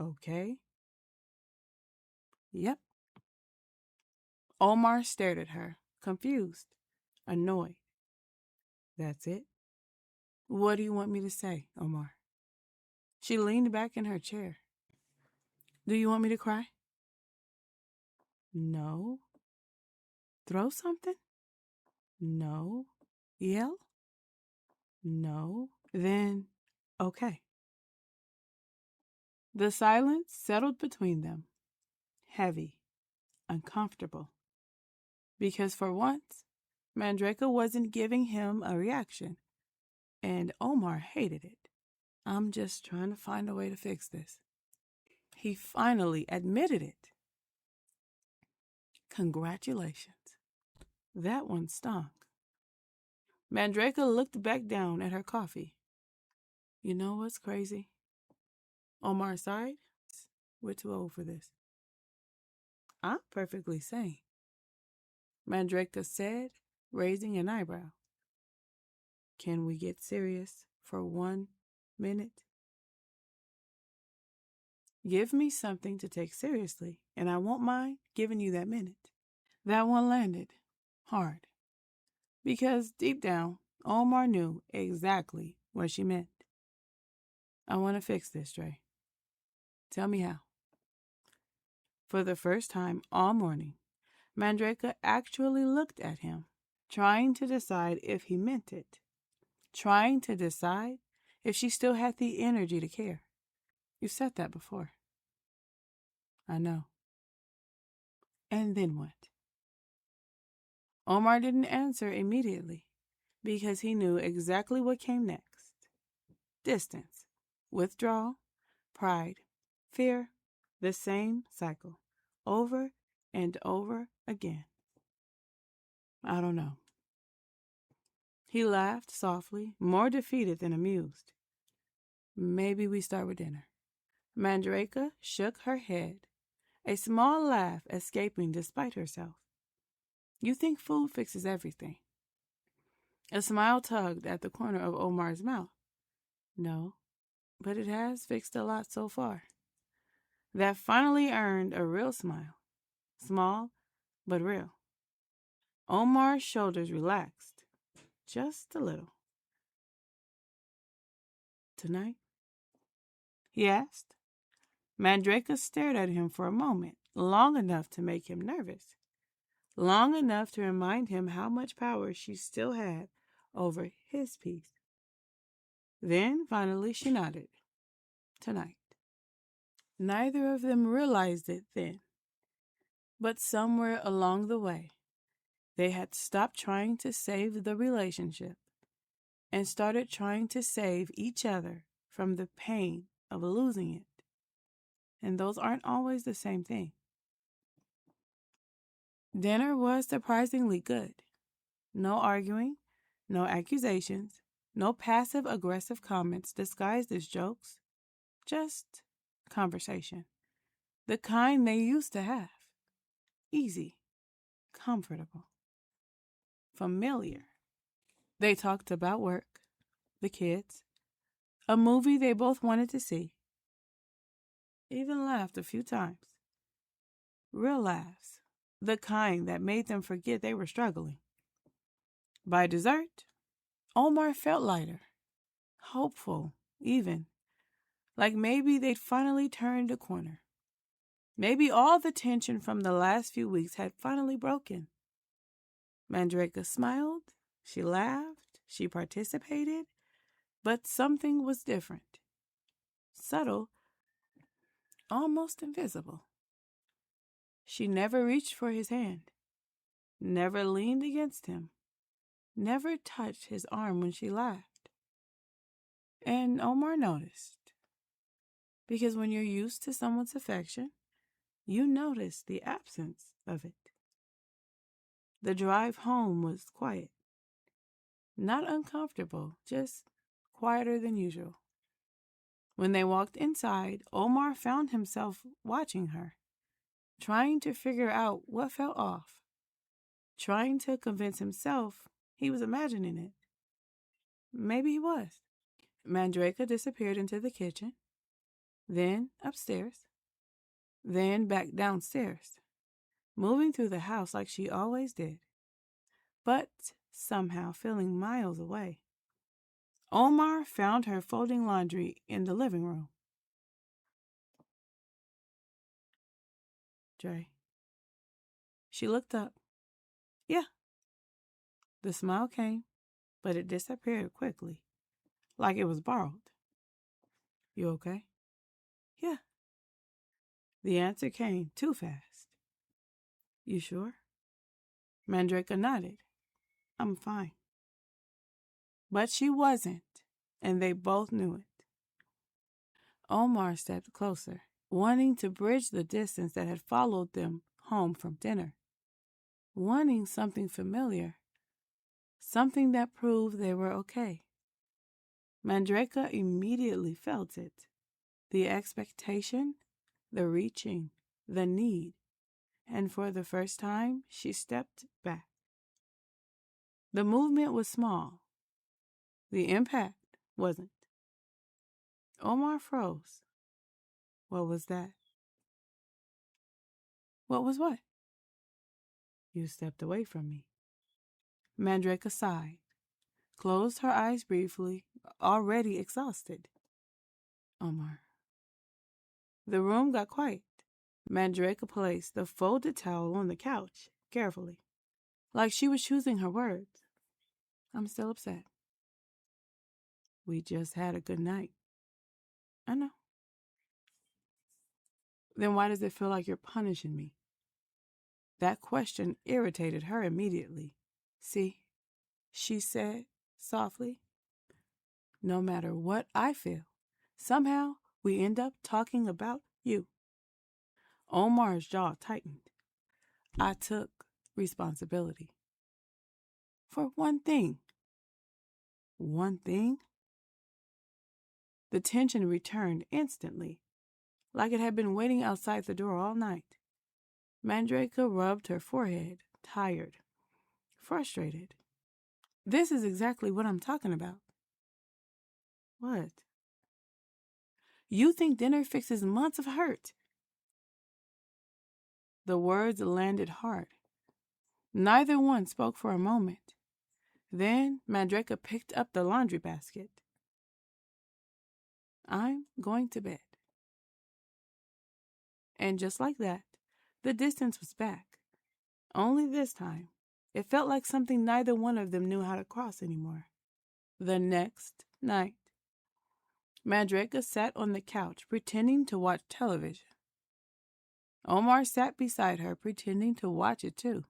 Okay. Yep. Omar stared at her, confused, annoyed. That's it? What do you want me to say, Omar? She leaned back in her chair. Do you want me to cry? No. Throw something? No. Yell? No. Then, okay. The silence settled between them, heavy, uncomfortable. Because for once, Mandraka wasn't giving him a reaction, and Omar hated it. I'm just trying to find a way to fix this. He finally admitted it. Congratulations. That one stung. Mandraka looked back down at her coffee. You know what's crazy? Omar sighed. We're too old for this. I'm perfectly sane, Mandraka said, raising an eyebrow. Can we get serious for 1 minute? Give me something to take seriously, and I won't mind giving you that minute. That one landed hard, because deep down, Omar knew exactly what she meant. I want to fix this, Dre. Tell me how. For the first time all morning, Mandraka actually looked at him, trying to decide if he meant it, trying to decide if she still had the energy to care. You said that before. I know. And then what? Omar didn't answer immediately because he knew exactly what came next. Distance, withdrawal, pride, fear, the same cycle, over and over again. I don't know. He laughed softly, more defeated than amused. Maybe we start with dinner. Mandraka shook her head, a small laugh escaping despite herself. You think food fixes everything? A smile tugged at the corner of Omar's mouth. No, but it has fixed a lot so far. That finally earned a real smile. Small, but real. Omar's shoulders relaxed. Just a little. Tonight? He asked. Mandraka stared at him for a moment, long enough to make him nervous. Long enough to remind him how much power she still had over his peace. Then, finally, she nodded. Tonight. Neither of them realized it then. But somewhere along the way, they had stopped trying to save the relationship and started trying to save each other from the pain of losing it. And those aren't always the same thing. Dinner was surprisingly good. No arguing, no accusations, no passive-aggressive comments disguised as jokes. Just conversation. The kind they used to have. Easy, comfortable, familiar. They talked about work, the kids, a movie they both wanted to see. Even laughed a few times. Real laughs, the kind that made them forget they were struggling. By dessert, Omar felt lighter, hopeful, even, like maybe they'd finally turned a corner. Maybe all the tension from the last few weeks had finally broken. Mandraka smiled, she laughed, she participated, but something was different. Subtle, almost invisible. She never reached for his hand, never leaned against him, never touched his arm when she laughed. And Omar noticed. Because when you're used to someone's affection, you notice the absence of it. The drive home was quiet. Not uncomfortable, just quieter than usual. When they walked inside, Omar found himself watching her, trying to figure out what felt off, trying to convince himself he was imagining it. Maybe he was. Mandraka disappeared into the kitchen, then upstairs, then back downstairs, moving through the house like she always did, but somehow feeling miles away. Omar found her folding laundry in the living room. Dre. She looked up. Yeah. The smile came, but it disappeared quickly, like it was borrowed. You okay? Yeah. The answer came too fast. You sure? Mandraka nodded. I'm fine. But she wasn't, and they both knew it. Omar stepped closer, wanting to bridge the distance that had followed them home from dinner. wanting something familiar, something that proved they were okay. Mandraka immediately felt it. The expectation, the reaching, the need, and for the first time, she stepped back. The movement was small. The impact wasn't. Omar froze. What was that? What was what? You stepped away from me. Mandraka sighed, closed her eyes briefly, already exhausted. Omar. The room got quiet. Mandraka placed the folded towel on the couch, carefully, like she was choosing her words. I'm still upset. We just had a good night. I know. Then why does it feel like you're punishing me? That question irritated her immediately. See, she said softly, no matter what I feel, somehow we end up talking about you. Omar's jaw tightened. I took responsibility. For one thing. One thing? The tension returned instantly, like it had been waiting outside the door all night. Mandraka rubbed her forehead, tired, frustrated. This is exactly what I'm talking about. What? You think dinner fixes months of hurt? The words landed hard. Neither one spoke for a moment. Then Mandraka picked up the laundry basket. I'm going to bed. And just like that, the distance was back. Only this time, it felt like something neither one of them knew how to cross anymore. The next night, Mandraka sat on the couch pretending to watch television. Omar sat beside her pretending to watch it too.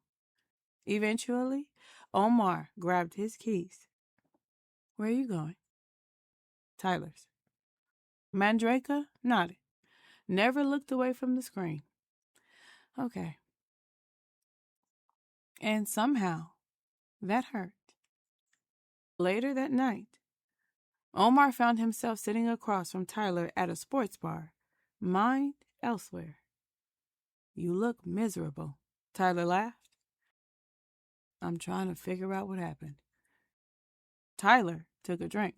Eventually, Omar grabbed his keys. Where are you going? Tyler's. Mandraka nodded, never looked away from the screen. Okay. And somehow, that hurt. Later that night, Omar found himself sitting across from Tyler at a sports bar, mind elsewhere. You look miserable, Tyler laughed. I'm trying to figure out what happened. Tyler took a drink.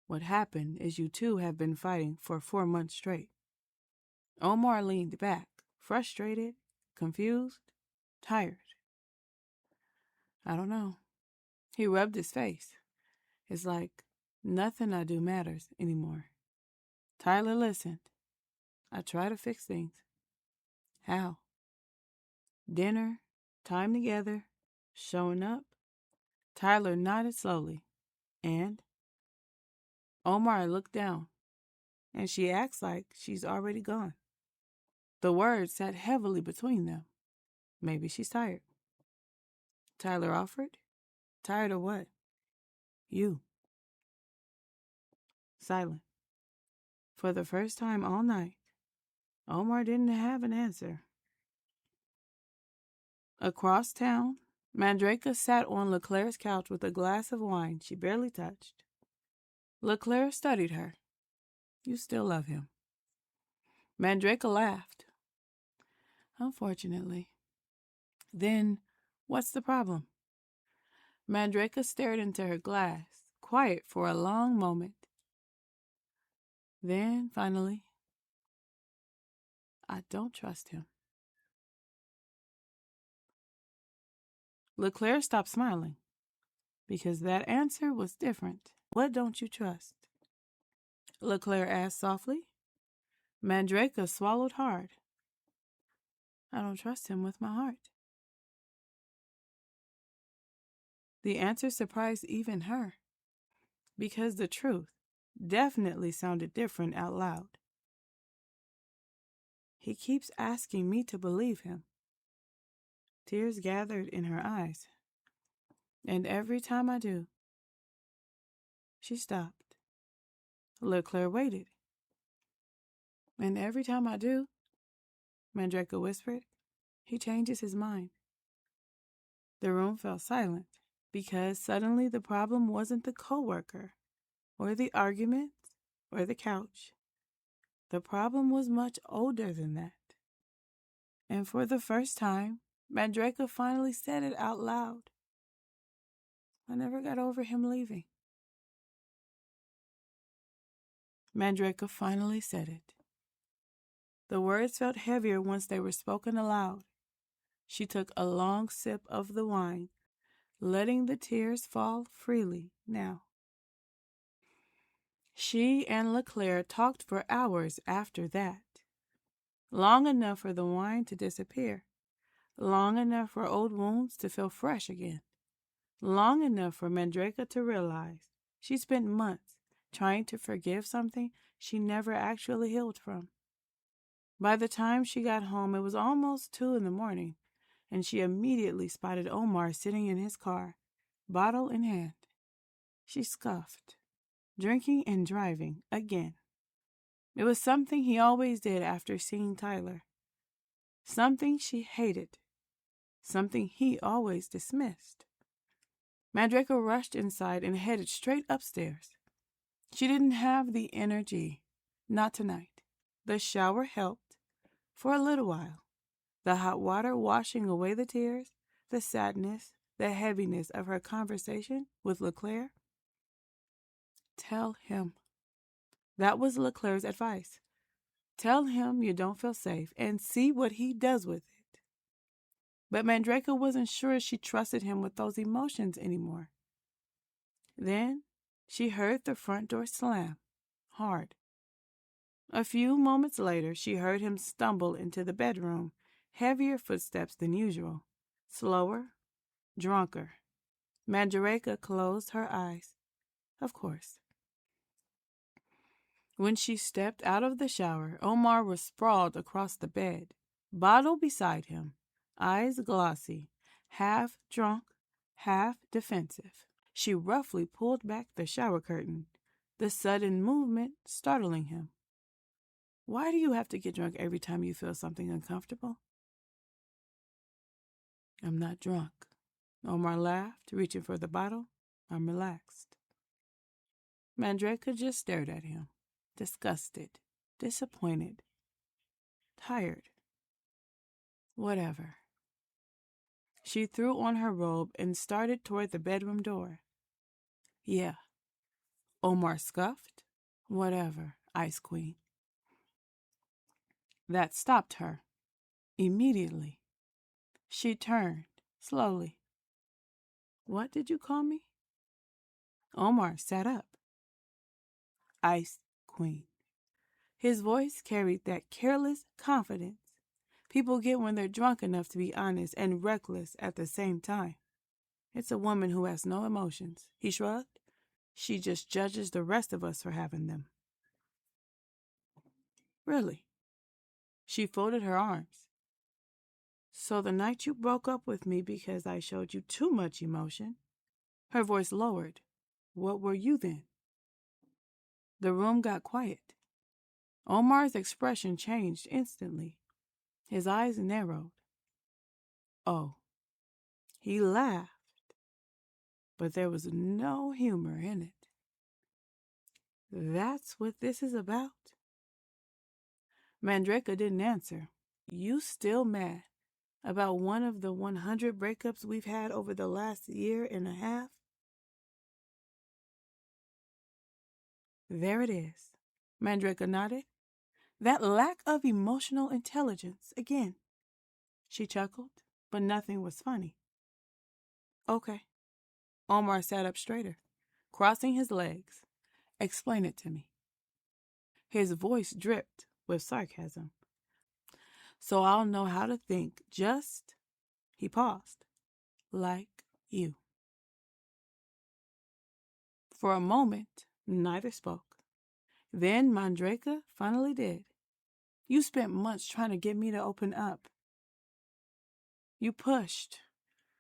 What happened is you two have been fighting for 4 months straight. Omar leaned back, frustrated, confused, tired. I don't know. He rubbed his face. It's like nothing I do matters anymore. Tyler listened. I try to fix things. How? Dinner, time together, showing up. Tyler nodded slowly. And? Omar looked down, and she acts like she's already gone. The words sat heavily between them. Maybe she's tired. Tyler offered. Tired of what? You. Silent. For the first time all night, Omar didn't have an answer. Across town, Mandraka sat on LeClaire's couch with a glass of wine she barely touched. LeClaire studied her. You still love him. Mandraka laughed. Unfortunately. Then, what's the problem? Mandraka stared into her glass, quiet for a long moment. Then, finally, I don't trust him. LeClaire stopped smiling, because that answer was different. What don't you trust? LeClaire asked softly. Mandraka swallowed hard. I don't trust him with my heart. The answer surprised even her, because the truth definitely sounded different out loud. He keeps asking me to believe him. Tears gathered in her eyes. And every time I do. She stopped. LeClaire waited. And every time I do, Mandraka whispered, he changes his mind. The room fell silent because suddenly the problem wasn't the coworker or the argument or the couch. The problem was much older than that. And for the first time, Mandraka finally said it out loud. I never got over him leaving. Mandraka finally said it. The words felt heavier once they were spoken aloud. She took a long sip of the wine, letting the tears fall freely now. She and Leclerc talked for hours after that. Long enough for the wine to disappear. Long enough for old wounds to feel fresh again. Long enough for Mandraka to realize she spent months trying to forgive something she never actually healed from. By the time she got home, it was almost 2 a.m, and she immediately spotted Omar sitting in his car, bottle in hand. She scoffed. Drinking and driving again. It was something he always did after seeing Tyler. Something she hated. Something he always dismissed. Mandraka rushed inside and headed straight upstairs. She didn't have the energy. Not tonight. The shower helped for a little while. The hot water washing away the tears, the sadness, the heaviness of her conversation with Leclerc. Tell him. That was Leclerc's advice. Tell him you don't feel safe and see what he does with it. But Mandraka wasn't sure she trusted him with those emotions anymore. Then she heard the front door slam, hard. A few moments later, she heard him stumble into the bedroom, heavier footsteps than usual, slower, drunker. Mandraka closed her eyes. Of course. When she stepped out of the shower, Omar was sprawled across the bed, bottle beside him, eyes glossy, half drunk, half defensive. She roughly pulled back the shower curtain, the sudden movement startling him. Why do you have to get drunk every time you feel something uncomfortable? I'm not drunk. Omar laughed, reaching for the bottle. I'm relaxed. Mandraka just stared at him, disgusted, disappointed, tired. Whatever. She threw on her robe and started toward the bedroom door. Yeah. Omar scuffed. Whatever, Ice Queen. That stopped her. Immediately. She turned, slowly. What did you call me? Omar sat up. Ice Queen. His voice carried that careless confidence people get when they're drunk enough to be honest and reckless at the same time. It's a woman who has no emotions. He shrugged. She just judges the rest of us for having them. Really? She folded her arms. So the night you broke up with me because I showed you too much emotion. Her voice lowered. What were you then? The room got quiet. Omar's expression changed instantly. His eyes narrowed. Oh. He laughed, but there was no humor in it. That's what this is about? Mandraka didn't answer. You still mad about one of the 100 breakups we've had over the last year and a half? There it is. Mandraka nodded. That lack of emotional intelligence again. She chuckled, but nothing was funny. Okay. Omar sat up straighter, crossing his legs. Explain it to me. His voice dripped with sarcasm. So I'll know how to think just, he paused, like you. For a moment, neither spoke. Then Mandraka finally did. You spent months trying to get me to open up. You pushed.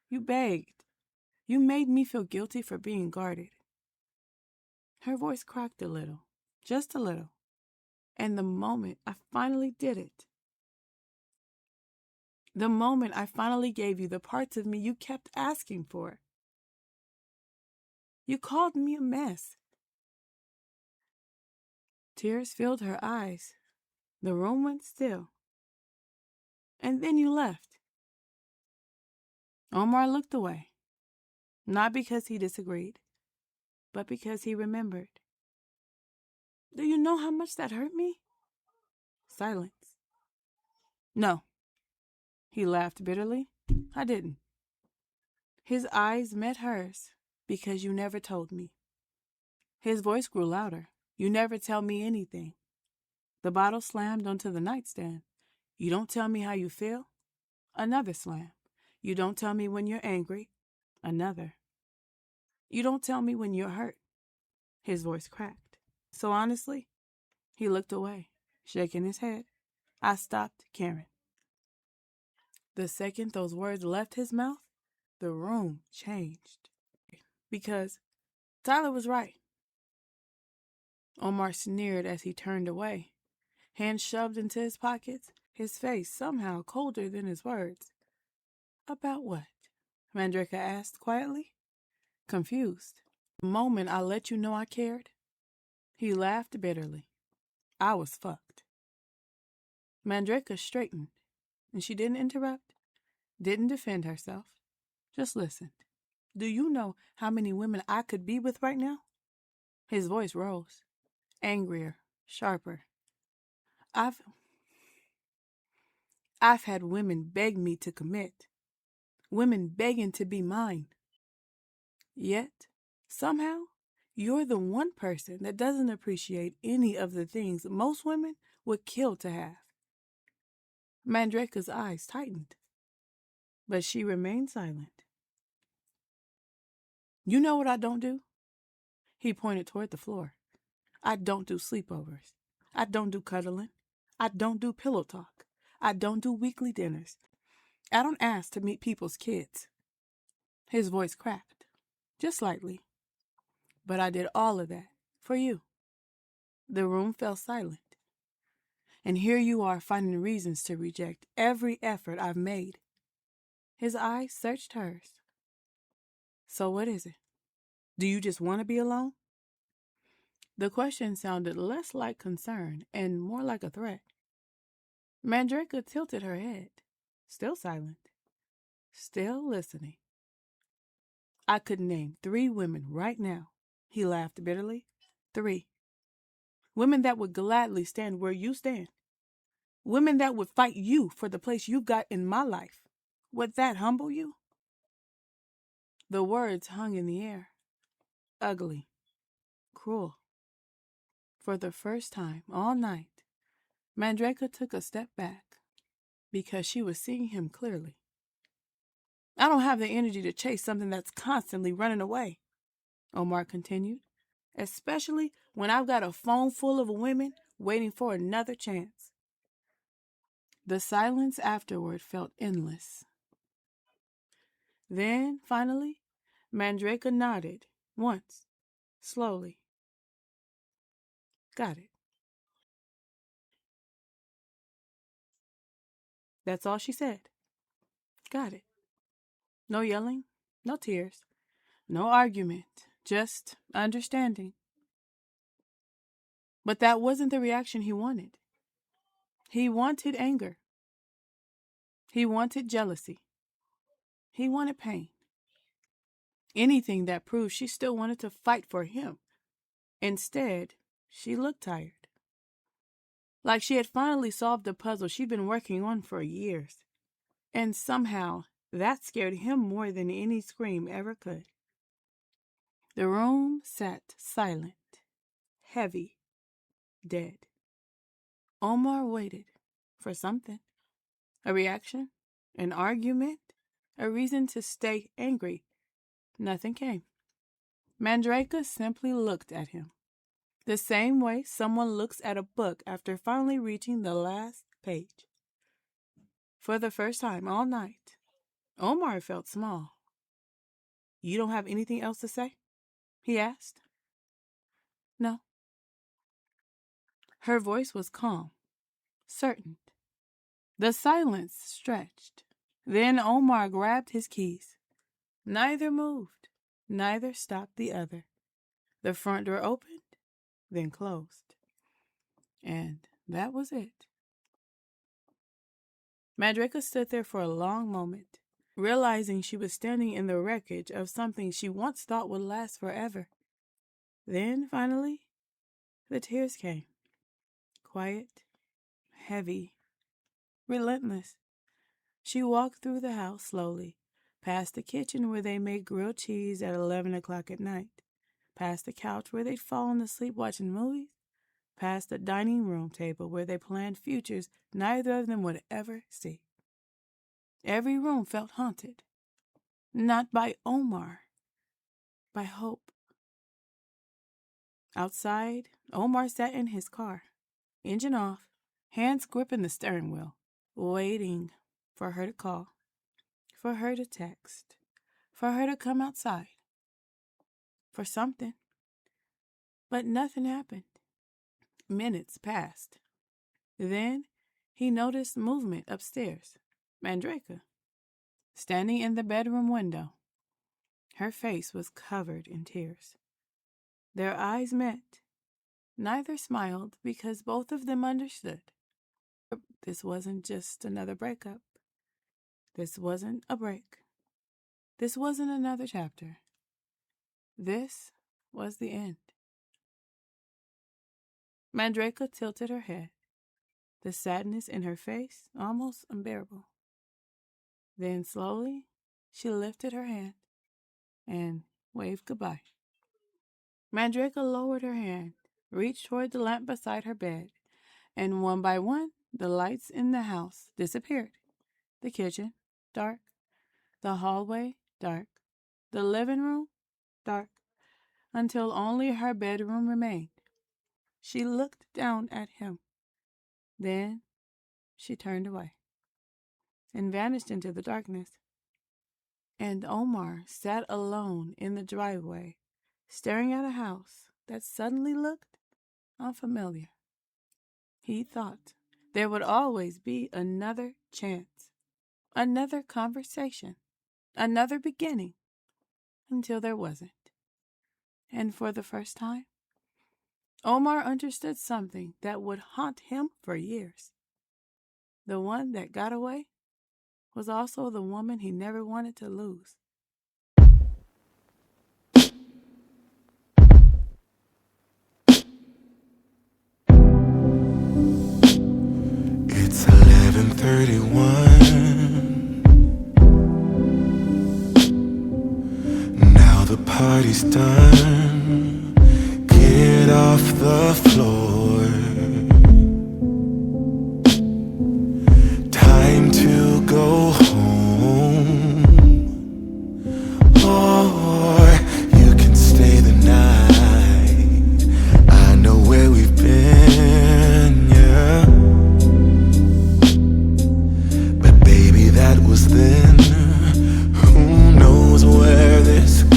You begged. You made me feel guilty for being guarded. Her voice cracked a little, just a little. And the moment I finally did it, The moment I finally gave you the parts of me you kept asking for. You called me a mess. Tears filled her eyes. The room went still. And then you left. Omar looked away, not because he disagreed, but because he remembered. Do you know how much that hurt me? Silence. No. He laughed bitterly. I didn't. His eyes met hers because you never told me. His voice grew louder. You never tell me anything. The bottle slammed onto the nightstand. You don't tell me how you feel. Another slam. You don't tell me when you're angry. Another. You don't tell me when you're hurt. His voice cracked. So honestly, he looked away, shaking his head. I stopped caring. The second those words left his mouth, the room changed. Because Tyler was right. Omar sneered as he turned away, hands shoved into his pockets, his face somehow colder than his words. About what? Mandraka asked quietly, confused. The moment I let you know I cared, he laughed bitterly. I was fucked. Mandraka straightened, and she didn't interrupt, didn't defend herself, just listened. Do you know how many women I could be with right now? His voice rose, angrier, sharper. I've had women beg me to commit, women begging to be mine. Yet, somehow, you're the one person that doesn't appreciate any of the things most women would kill to have. Mandraka's eyes tightened, but she remained silent. You know what I don't do? He pointed toward the floor. I don't do sleepovers. I don't do cuddling. I don't do pillow talk. I don't do weekly dinners. I don't ask to meet people's kids. His voice cracked, just slightly. But I did all of that for you. The room fell silent. And here you are finding reasons to reject every effort I've made. His eyes searched hers. So what is it? Do you just want to be alone? The question sounded less like concern and more like a threat. Mandraka tilted her head, still silent, still listening. I could name 3 women right now. He laughed bitterly. 3. Women that would gladly stand where you stand. Women that would fight you for the place you've got in my life. Would that humble you? The words hung in the air. Ugly. Cruel. For the first time all night, Mandraka took a step back because she was seeing him clearly. I don't have the energy to chase something that's constantly running away, Omar continued, especially when I've got a phone full of women waiting for another chance. The silence afterward felt endless. Then, finally, Mandraka nodded, once, slowly. Got it. That's all she said. Got it. No yelling, no tears, no argument, just understanding. But that wasn't the reaction he wanted. He wanted anger. He wanted jealousy. He wanted pain. Anything that proved she still wanted to fight for him. Instead, she looked tired. Like she had finally solved a puzzle she'd been working on for years. And somehow, that scared him more than any scream ever could. The room sat silent, heavy, dead. Omar waited for something. A reaction? An argument? A reason to stay angry? Nothing came. Mandraka simply looked at him. The same way someone looks at a book after finally reaching the last page. For the first time all night, Omar felt small. You don't have anything else to say? He asked. No. Her voice was calm, certain. The silence stretched. Then Omar grabbed his keys. Neither moved, neither stopped the other. The front door opened, then closed. And that was it. Mandraka stood there for a long moment, realizing she was standing in the wreckage of something she once thought would last forever. Then, finally, the tears came. Quiet, heavy, relentless. She walked through the house slowly, past the kitchen where they made grilled cheese at 11 o'clock at night, past the couch where they'd fallen asleep watching movies, past the dining room table where they planned futures neither of them would ever see. Every room felt haunted, not by Omar, by hope. Outside, Omar sat in his car, engine off, hands gripping the steering wheel, waiting for her to call, for her to text, for her to come outside, for something. But nothing happened. Minutes passed. Then he noticed movement upstairs. Mandraka, standing in the bedroom window. Her face was covered in tears. Their eyes met. Neither smiled because both of them understood. This wasn't just another breakup. This wasn't a break. This wasn't another chapter. This was the end. Mandraka tilted her head, the sadness in her face almost unbearable. Then slowly, she lifted her hand and waved goodbye. Mandraka lowered her hand, reached toward the lamp beside her bed, and one by one, the lights in the house disappeared. The kitchen, dark. The hallway, dark. The living room, dark. Until only her bedroom remained. She looked down at him. Then she turned away and vanished into the darkness. And Omar sat alone in the driveway, staring at a house that suddenly looked unfamiliar. He thought there would always be another chance, another conversation, another beginning, until there wasn't. And for the first time, Omar understood something that would haunt him for years. The one that got away was also the woman he never wanted to lose. It's 11:31. Now the party's done. Get off the floor. Time to go home. Or you can stay the night. I know where we've been, yeah. But baby, that was then. Who knows where this goes?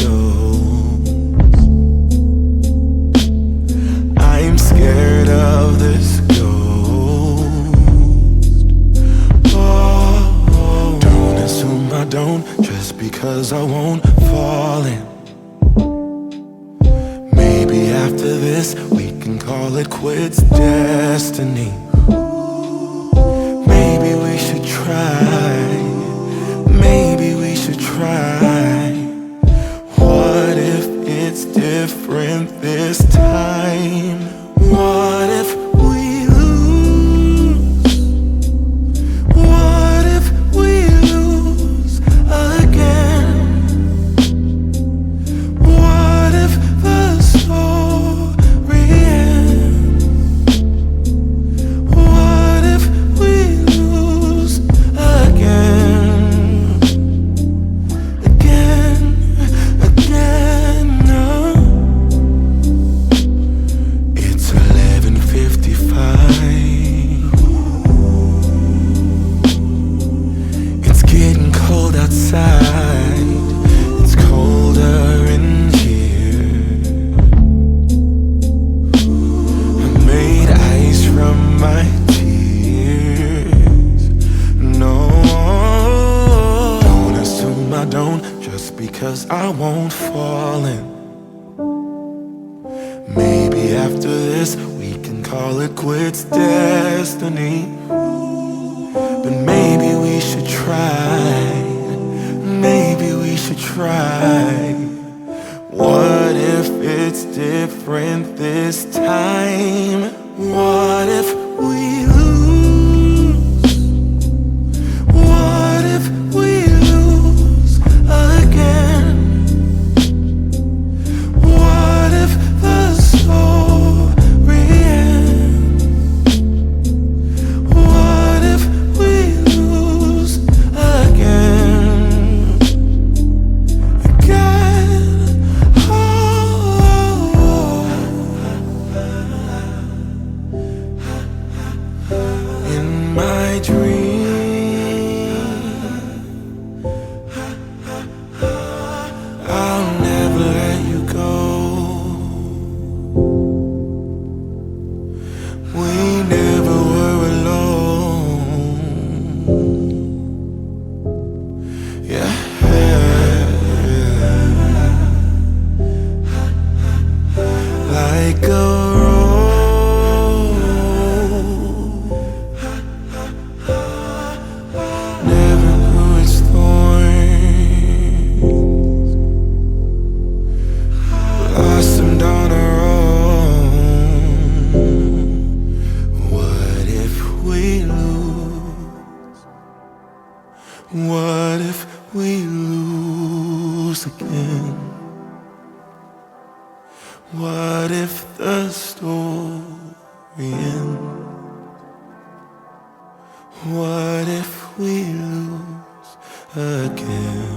I'm scared of this ghost. Oh, don't assume I don't, just because I won't fall in. Maybe after this we can call it quits, destiny. Maybe we should try. Maybe we should try. What if it's different this time? What if we lose? What if we lose again? What if the story ends? What if we lose again? don't, just because I won't fall in. Maybe after this we can call it quits, destiny. But maybe we should try, maybe we should try. What if it's different this time? What if we lose? What if we lose again? What if the story ends? What if we lose again? Again? In my dream, I'll never let you go. We never were alone. Yeah. Like a never grew its thorns, blossomed on our own. What if we lose? What if we lose again? What if the story ends? What if we lose again?